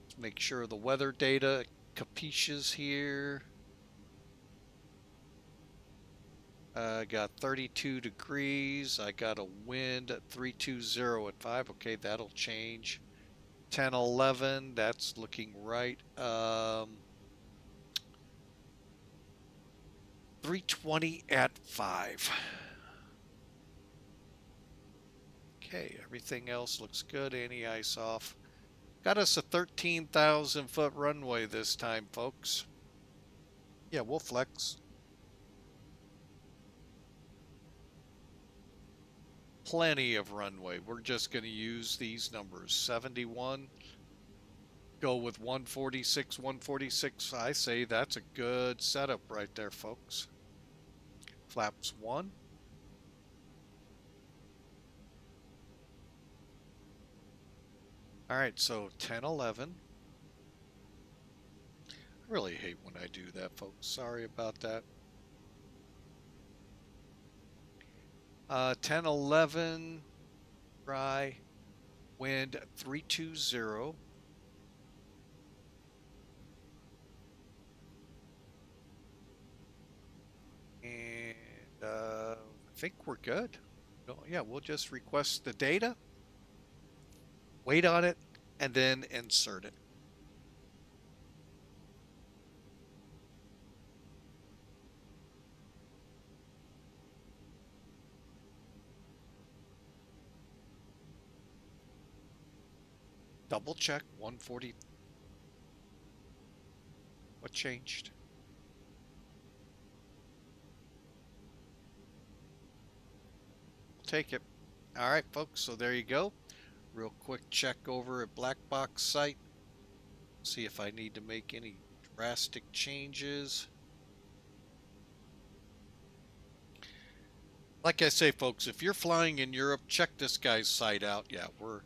Let's make sure the weather data capiches here. I got 32 degrees. I got a wind at 320 at 5. Okay, that'll change. 10, 11. That's looking right. 320 at 5. Okay, everything else looks good. Anti-ice off. Got us a 13,000 foot runway this time, folks. Yeah, we'll flex. Plenty of runway. We're just going to use these numbers. 71. Go with 146, 146. I say that's a good setup right there, folks. Flaps 1. All right, so 10, 11. Really hate when I do that, folks. Sorry about that. 10-11, dry, wind 320. And I think we're good. Yeah, we'll just request the data, wait on it, and then insert it. Double check 140. What changed? We'll take it. All right, folks. So there you go. Real quick check over at Black Box site. See if I need to make any drastic changes. Like I say, folks, if you're flying in Europe, check this guy's site out. Yeah, we're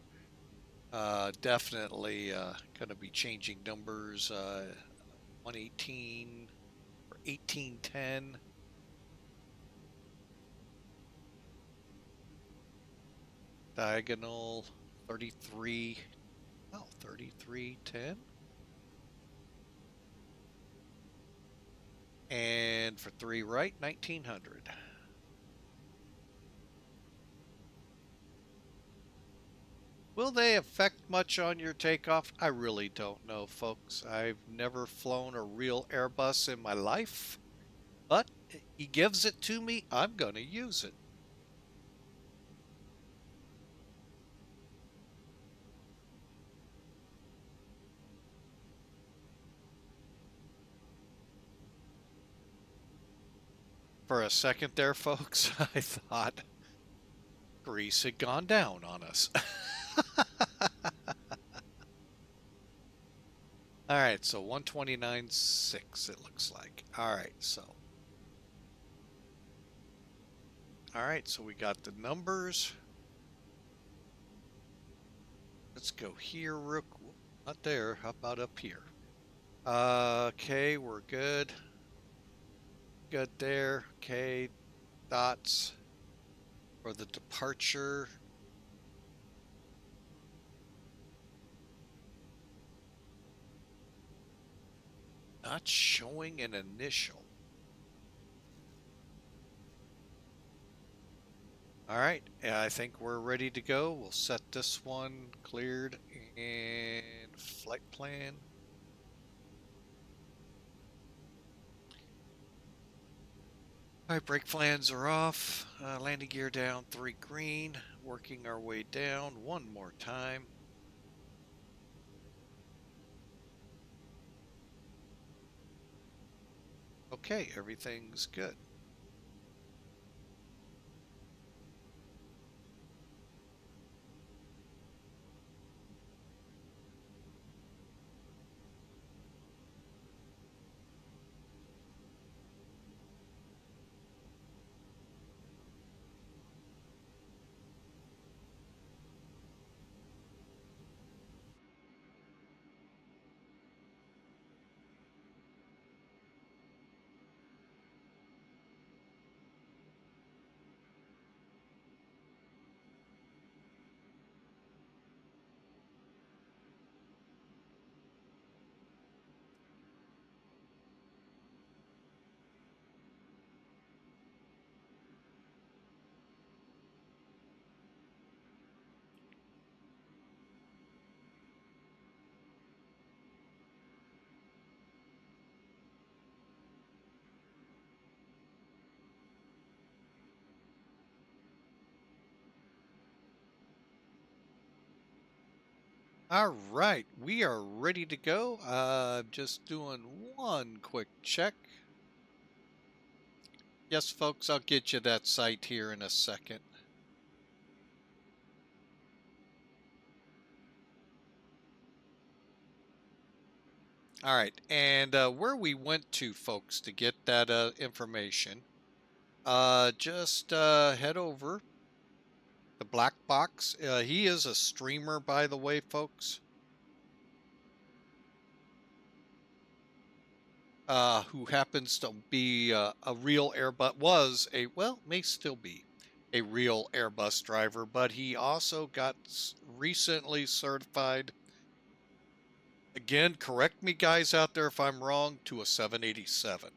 definitely going to be changing numbers. 118 or 1810. Diagonal 33. Oh, 3310. And for 3 right, 1900. Will they affect much on your takeoff? I really don't know, folks. I've never flown a real Airbus in my life, but he gives it to me, I'm going to use it. For a second there, folks, I thought Greece had gone down on us. All right, so 129.6 it looks like. All right, so we got the numbers. Let's go here, Rook. Not there. How about up here? Okay, we're good. Good there. Okay, dots for the departure. Not showing an initial. All right, I think we're ready to go. We'll set this one cleared and flight plan. All right, brake plans are off. Landing gear down, 3 green. Working our way down one more time. Okay, everything's good. All right, we are ready to go. Just doing one quick check. Yes, folks, I'll get you that site here in a second. All right, and where we went to, folks, to get that information, just head over the Black Box. He is a streamer, by the way, folks. who happens to be a real Airbus, may still be a real Airbus driver, but he also got recently certified. Again, correct me guys out there if I'm wrong, to a 787.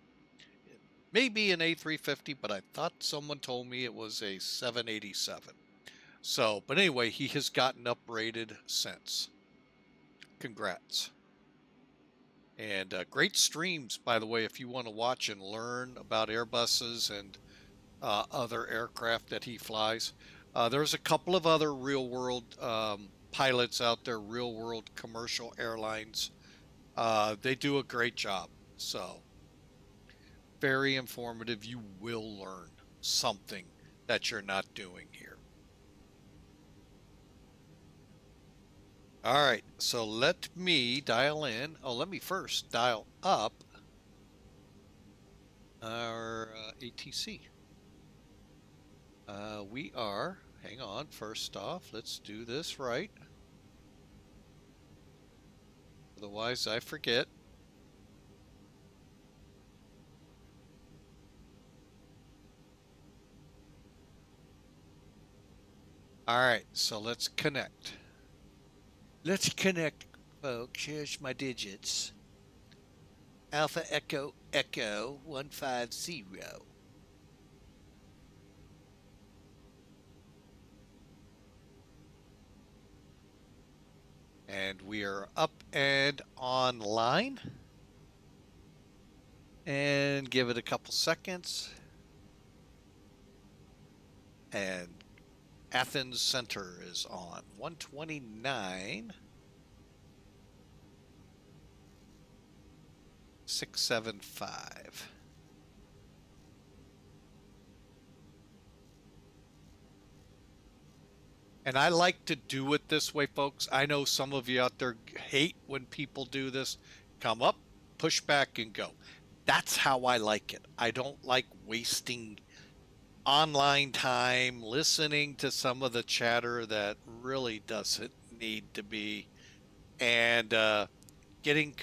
It may be an A350, but I thought someone told me it was a 787. So, but anyway, he has gotten uprated since. Congrats. And great streams, by the way, if you want to watch and learn about Airbuses and other aircraft that he flies. There's a couple of other real world pilots out there, real world commercial airlines. They do a great job. So, very informative. You will learn something that you're not doing here. All right, so let me dial in. Oh, let me first dial up our ATC. We are, hang on, first off, let's do this right. Otherwise, I forget. All right, so let's connect. Let's connect, folks. Here's my digits. Alpha Echo Echo 150. And we are up and online. And give it a couple seconds. And Athens Center is on 129. 675. And I like to do it this way, folks. I know some of you out there hate when people do this. Come up, push back, and go. That's how I like it. I don't like wasting online time listening to some of the chatter that really doesn't need to be, and getting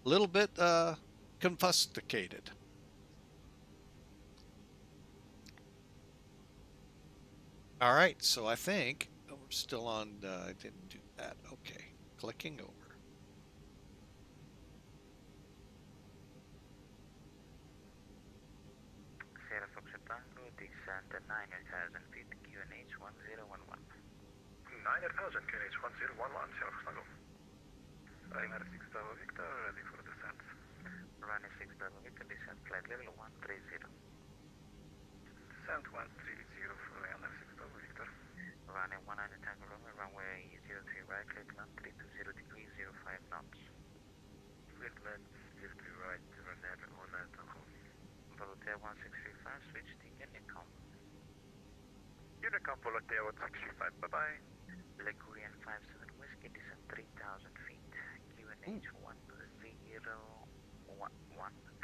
a little bit confuscated. All right, so I think we're still on. I didn't do that. Okay, clicking over. Sierra Fox Tango, descent at 9,000 feet, QNH 1011. 9,000, QNH 1011, Sierra Fox Tango. Runner 6 Bravo Victor, ready for descent. Runner 6 Bravo Victor, descent flight level 130. Descent 130 for Runner 6 Bravo Victor. Running 100 Tango Romer, runway 03 right, clear land 320 degrees, 05 knots. Clear land 03 right, Runner 100 Tango. Volotea 1635, switch to Unicom. Unicom Volotea 1635, bye-bye. Ligurian 57 Whiskey, descent 3,000 feet, QNH 1011,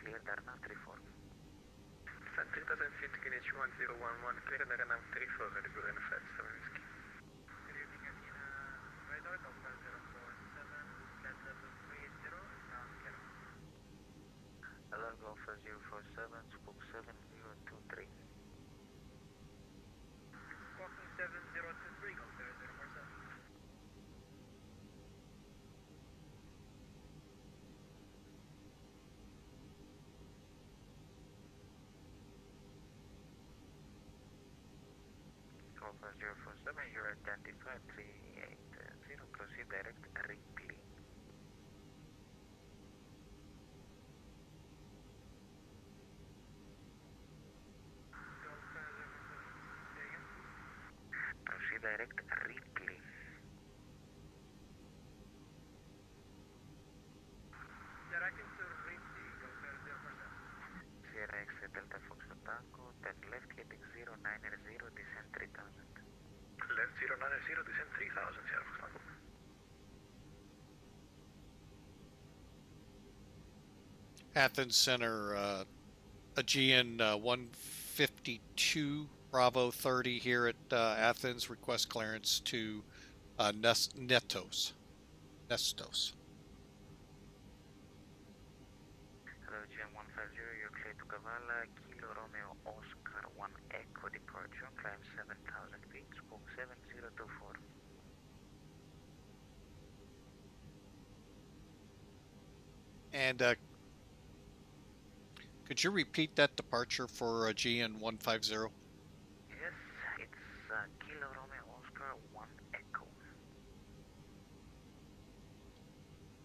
clear Darna 34. Descent 3,000 feet, QNH 1011, clear Darna 34, Ligurian 57 Whiskey. Good evening, Athena. Radar, Delta 047, flight level 30, down Kero. Hello, Golfer 047, spoke 7023. Squawking 7023, Golfer 047. Golfer 047, you're identified 380, proceed direct Ripley. Proceed direct Ripley. Directing to Ripley, Golfer 047. Sierra X Delta Fox Tango, turn left heading 090, descent 3000. Left 090, descent 3000, Sierra Fox Tango. Athens Center, Aegean 152 Bravo 30 here at Athens. Request clearance to Nestos. AMALA, Kilo Romeo Oscar 1 Echo departure, climb 7,000 feet, squawk 7024. And could you repeat that departure for GN 150? Yes, it's Kilo Romeo Oscar 1 Echo.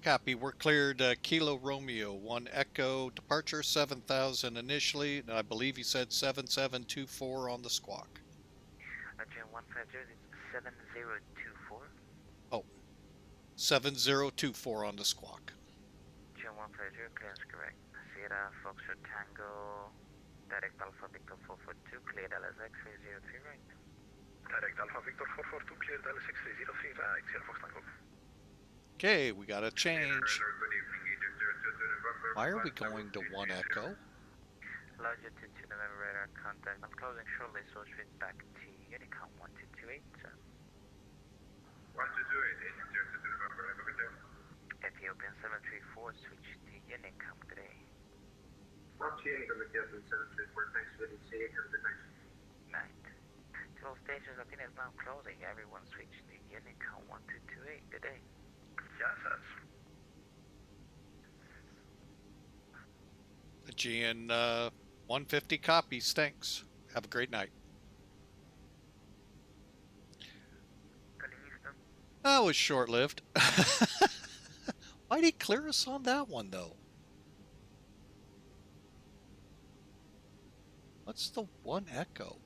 Copy. We're cleared. Kilo Romeo 1 Echo departure 7,000 initially, and I believe you said 7724 on the squawk. GN 150 is 7024. Oh, 7024 on the squawk. GN 150 clearance correct. Sierra Foxtrot Tango, direct Alpha Victor 442, cleared LSX 303 right. Direct Alpha Victor 442, cleared LSX 303 right, Sierra Fox Tango. Okay, we got a change. Why are we going to 1 Echo? Longitude to November radar contact. I'm closing shortly, so switch back to Unicom 1228. 1228, November, have a good day. Ethiopian 734, switch to Unicom today. 1228, Ethiopian 734, thanks for the see you, have a good night. Night. 12 stations, Athena is now closing. Everyone switch to Unicom 1228 today. Yes, yes. The GN 150 copies. Thanks. Have a great night. That was short-lived. Why'd he clear us on that one, though? What's the 1 Echo?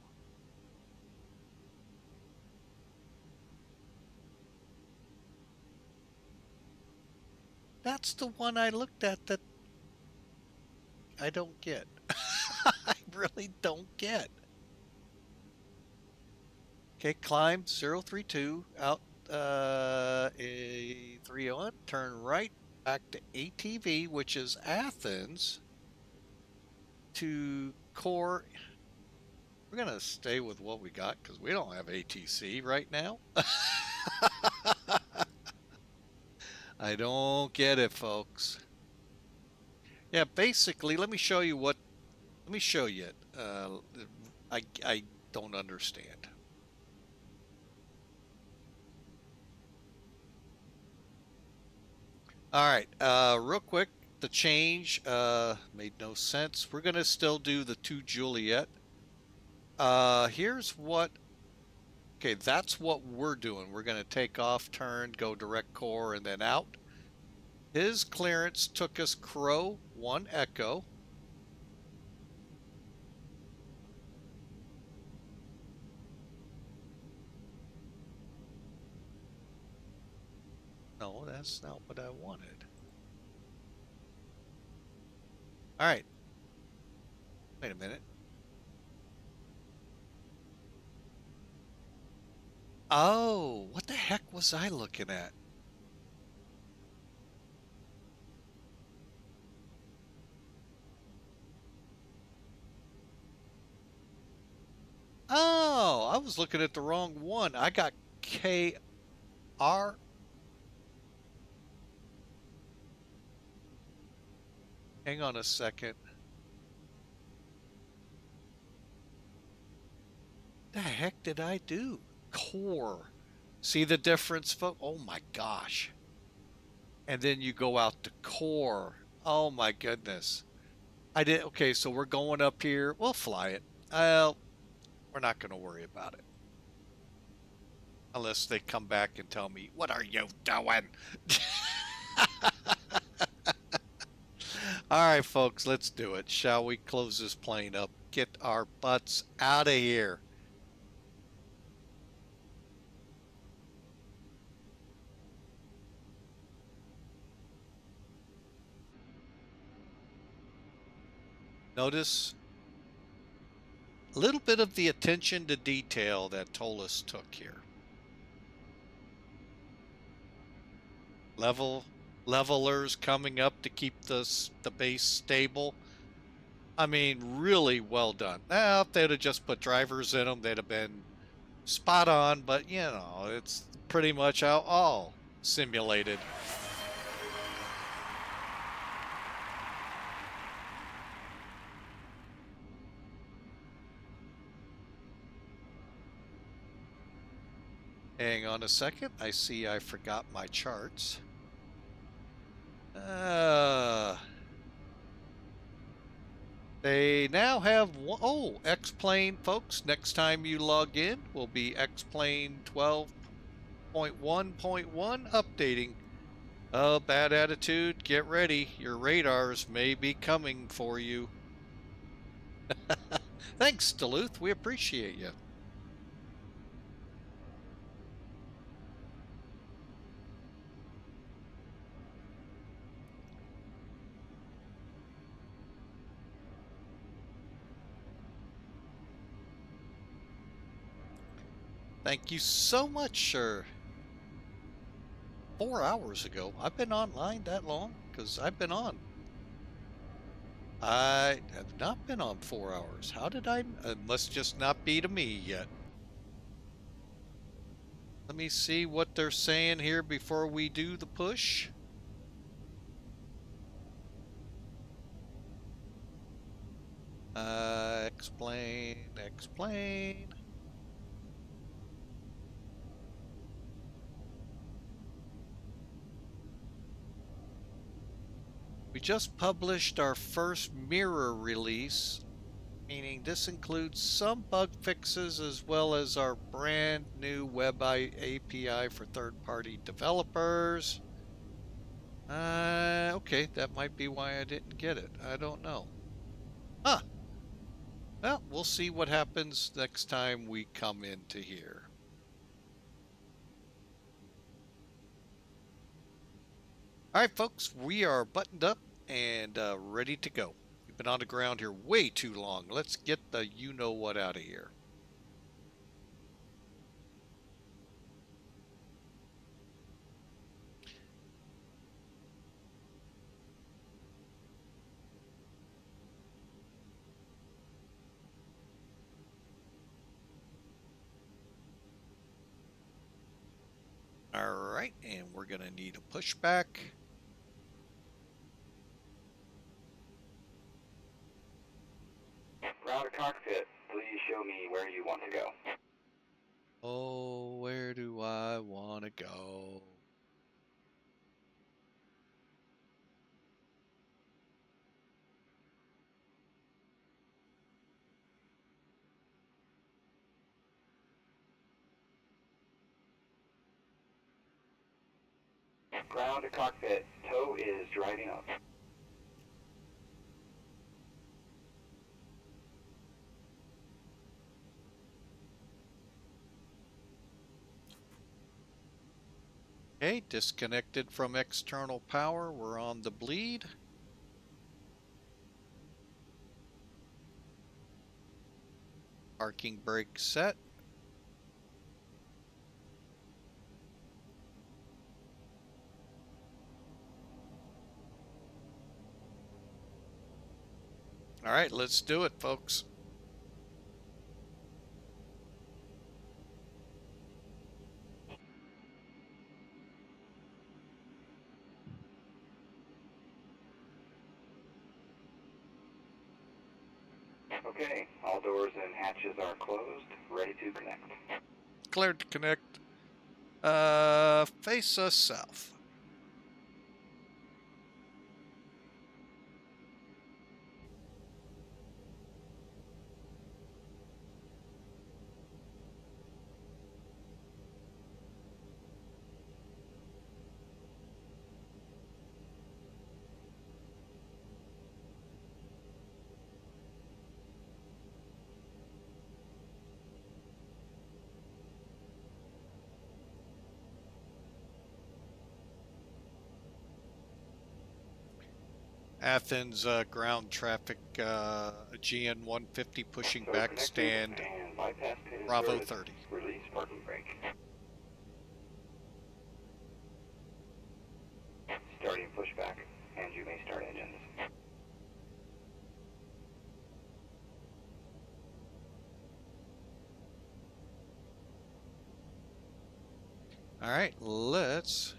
That's the one I looked at that I don't get. I really don't get. Okay, climb 032 out A301, turn right back to ATV, which is Athens, to core. We're going to stay with what we got because we don't have ATC right now. I don't get it, folks. Yeah, basically, let me show you it. I don't understand. All right, real quick, the change made no sense. We're gonna still do the 2 Juliet. Here's what. Okay, that's what we're doing. We're gonna take off, turn, go direct core, and then out. His clearance took us Crow 1 Echo. No, that's not what I wanted. All right. Wait a minute. Oh, what the heck was I looking at? Oh, I was looking at the wrong one. I got KR. Hang on a second. The heck did I do? Core. See the difference, folks? Oh my gosh. And then you go out to core. Oh my goodness. I did. Okay, so we're going up here. We'll fly it. Well, we're not going to worry about it. Unless they come back and tell me, what are you doing? All right, folks, let's do it. Shall we close this plane up? Get our butts out of here. Notice a little bit of the attention to detail that Toliss took here. Levelers coming up to keep the base stable. I mean, really well done. Now, if they'd have just put drivers in them, they'd have been spot on, but you know, it's pretty much all simulated. Hang on a second. I see I forgot my charts. They now have X-Plane, folks. Next time you log in will be X-Plane 12.1.1 updating. Oh, bad attitude. Get ready. Your radars may be coming for you. Thanks, Duluth. We appreciate you. Thank you so much, sir. 4 hours ago. I've been online that long? Because I've been on. I have not been on 4 hours. How did I? It must just not be to me yet. Let me see what they're saying here before we do the push. Explain. We just published our first mirror release, meaning this includes some bug fixes as well as our brand new web API for third-party developers. Okay, that might be why I didn't get it. I don't know. Huh. Well, we'll see what happens next time we come into here. All right, folks, we are buttoned up and ready to go. We've been on the ground here way too long. Let's get the you-know-what out of here. All right, and we're going to need a pushback. Router cockpit, please show me where you want to go. Oh, where do I want to go? Ground to cockpit, tow is driving up. Okay, disconnected from external power. We're on the bleed. Parking brake set. All right, let's do it, folks. Okay, all doors and hatches are closed, ready to connect. Cleared to connect. Face us south. Athens ground traffic, GN 150 pushing So back connected stand, and bypass pin Bravo inserted. 30. Release parking brake. Starting pushback, and you may start engines. All right, let's.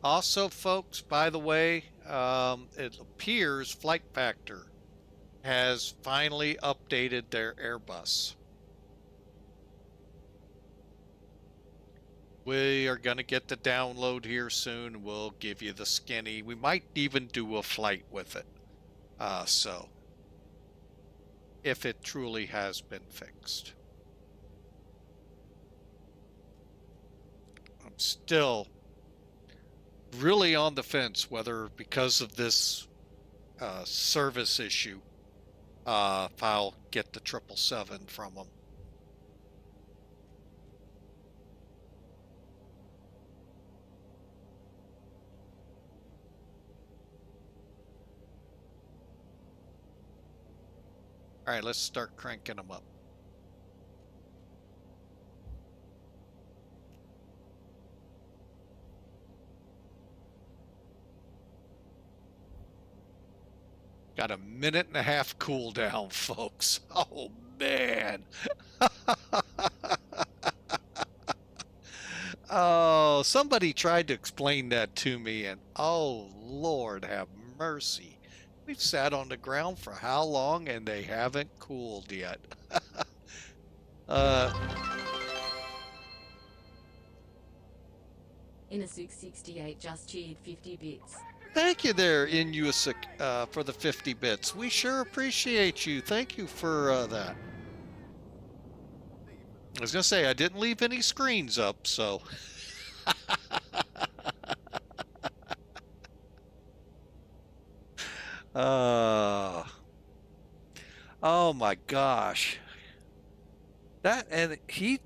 Also, folks, by the way, it appears Flight Factor has finally updated their Airbus. We are going to get the download here soon. We'll give you the skinny. We might even do a flight with it. So, if it truly has been fixed. I'm still really on the fence whether, because of this service issue, if I'll get the 777 from them. All right, let's start cranking them up. Got a 1.5-minute cooldown, folks. Oh, man. Oh, somebody tried to explain that to me, and oh, Lord have mercy. We've sat on the ground for how long, and they haven't cooled yet. In a 668 just cheered 50 bits. Thank you there, Inusic, for the 50 bits. We sure appreciate you. Thank you for that. I was going to say, I didn't leave any screens up, so... Oh my gosh. That, and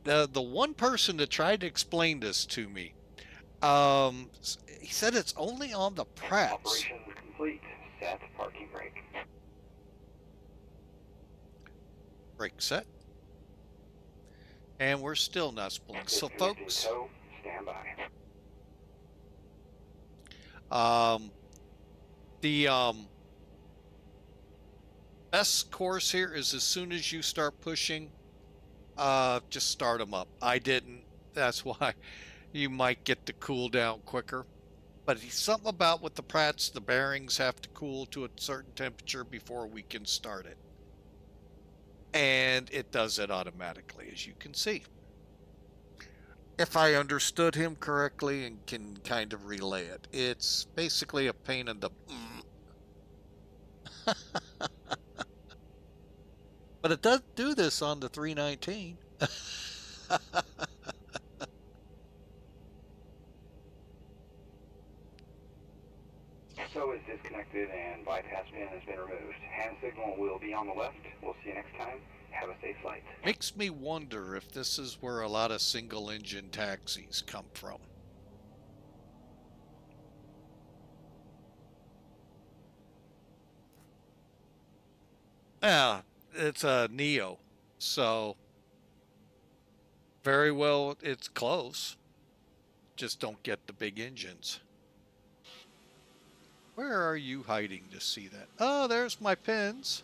the one person that tried to explain this to me, he said it's only on the Pratts. Operations complete. Set parking brake. Brake set. And we're still not spooling. So folks, Tow, stand by. the best course here is as soon as you start pushing, just start them up. I didn't. That's why you might get the cool down quicker. But something about with the Pratts, the bearings have to cool to a certain temperature before we can start it. And it does it automatically, as you can see. If I understood him correctly and can kind of relay it, it's basically a pain in the... But it does do this on the 319. So is disconnected and bypass pin has been removed. Hand signal will be on the left. We'll see you next time. Have a safe flight. Makes me wonder if this is where a lot of single engine taxis come from. Yeah, it's a NEO, so very well it's close. Just don't get the big engines. Where are you hiding to see that? Oh, there's my pins.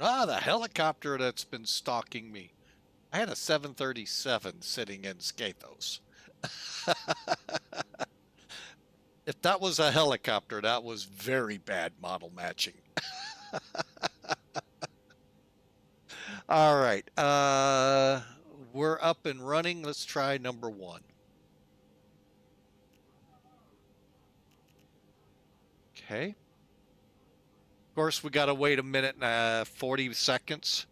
Ah, the helicopter that's been stalking me. I had a 737 sitting in Skiathos. If that was a helicopter, that was very bad model matching. All right. We're up and running. Let's try number 1. Okay. Of course, we got to wait 1 minute and 40 seconds.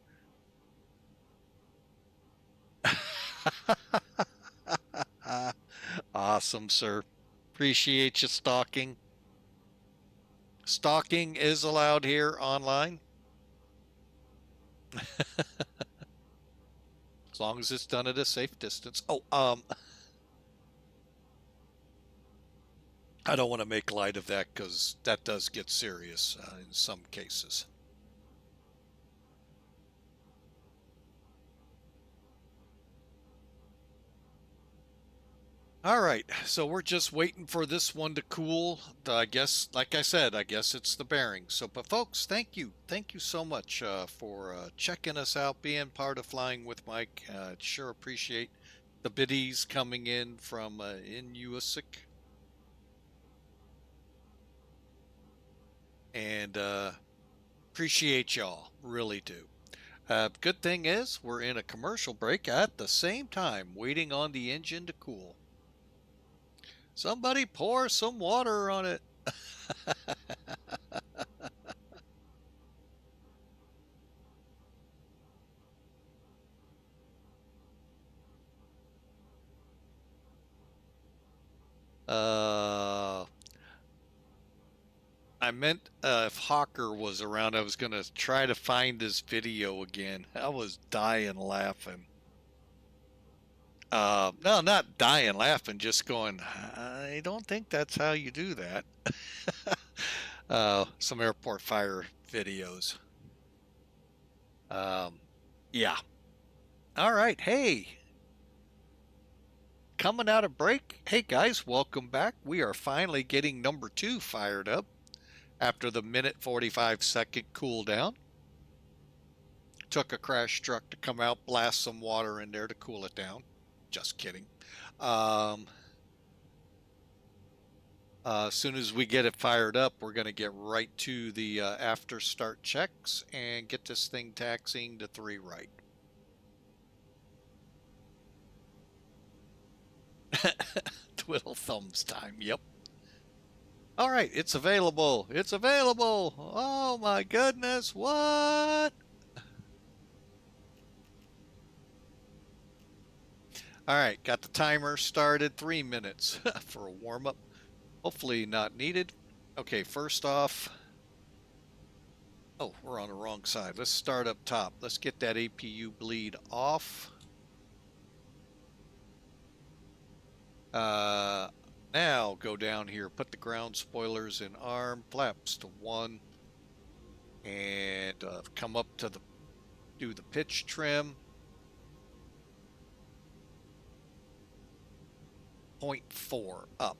Awesome, sir. Appreciate you stalking. Stalking is allowed here online. As long as it's done at a safe distance. Oh, I don't want to make light of that because that does get serious in some cases. All right, so we're just waiting for this one to cool. I guess, like I said, I guess it's the bearings. So, but folks, thank you so much for checking us out, being part of Flying with Mike. Sure appreciate the biddies coming in from Inusic. And appreciate y'all, really do. Good thing is we're in a commercial break at the same time, waiting on the engine to cool. Somebody pour some water on it. I meant if Hawker was around, I was going to try to find this video again. I was dying laughing. No, not dying laughing, just going, I don't think that's how you do that. Some airport fire videos. Yeah. All right. Hey, coming out of break. Hey guys, welcome back. We are finally getting number 2 fired up after the minute 45-second cool down. Took a crash truck to come out, blast some water in there to cool it down. Just kidding. As soon as we get it fired up, we're going to get right to the after start checks and get this thing taxiing to 3 right. Twiddle thumbs time. Yep. All right, it's available. It's available. Oh my goodness, what? All right, got the timer started. 3 minutes for a warm-up. Hopefully not needed. Okay, first off, oh, we're on the wrong side. Let's start up top. Let's get that APU bleed off. Now go down here, put the ground spoilers in arm, flaps to 1, and come up to do the pitch trim. 0.4 up.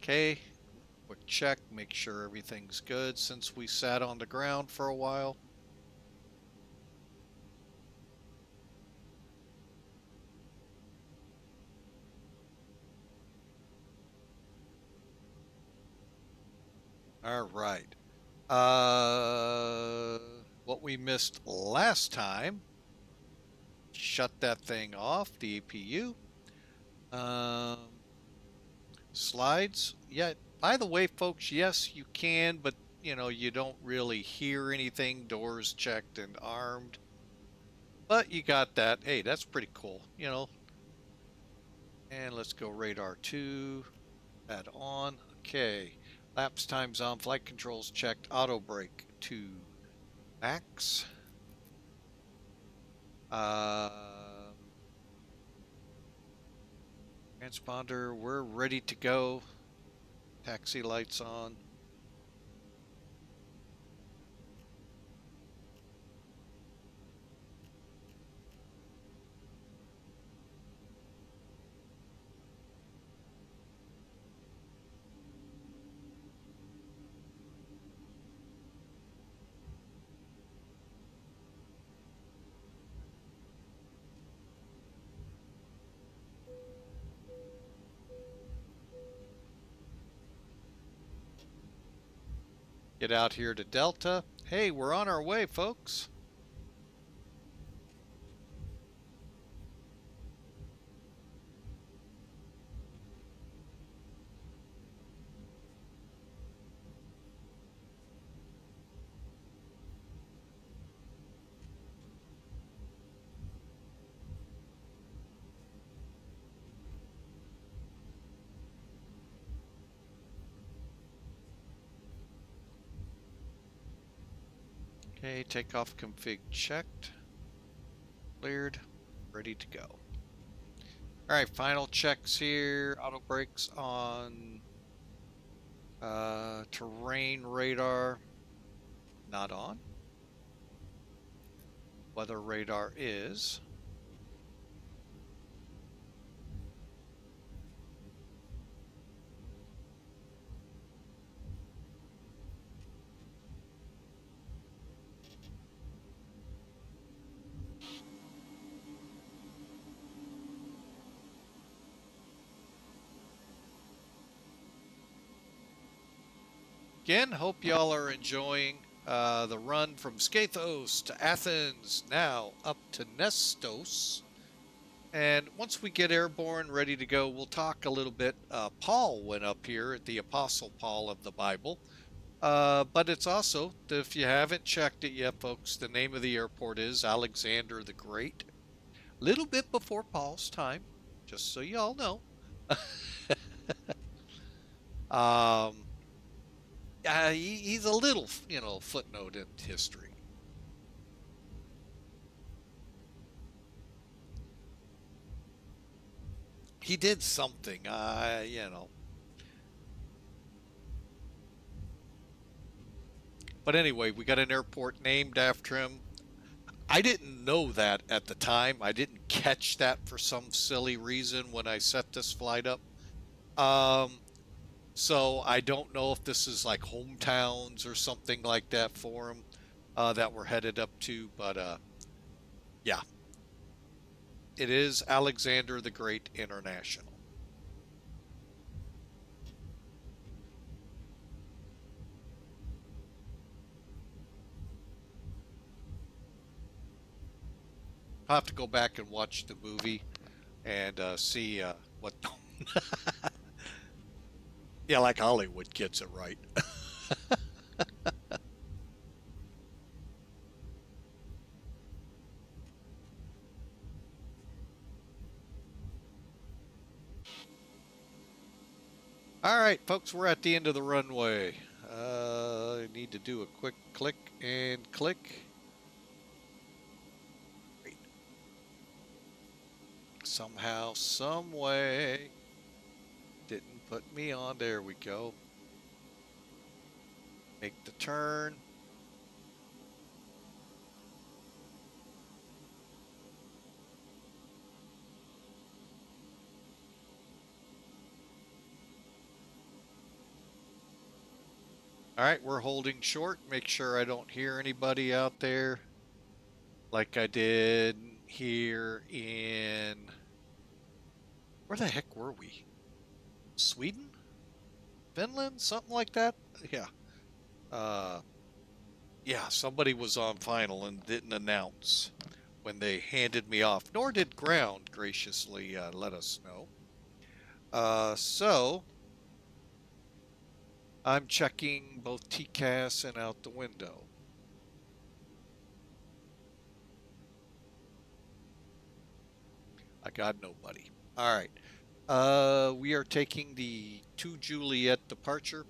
Okay, quick check, make sure everything's good since we sat on the ground for a while. All right. What we missed last time, shut that thing off, the APU. Slides, yeah, by the way, folks, yes, you can, but you know, you don't really hear anything. Doors checked and armed, but you got that. Hey, that's pretty cool, you know. And let's go radar 2, add on. Okay, lapse times on, flight controls checked, auto brake to max. Transponder, we're ready to go. Taxi lights on. Get out here to Delta. Hey, we're on our way, folks. Okay, takeoff config checked. Cleared. Ready to go. All right, final checks here. Auto brakes on. Terrain radar. Not on. Weather radar is. Again, hope y'all are enjoying the run from Skiathos to Athens, now up to Nestos. And once we get airborne, ready to go, we'll talk a little bit. Paul went up here, the Apostle Paul of the Bible. But it's also, if you haven't checked it yet, folks, the name of the airport is Alexander the Great. Little bit before Paul's time, just so y'all know. He's a little, footnote in history. He did something, But anyway, we got an airport named after him. I didn't know that at the time. I didn't catch that for some silly reason when I set this flight up. So I don't know if this is like hometowns or something like that for him that we're headed up to. But yeah, it is Alexander the Great International. I'll have to go back and watch the movie and see what. Yeah, like Hollywood gets it right. All right, folks, we're at the end of the runway. I need to do a quick click and click. Great. Somehow, some way, didn't put me on. There we go. Make the turn. All right, we're holding short. Make sure I don't hear anybody out there like I did here in... Where the heck were we? Sweden? Finland? Something like that? Yeah. Yeah, somebody was on final and didn't announce when they handed me off, nor did ground graciously let us know. So I'm checking both TCAS and out the window. I got nobody. All right. We are taking the 2 Juliet departure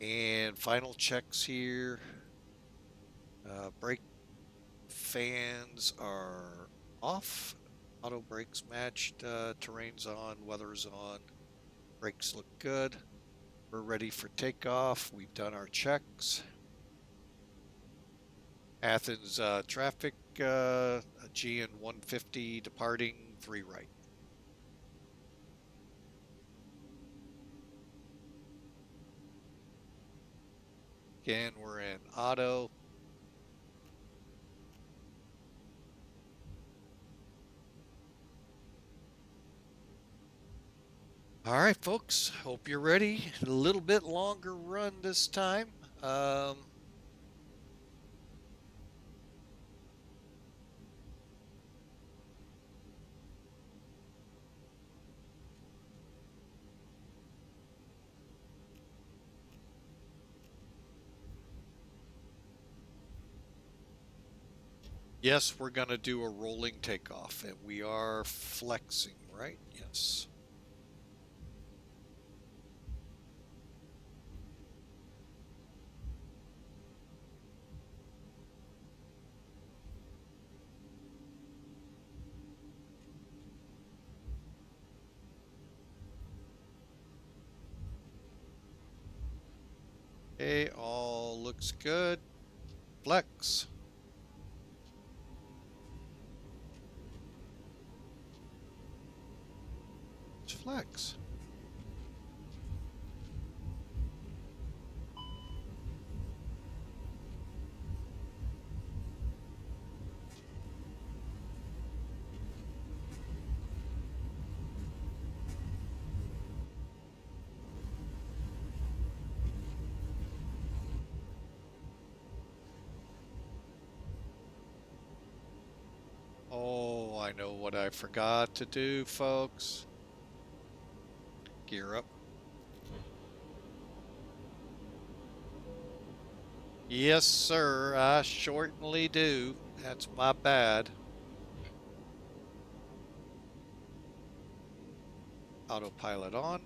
and final checks here. Brake fans are off. Auto brakes matched. Terrain's on. Weather's on. Brakes look good. We're ready for takeoff. We've done our checks. Athens traffic, GN 150 departing 3 right. Again, we're in auto. All right, folks. Hope you're ready. A little bit longer run this time. Yes, we're going to do a rolling takeoff, and we are flexing, right? Yes. Okay, all looks good. Flex. Flex. I know what I forgot to do, folks. Gear up. Yes, sir, I certainly do. That's my bad. Autopilot on.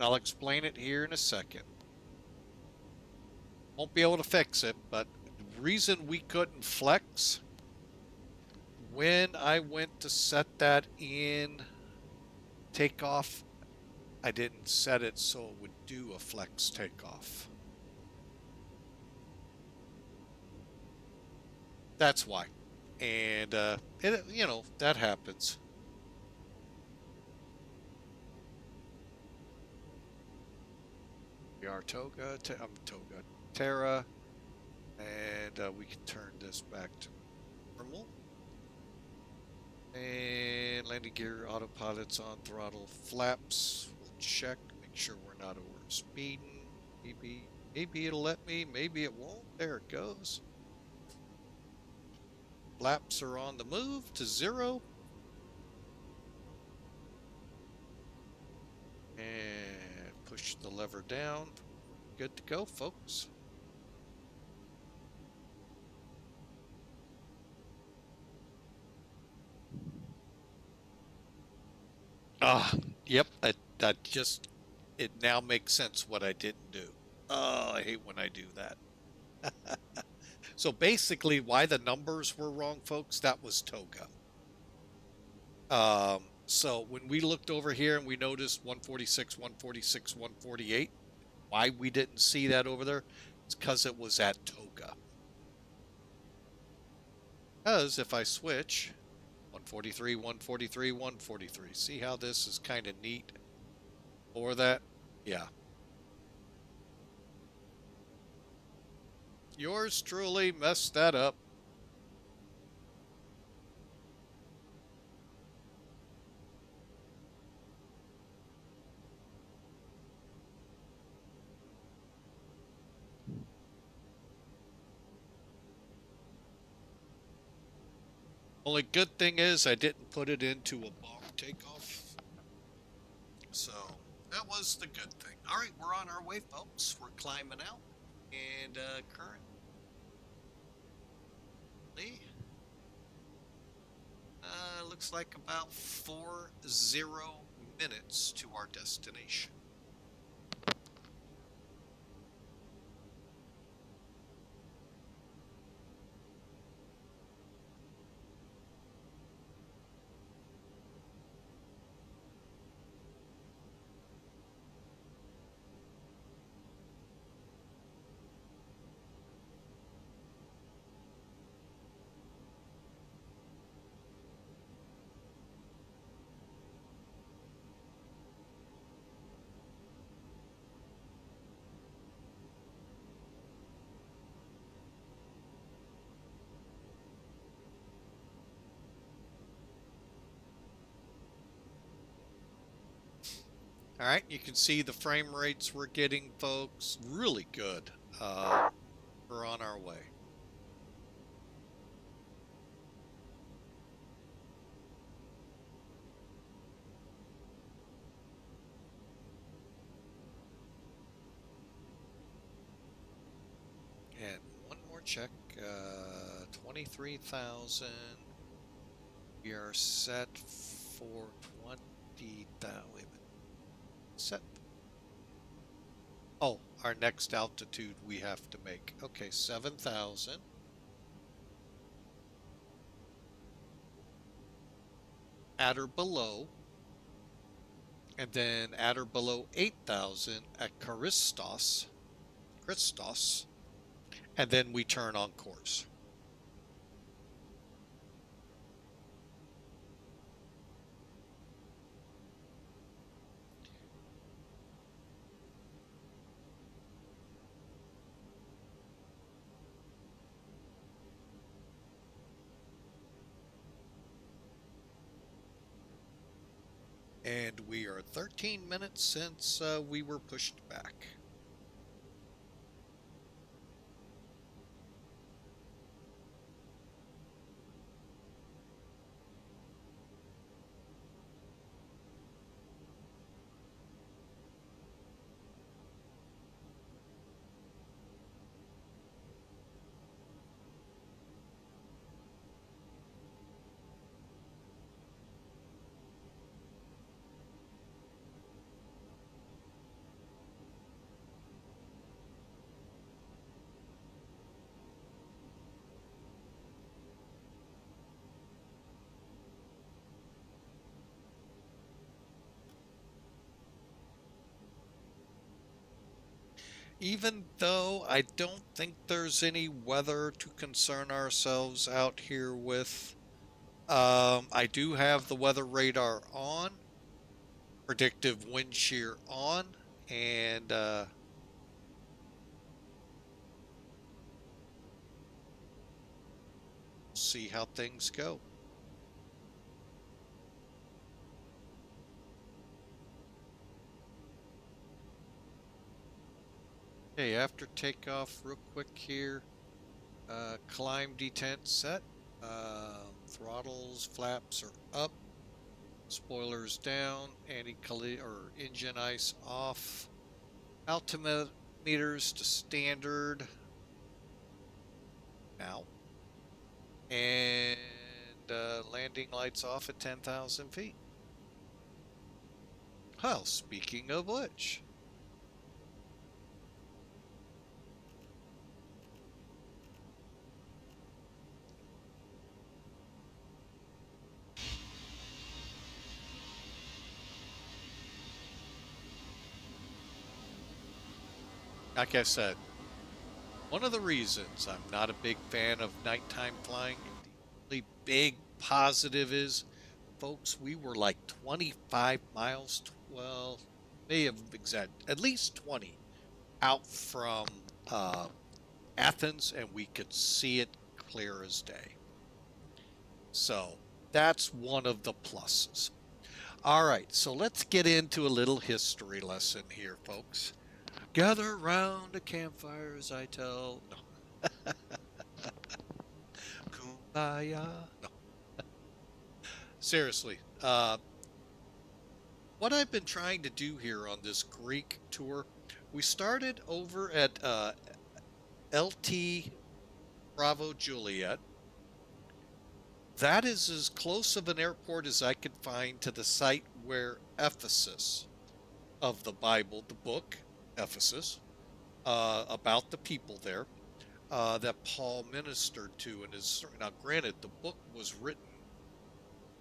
I'll explain it here in a second. Won't be able to fix it, but the reason we couldn't flex, when I went to set that in takeoff, I didn't set it so it would do a flex takeoff. That's why. And, you know, that happens. We are Toga, Toga, Terra, and we can turn this back to normal. And landing gear, autopilot's on, throttle, flaps. We'll check, make sure we're not over speeding. Maybe it'll let me, maybe it won't. There it goes. Flaps are on the move to 0. And push the lever down. Good to go, folks. Yep, that just, it now makes sense what I didn't do. Oh, I hate when I do that. So basically, why the numbers were wrong, folks, that was Toga. So when we looked over here and we noticed 146, 146, 148, why we didn't see that over there? It's because it was at Toga. Because if I switch, 143, 143, 143, see how this is kind of neat for that? Yeah. Yours truly messed that up. Only good thing is I didn't put it into a bomb takeoff. So that was the good thing. All right, we're on our way, folks. We're climbing out. And currently, looks like about 40 minutes to our destination. All right, you can see the frame rates we're getting, folks. Really good. We're on our way. And one more check. 23,000. We are set for 20,000. Wait a minute. Set. Oh, our next altitude we have to make. Okay, 7,000. At or below. And then at or below 8,000 at Christos. And then we turn on course. And we are 13 minutes since we were pushed back. Even though I don't think there's any weather to concern ourselves out here with, I do have the weather radar on, predictive wind shear on, and see how things go. Okay, after takeoff, real quick here, climb detent set, throttles, flaps are up, spoilers down, or engine ice off, altimeters to standard now, and landing lights off at 10,000 feet. Well, speaking of which, like I said, one of the reasons I'm not a big fan of nighttime flying, the only big positive is, folks, we were like 25 miles, well, may have exaggerated, at least 20 out from Athens, and we could see it clear as day. So that's one of the pluses. All right, so let's get into a little history lesson here, folks. Gather round a campfire as I tell. No. Kumbaya. No. Seriously, what I've been trying to do here on this Greek tour, we started over at LT Bravo Juliet. That is as close of an airport as I could find to the site where Ephesus of the Bible, the book Ephesus, about the people there, that Paul ministered to. And is now granted, the book was written,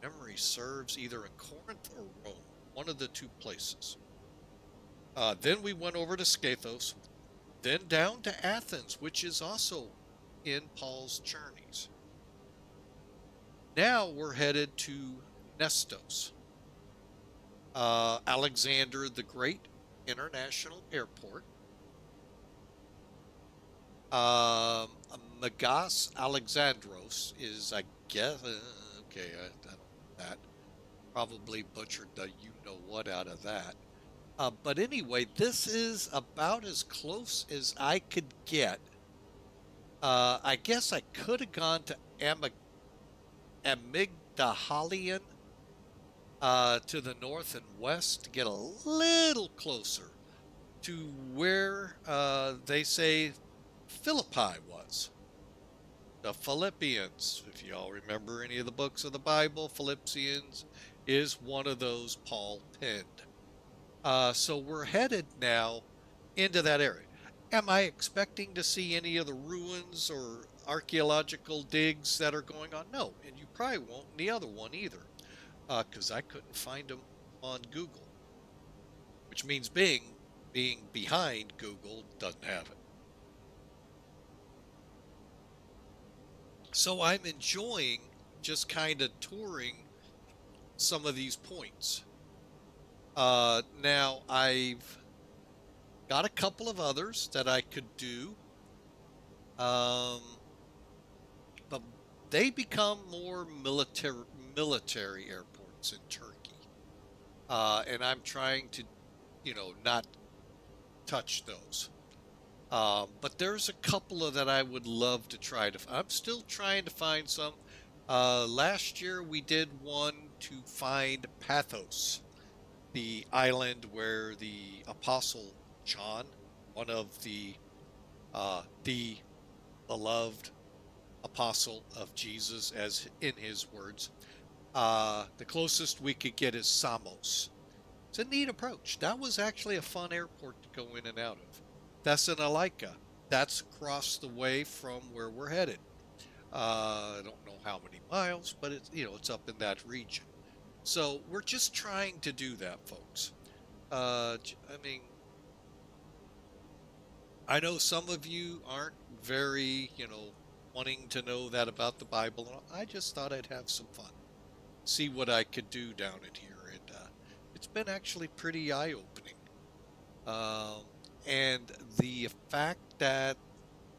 memory serves, either in Corinth or Rome, one of the two places. Then we went over to Skiathos, then down to Athens, which is also in Paul's journeys. Now we're headed to Nestos, Alexander the Great International Airport. Megas Alexandros is, I guess, okay, I don't know that. Probably butchered the you-know-what out of that. But anyway, this is about as close as I could get. I guess I could have gone to Amygdalian to the north and west to get a little closer to where they say Philippi was. The Philippians, if y'all remember any of the books of the Bible, Philippians is one of those Paul penned. So we're headed now into that area. Am I expecting to see any of the ruins or archaeological digs that are going on? No, and you probably won't in the other one either, because I couldn't find them on Google, which means being behind Google doesn't have it. So I'm enjoying just kind of touring some of these points. Now I've got a couple of others that I could do, but they become more military airports in Turkey. and I'm trying to, not touch those. But there's a couple of that I would love to try to. I'm still trying to find some. Last year we did one to find Pathos, the island where the Apostle John, one of the beloved apostle of Jesus, as in his words, the closest we could get is Samos. It's a neat approach. That was actually a fun airport to go in and out of. Thessalonica, that's across the way from where we're headed. I don't know how many miles, but it's up in that region. So we're just trying to do that, folks. I mean, I know some of you aren't very, wanting to know that about the Bible. I just thought I'd have some fun, see what I could do down in here, and it's been actually pretty eye-opening. Um, and the fact that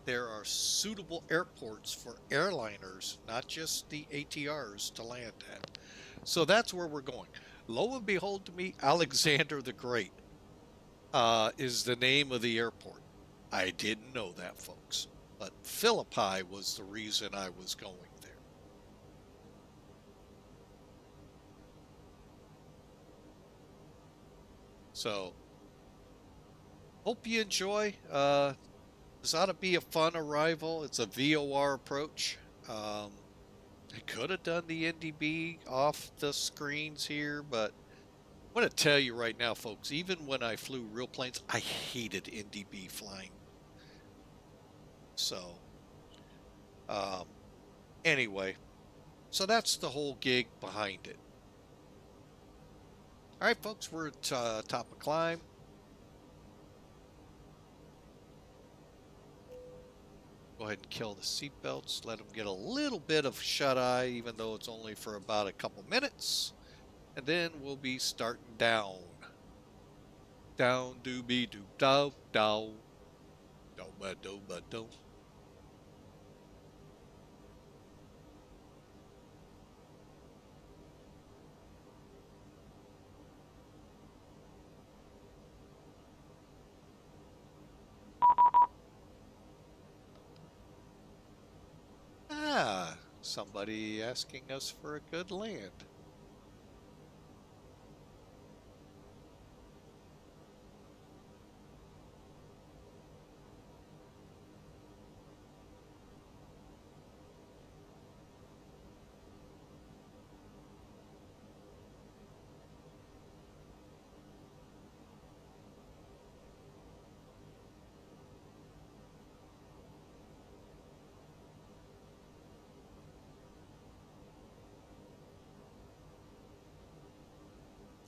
there are suitable airports for airliners, not just the ATRs, to land at. So that's where we're going. Lo and behold, to me, Alexander the Great is the name of the airport. I didn't know that, folks. But Philippi was the reason I was going there. So, hope you enjoy. This ought to be a fun arrival. It's a VOR approach. I could have done the NDB off the screens here, but I'm going to tell you right now, folks, even when I flew real planes, I hated NDB flying. So, um, anyway, so that's the whole gig behind it. All right, folks, we're at top of climb. Go ahead and kill the seatbelts. Let them get a little bit of shut-eye, even though it's only for about a couple minutes. And then we'll be starting down. Down, doobie, doop, dow, dow. Doba, doba, do. Ah, somebody asking us for a good land.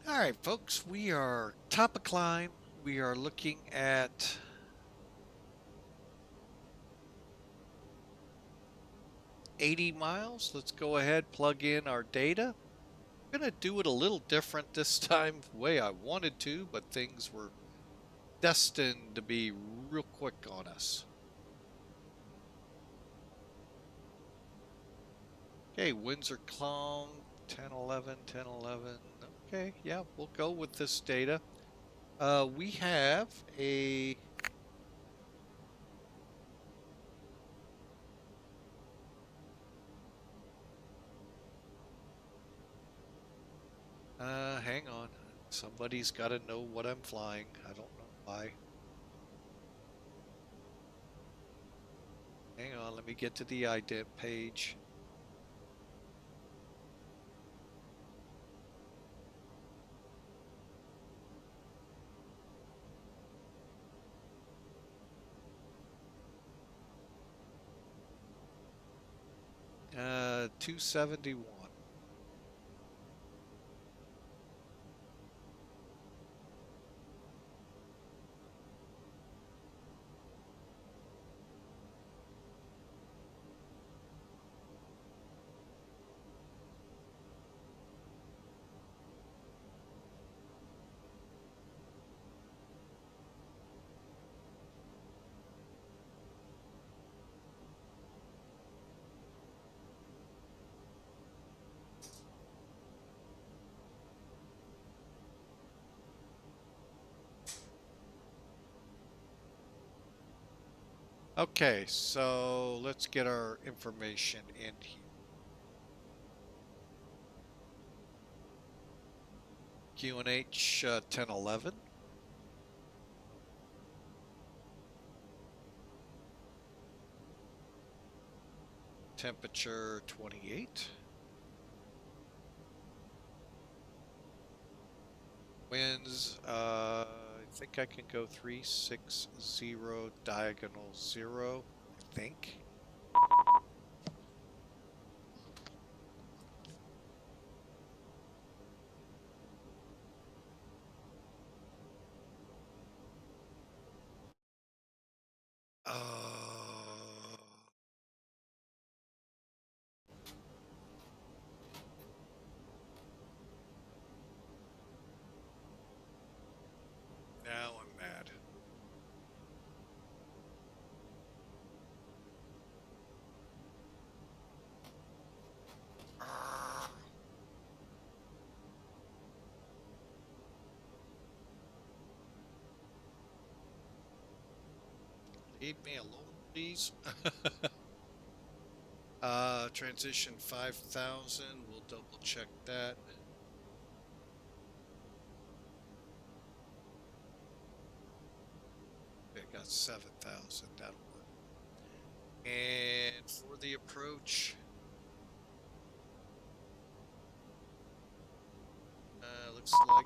All right, folks, we are top of climb. We are looking at 80 miles. Let's go ahead, plug in our data. I'm going to do it a little different this time, the way I wanted to, but things were destined to be real quick on us. Okay, Windsor Clong, 1011, 1011. Okay, yeah, we'll go with this data. We have a hang on. Somebody's got to know what I'm flying. I don't know why. Hang on, let me get to the ident page. Uh, 271. Okay, so let's get our information in here. QNH 1011. Temperature 28. Winds, I think I can go 360 diagonal 0, I think. Now I'm mad. Leave me alone, please. Transition 5,000. We'll double check that. Okay, got 7,000. That'll work. And for the approach, looks like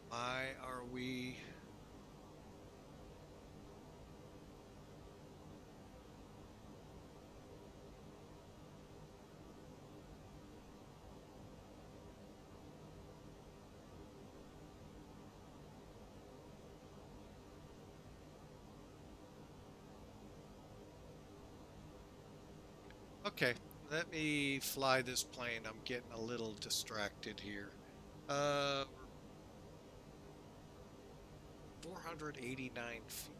why are we? Okay, let me fly this plane. I'm getting a little distracted here. 489 feet.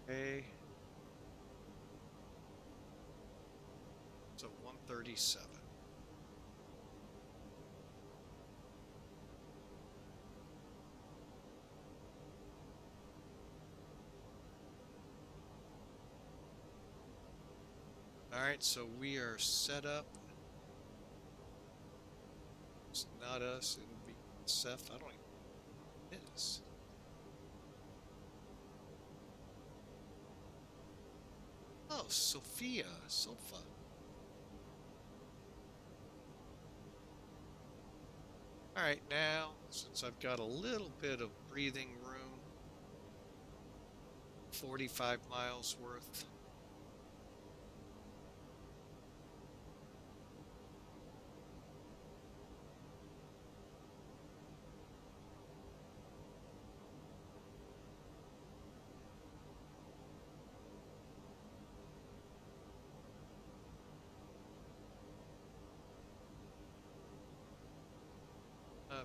Okay. So 137. All right, so we are set up. It's not us, it'll be Seth. I don't even know who it is. Oh, Sophia, Sofa. All right, now, since I've got a little bit of breathing room, 45 miles worth.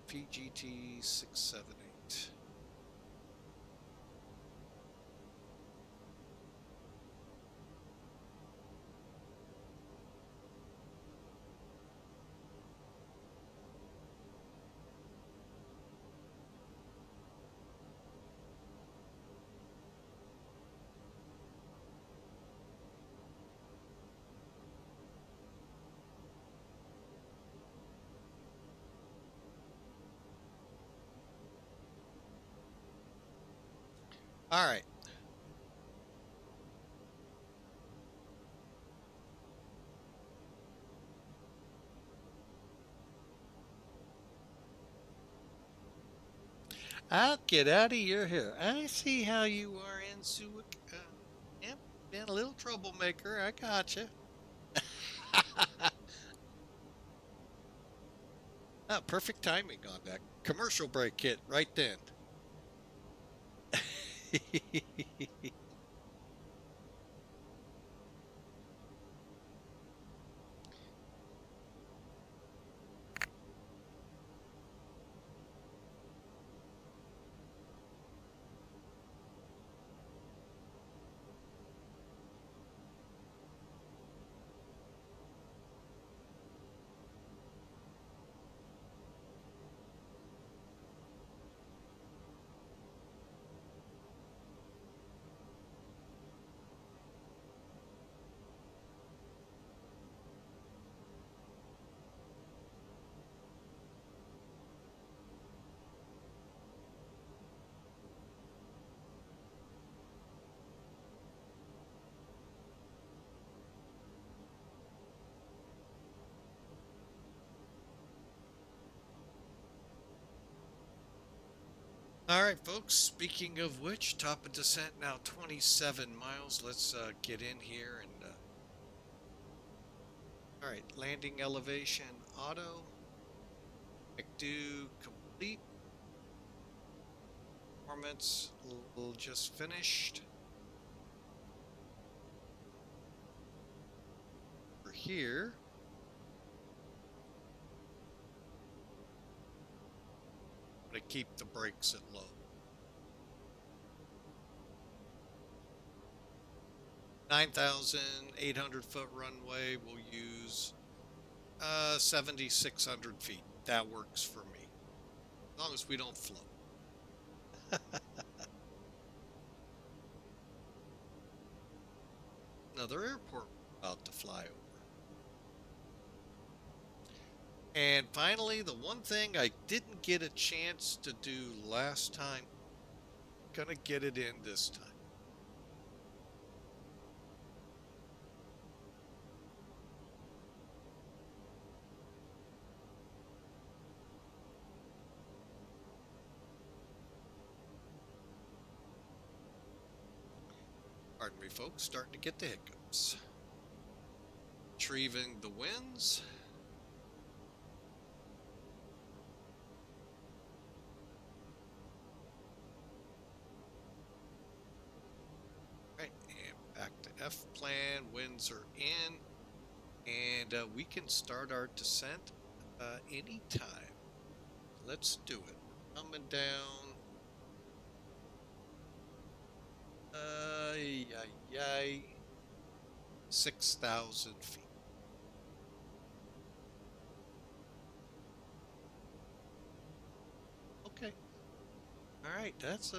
PGT 678. All right. I'll get out of your hair. I see how you are in Suic. Yep, been a little troublemaker. I gotcha. Ah, perfect timing on that commercial break hit right then. All right, folks, speaking of which, top of descent now 27 miles. Let's get in here and all right, landing elevation auto. Do complete. Performance just finished. We're here. I'm gonna keep the brakes at low. 9,800 foot runway. We'll use 7,600 feet. That works for me, as long as we don't float. Another airport about to fly over. And finally, the one thing I didn't get a chance to do last time, gonna get it in this time. Pardon me, folks, starting to get the hiccups. Retrieving the winds. Right, and back to F plan. Winds are in, and we can start our descent anytime. Let's do it. Coming down. 6,000 feet. Okay. All right, that's a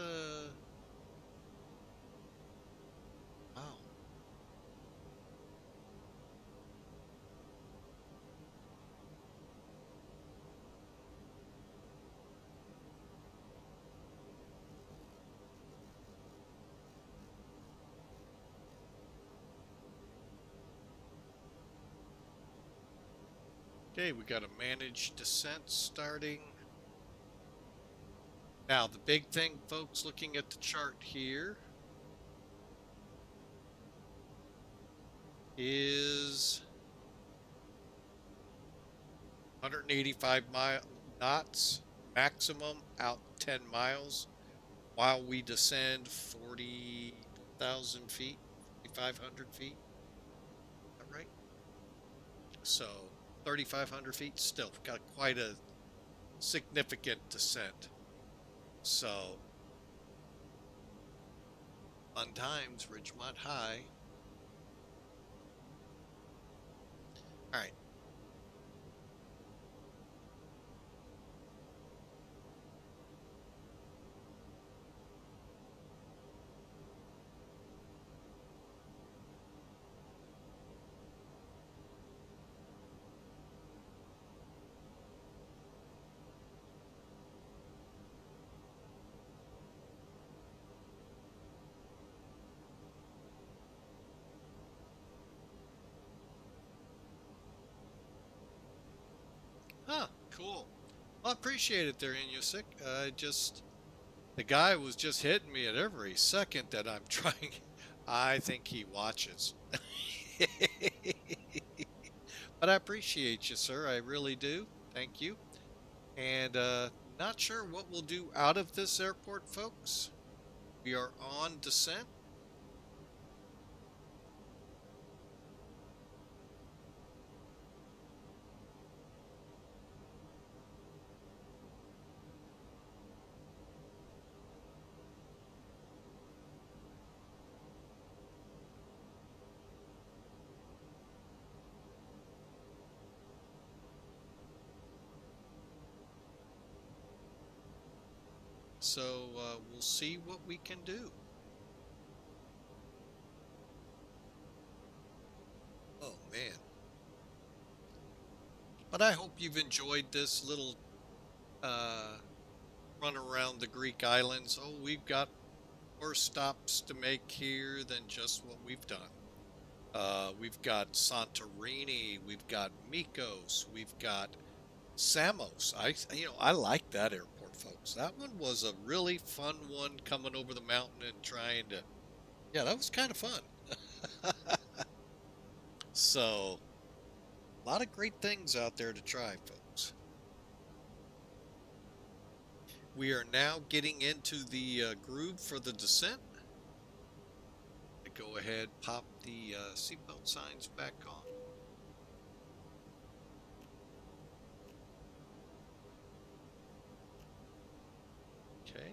wow. Okay, we got a managed descent starting. Now, the big thing, folks, looking at the chart here, is 185 knots maximum out 10 miles while we descend 40,000 feet, 4,500 feet. Is that right? So 3,500 feet, still got quite a significant descent. So fun times, Ridgemont High. All right. Huh, cool. Well, I appreciate it there, Inusik. The guy was just hitting me at every second that I'm trying. I think he watches. But I appreciate you, sir. I really do. Thank you. And not sure what we'll do out of this airport, folks. We are on descent. So we'll see what we can do. Oh, man. But I hope you've enjoyed this little run around the Greek islands. Oh, we've got more stops to make here than just what we've done. We've got Santorini, we've got Mykonos, we've got Samos. I like that airport, folks. That one was a really fun one, coming over the mountain and trying to, yeah, that was kind of fun. So, a lot of great things out there to try, folks. We are now getting into the groove for the descent. Go ahead, pop the seatbelt signs back on. Okay.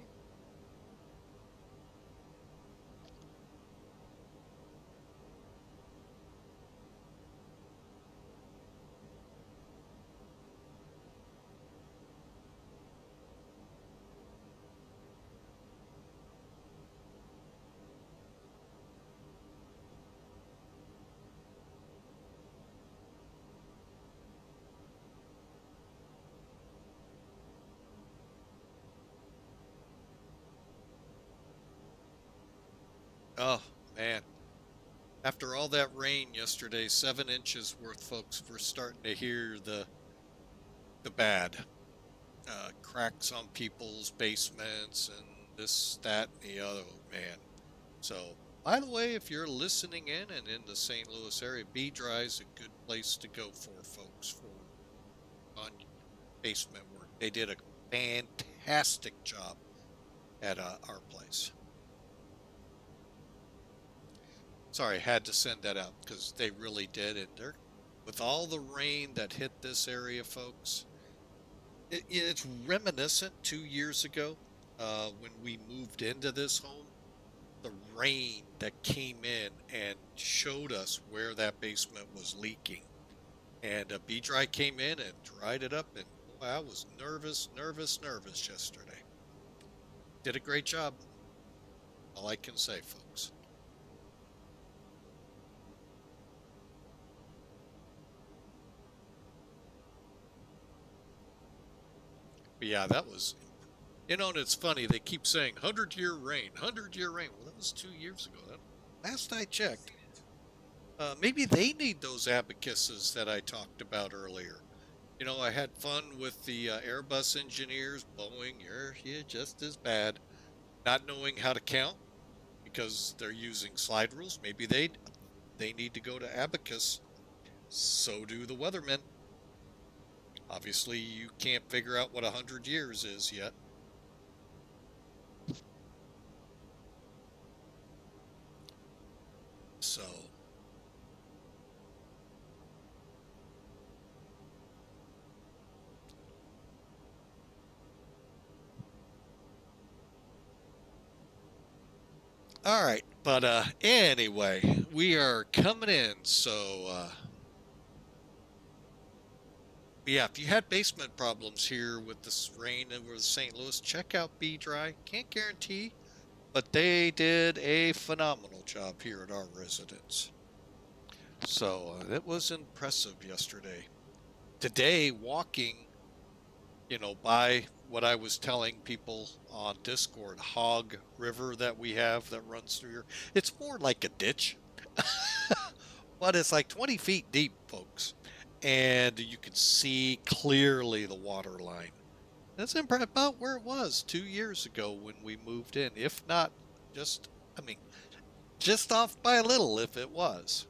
Oh, man. After all that rain yesterday, 7 inches worth, folks, we're starting to hear the bad. Cracks on people's basements and this, that, and the other, man. So, by the way, if you're listening in and in the St. Louis area, B-Dry is a good place to go for, folks, for on basement work. They did a fantastic job at our place. Sorry, I had to send that out because they really did. And they're, with all the rain that hit this area, folks, it's reminiscent 2 years ago when we moved into this home. The rain that came in and showed us where that basement was leaking. And B-Dry came in and dried it up, and boy, I was nervous yesterday. Did a great job. All I can say, folks. But yeah, that was, you know, and it's funny, they keep saying 100-year rain, 100-year rain. Well, that was 2 years ago. Last I checked. Maybe they need those abacuses that I talked about earlier. You know, I had fun with the Airbus engineers, Boeing, you're just as bad. Not knowing how to count because they're using slide rules. Maybe they need to go to abacus. So do the weathermen. Obviously, you can't figure out what 100 years is yet. So, all right, but anyway, we are coming in. So, yeah, if you had basement problems here with this rain over St. Louis, check out B-Dry. Can't guarantee, but they did a phenomenal job here at our residence. So it was impressive yesterday. Today, walking, you know, by what I was telling people on Discord, Hog River that we have that runs through here, it's more like a ditch, but it's like 20 feet deep, folks. And you can see clearly the water line. That's about where it was 2 years ago when we moved in, if not just, I mean, just off by a little if it was.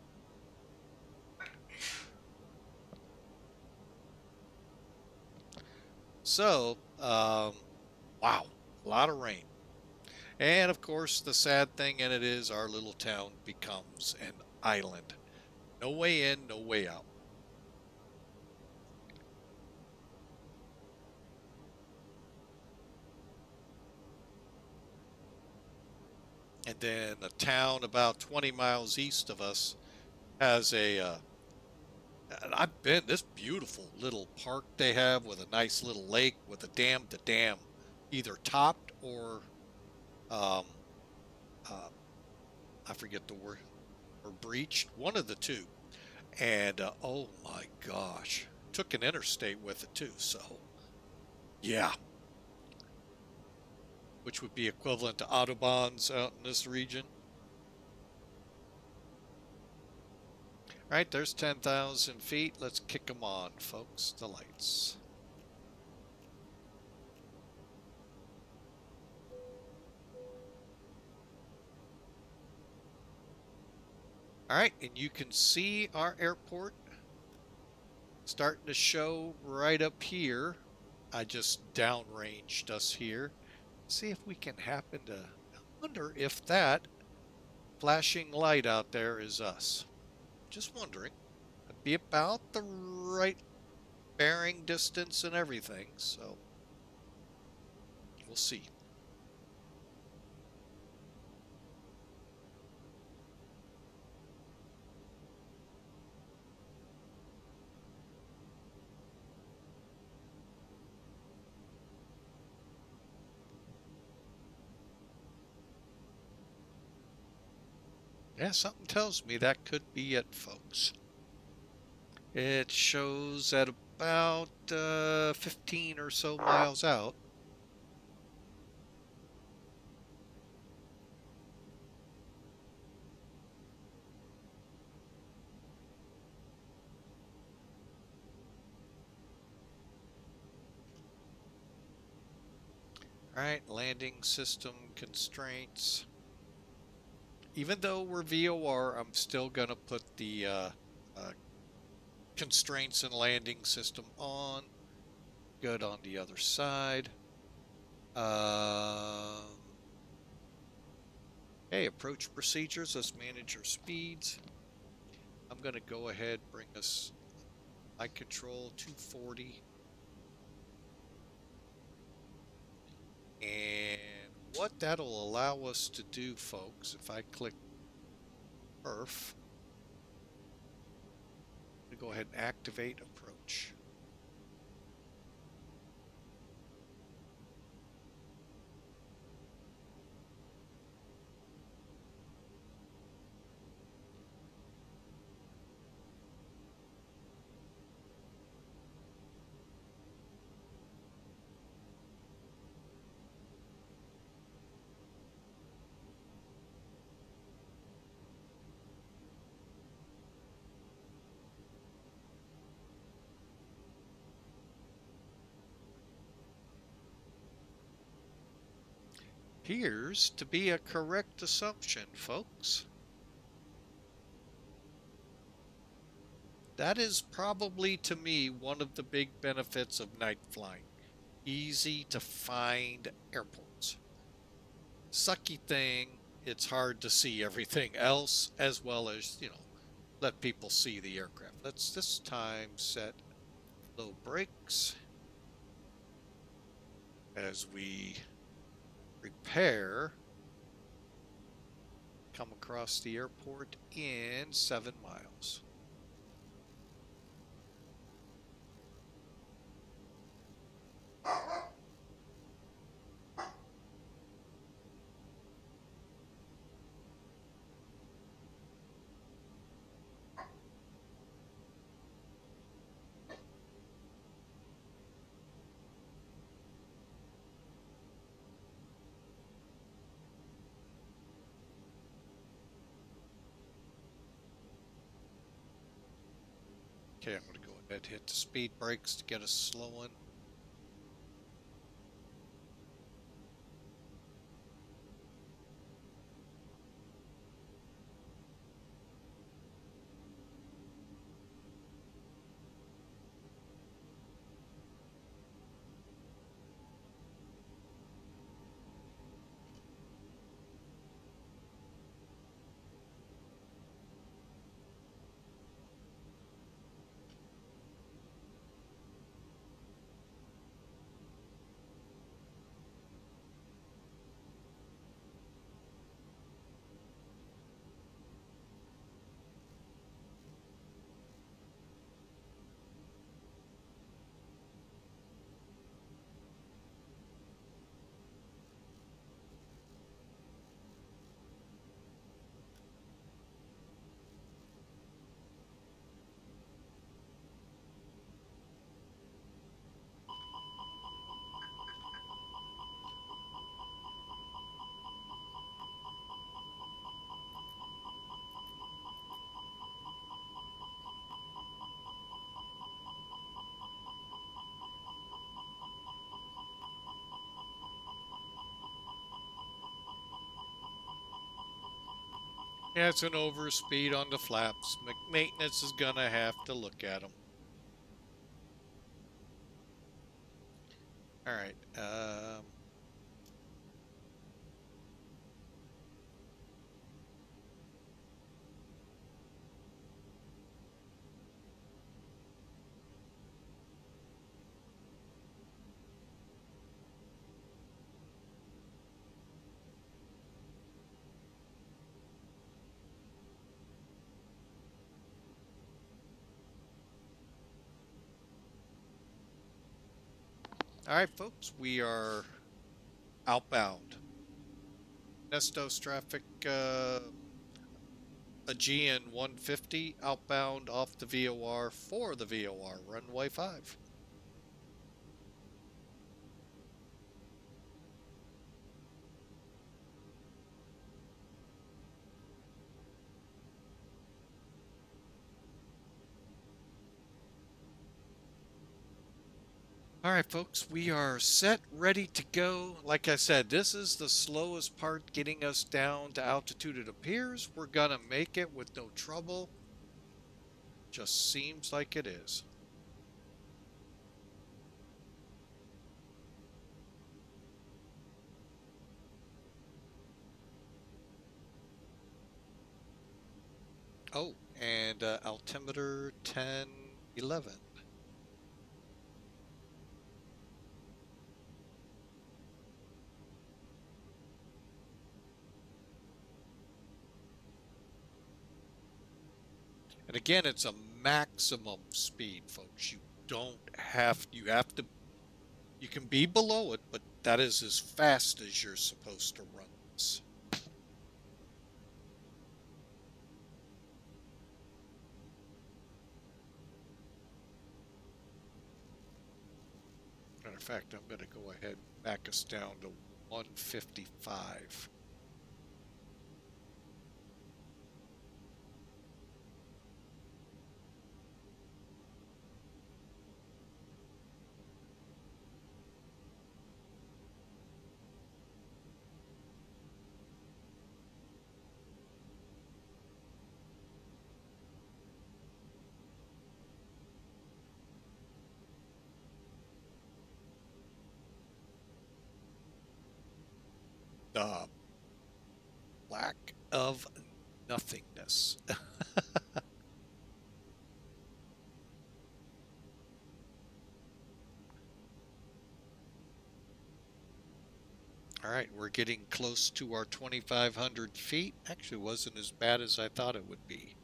So, wow, a lot of rain. And of course, the sad thing in it is our little town becomes an island. No way in, no way out. And then a town about 20 miles east of us has I've been, this beautiful little park they have with a nice little lake with a dam. The dam either topped or, I forget the word, or breached, one of the two. And oh my gosh, took an interstate with it too. So yeah, which would be equivalent to Autobahns out in this region. All right, there's 10,000 feet. Let's kick them on, folks. The lights. All right, and you can see our airport starting to show right up here. I just downranged us here. See if we can happen to, I wonder if that flashing light out there is us. Just wondering. It'd be about the right bearing distance and everything, so we'll see. Yeah, something tells me that could be it, folks. It shows at about 15 or so miles out. All right, landing system constraints. Even though we're VOR, I'm still going to put the constraints and landing system on. Good on the other side. Hey, approach procedures. Let's manage our speeds. I'm going to go ahead, bring us my control 240. And what that'll allow us to do, folks, if I click perf, I'm going to go ahead and activate approach. Appears to be a correct assumption, folks. That is probably, to me, one of the big benefits of night flying. Easy to find airports. Sucky thing, it's hard to see everything else, as well as, let people see the aircraft. Let's this time set low brakes as we prepare come across the airport in 7 miles. Okay, I'm going to go ahead and hit the speed brakes to get us slowing. Yeah, it's an overspeed on the flaps. Maintenance is gonna have to look at them. All right. All right, folks, we are outbound. Nestos traffic, Aegean 150 outbound off the VOR for the VOR, runway 5. All right, folks, we are set, ready to go. Like I said, this is the slowest part getting us down to altitude. It appears we're going to make it with no trouble. Just seems like it is. Oh, and altimeter 1011. And again, it's a maximum speed, folks. You can be below it, but that is as fast as you're supposed to run this. Matter of fact, I'm going to go ahead and back us down to 155. The lack of nothingness. All right, we're getting close to our 2,500 feet. Actually, wasn't as bad as I thought it would be.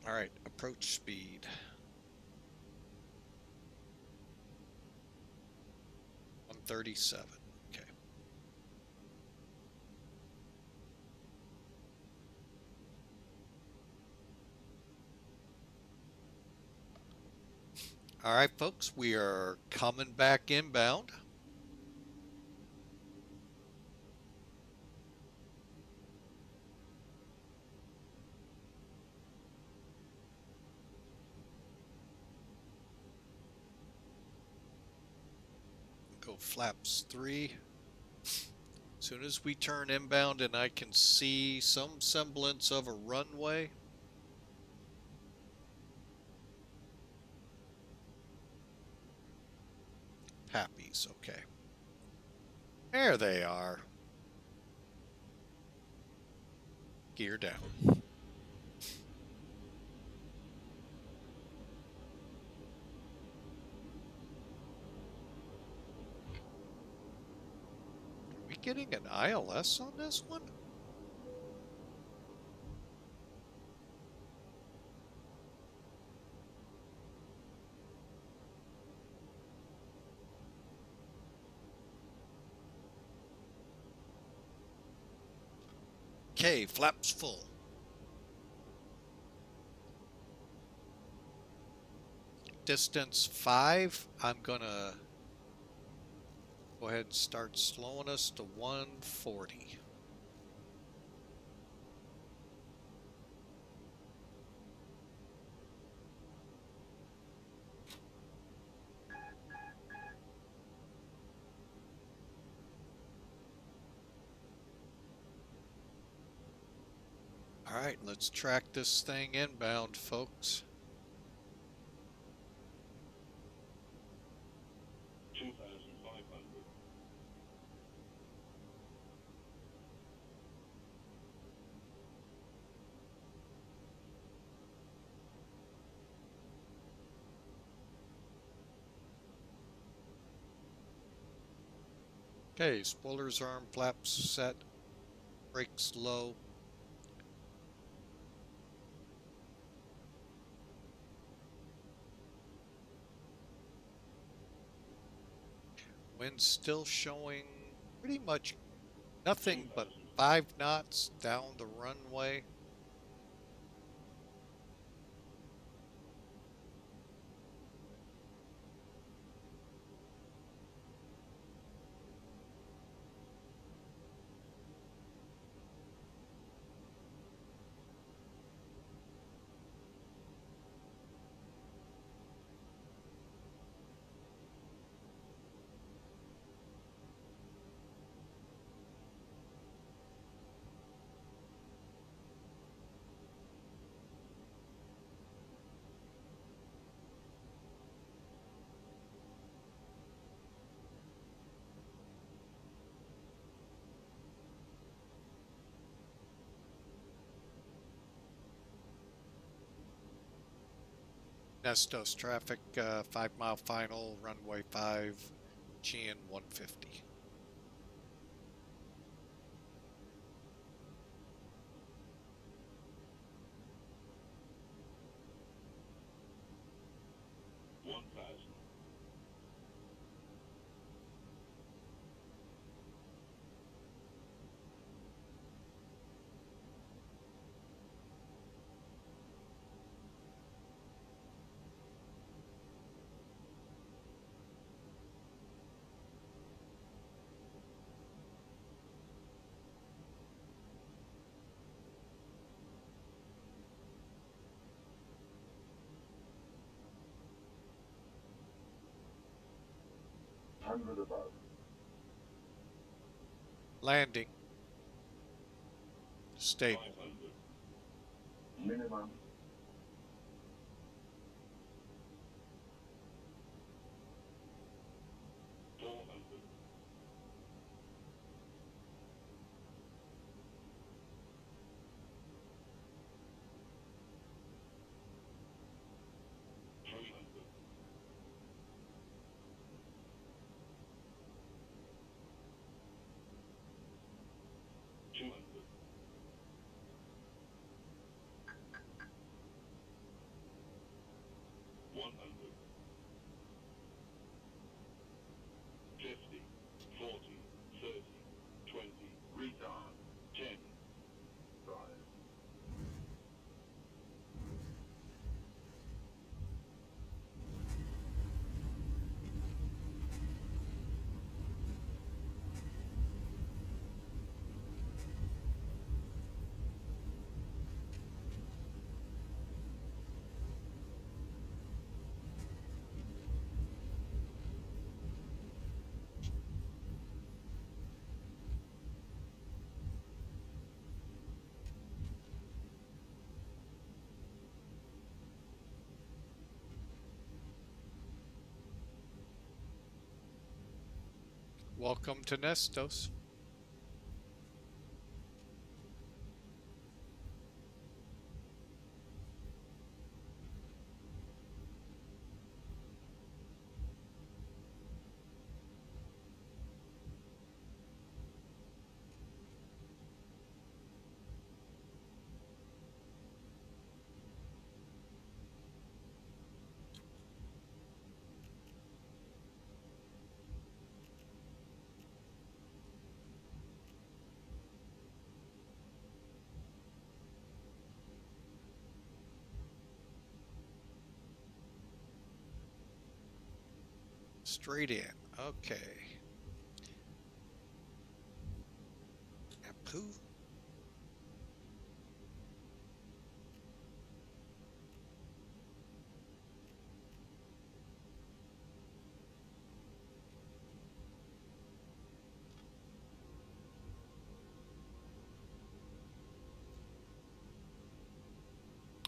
All right, approach speed. 137. Okay. All right, folks, we are coming back inbound. Go flaps 3. As soon as we turn inbound and I can see some semblance of a runway. Pappies, okay. There they are. Gear down. Are we getting an ILS on this one? Okay, flaps full. Distance 5. I'm gonna go ahead and start slowing us to 140. All right, let's track this thing inbound, folks. 2,500. Okay, spoilers arm, flaps set, brakes low. Wind's still showing pretty much nothing but 5 knots down the runway. Nestos traffic, 5-mile final, runway 5, GN 150. Hundred above. Landing. Stable. 500. Minimum. 400. 300. 200. 100. 50. 40. 30. 20. Retard. 10. 5. Welcome to Nestos. Straight in. Okay. Pooh.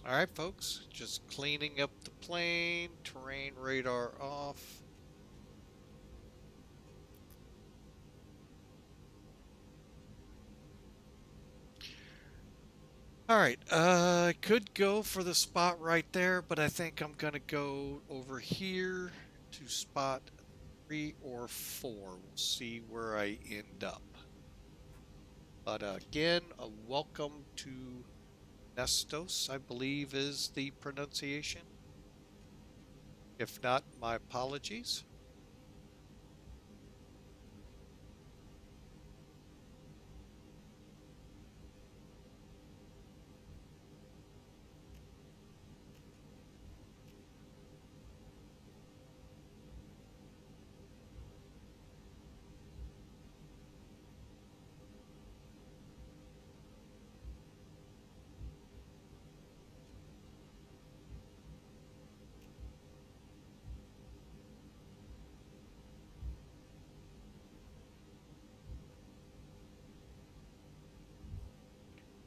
All right, folks, just cleaning up the plane, terrain radar off. All right, I could go for the spot right there, but I think I'm gonna go over here to spot 3 or 4. We'll see where I end up. But again, a welcome to Nestos, I believe is the pronunciation. If not, my apologies.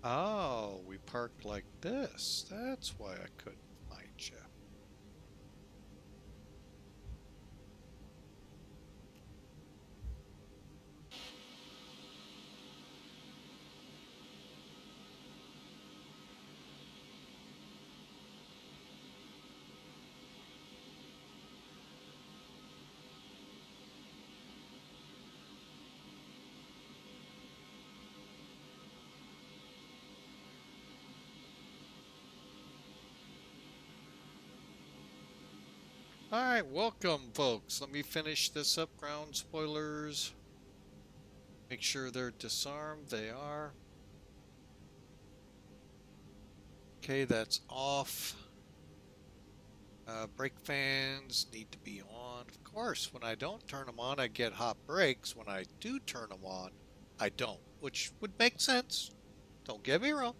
Oh, we parked like this. That's why I couldn't find you. All right, welcome, folks. Let me finish this up. Ground spoilers. Make sure they're disarmed. They are. Okay, that's off. Brake fans need to be on. Of course, when I don't turn them on, I get hot brakes. When I do turn them on, I don't, which would make sense. Don't get me wrong.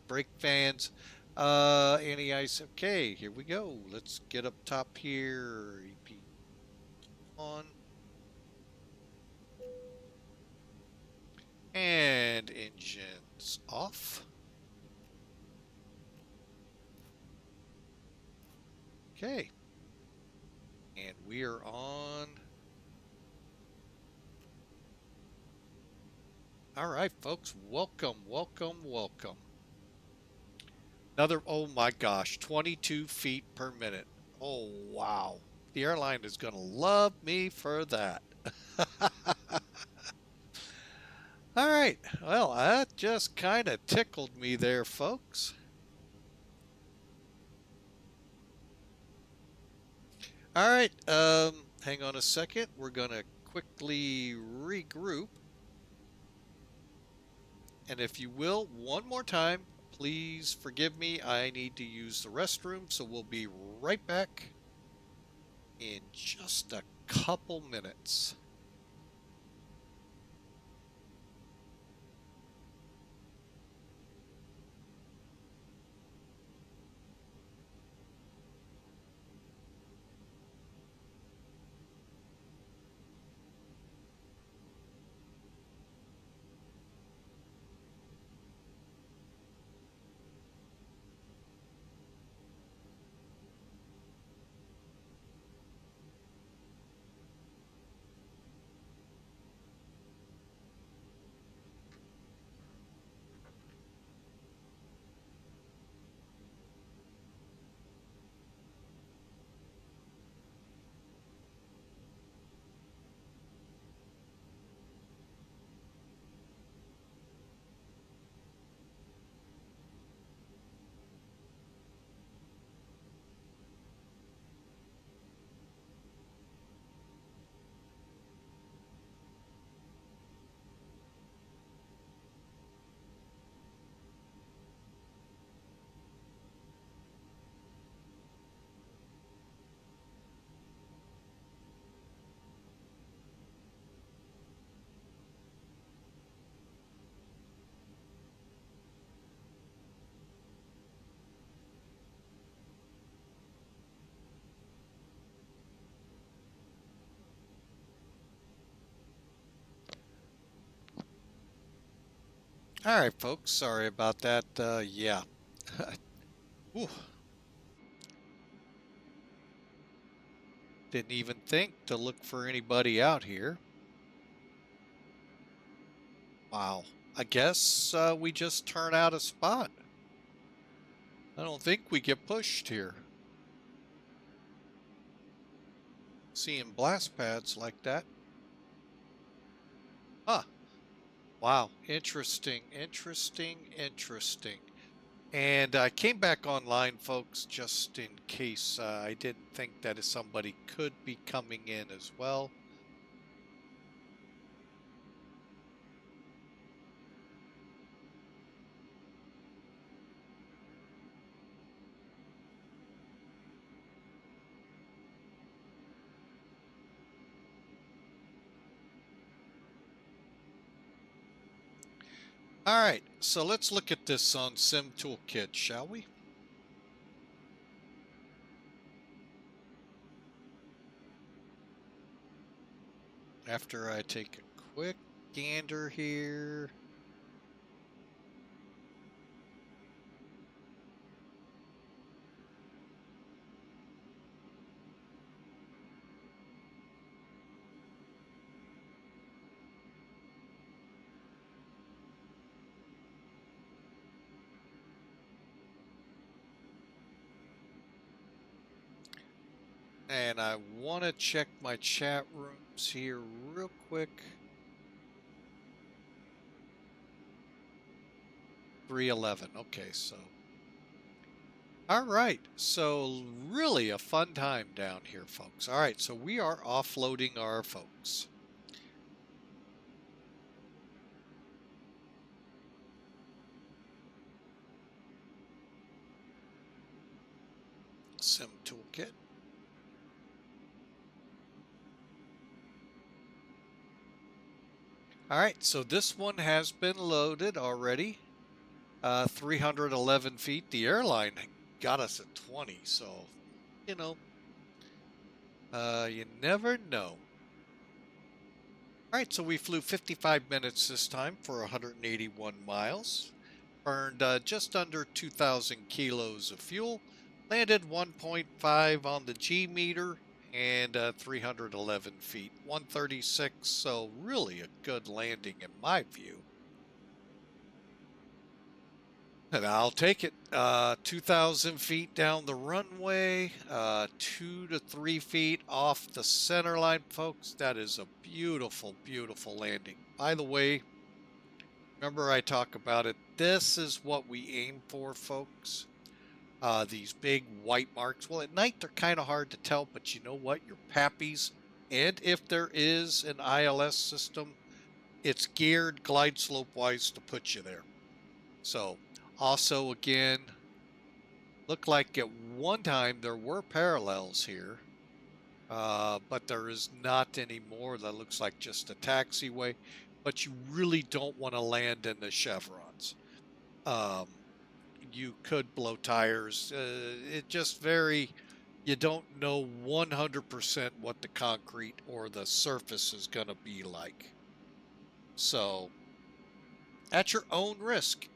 Brake fans, anti-ice. Okay, here we go. Let's get up top here. EP on. And engines off. Okay. And we are on. All right, folks. Welcome, welcome, welcome. Another, oh my gosh, 22 feet per minute. Oh, wow. The airline is going to love me for that. All right. Well, that just kind of tickled me there, folks. All right. Hang on a second. We're going to quickly regroup. And if you will, one more time, please forgive me. I need to use the restroom, so we'll be right back in just a couple minutes. All right, folks. Sorry about that. Yeah. Ooh. Didn't even think to look for anybody out here. Wow. I guess we just turn out a spot. I don't think we get pushed here. Seeing blast pads like that. Huh. Wow. Interesting, interesting, interesting. And I came back online, folks, just in case I didn't think that somebody could be coming in as well. All right, so let's look at this on Sim Toolkit, shall we? After I take a quick gander here. And I want to check my chat rooms here real quick. 311. Okay, so. All right, so really a fun time down here, folks. All right, so we are offloading our folks. Sim Toolkit. All right, so this one has been loaded already. 311 feet. The airline got us at 20, so, you know, you never know. All right, so we flew 55 minutes this time for 181 miles. Burned just under 2,000 kilos of fuel. Landed 1.5 on the G meter and 311 feet, 136. So really a good landing in my view. And I'll take it. 2,000 feet down the runway, 2 to 3 feet off the center line, folks. That is a beautiful, beautiful landing. By the way, remember I talk about it. This is what we aim for, folks. These big white marks. Well, at night they're kind of hard to tell, but you know what? Your PAPIs, and if there is an ILS system, it's geared glide slope wise to put you there. So also again, looked like at one time there were parallels here, but there is not anymore. That looks like just a taxiway, but you really don't want to land in the chevrons. You could blow tires. It just you don't know 100% what the concrete or the surface is going to be like. So, at your own risk.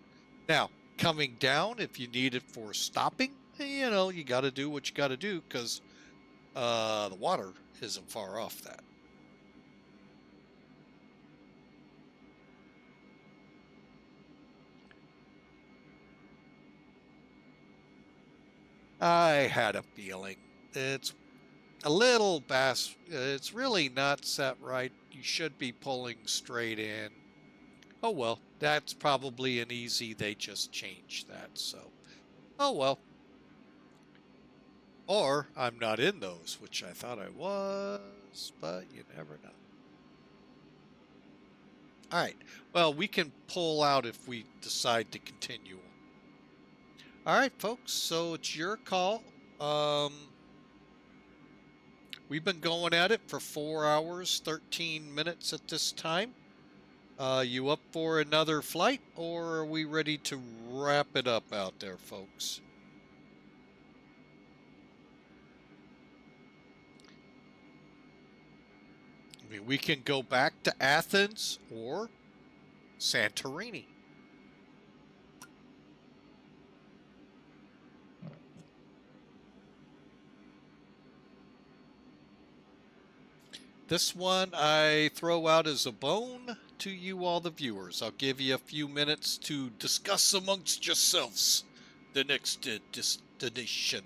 Now, coming down, if you need it for stopping, you know, you got to do what you got to do because the water isn't far off that. I had a feeling. It's a little it's really not set right. You should be pulling straight in. Oh well, that's probably an easy, they just changed that, so oh well. Or I'm not in those, which I thought I was, but you never know. All right, well, we can pull out if we decide to continue on. All right, folks, so it's your call. We've been going at it for 4 hours, 13 minutes at this time. You up for another flight, or are we ready to wrap it up out there, folks? I mean, we can go back to Athens or Santorini. This one I throw out as a bone to you all the viewers. I'll give you a few minutes to discuss amongst yourselves the next destination.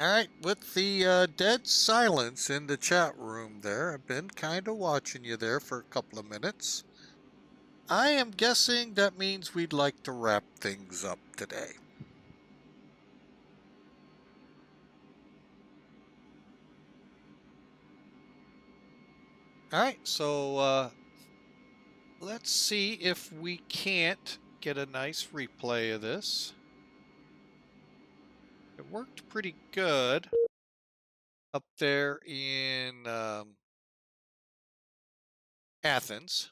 All right, with the dead silence in the chat room there, I've been kind of watching you there for a couple of minutes. I am guessing that means we'd like to wrap things up today. All right, so let's see if we can't get a nice replay of this. It worked pretty good up there in Athens.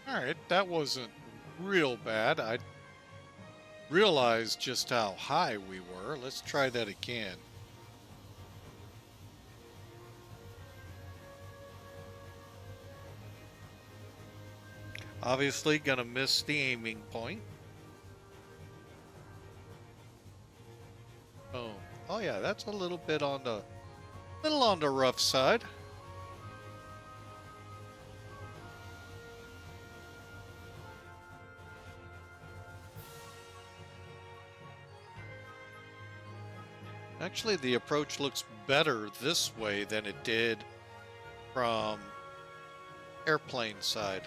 Alright, that wasn't real bad. I realized just how high we were. Let's try that again. Obviously gonna miss the aiming point. Oh, oh yeah, that's a little bit on the rough side. Actually, the approach looks better this way than it did from airplane side.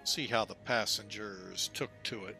See how the passengers took to it.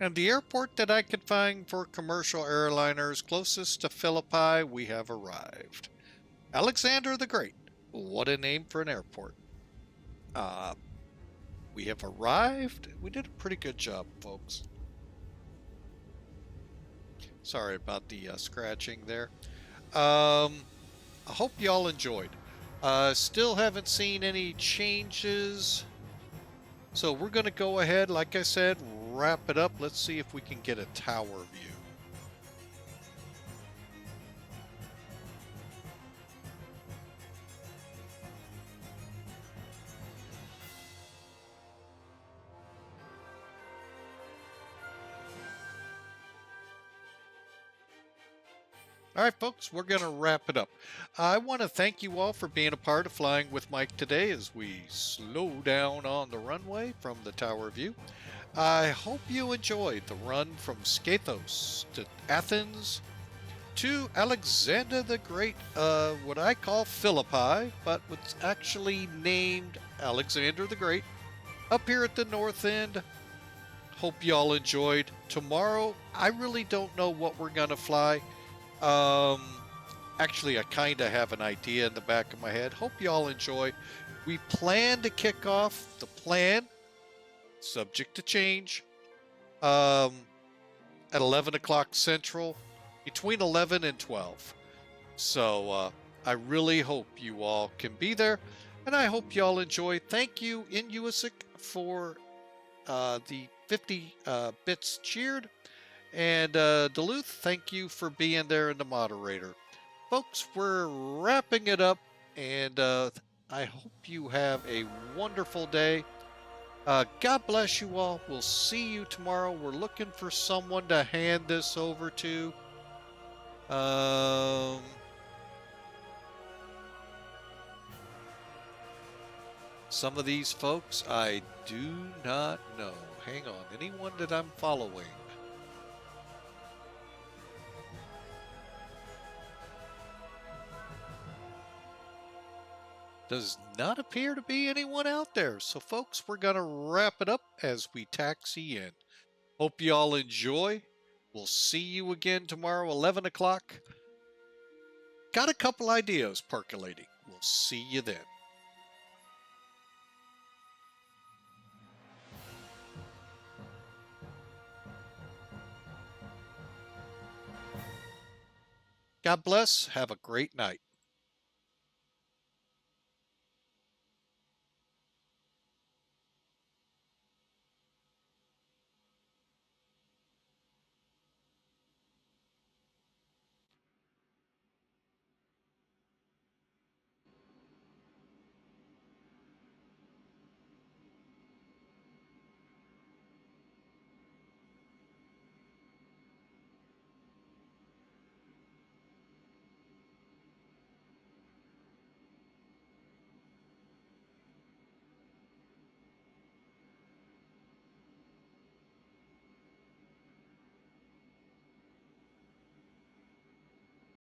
And the airport that I could find for commercial airliners closest to Philippi, we have arrived. Alexander the Great. What a name for an airport. We have arrived. We did a pretty good job, folks. Sorry about the scratching there. I hope y'all enjoyed. Still haven't seen any changes. So we're going to go ahead, like I said, wrap it up. Let's see if we can get a tower view. All right, folks, we're going to wrap it up. I want to thank you all for being a part of Flying with Mike today as we slow down on the runway from the tower view. I hope you enjoyed the run from Skiathos to Athens to Alexander the Great, what I call Philippi, but what's actually named Alexander the Great, up here at the north end. Hope y'all enjoyed. Tomorrow, I really don't know what we're going to fly. Actually, I kind of have an idea in the back of my head. Hope y'all enjoy. We plan to kick off the plan, subject to change, at 11 o'clock Central, between 11 and 12. So I really hope you all can be there, and I hope y'all enjoy. Thank you, Inusic, for the 50 bits cheered. And Duluth, thank you for being there and the moderator. Folks, we're wrapping it up, and I hope you have a wonderful day. God bless you all. We'll see you tomorrow. We're looking for someone to hand this over to. Some of these folks I do not know. Hang on. Anyone that I'm following? Does not appear to be anyone out there. So, folks, we're going to wrap it up as we taxi in. Hope you all enjoy. We'll see you again tomorrow, 11 o'clock. Got a couple ideas percolating. We'll see you then. God bless. Have a great night.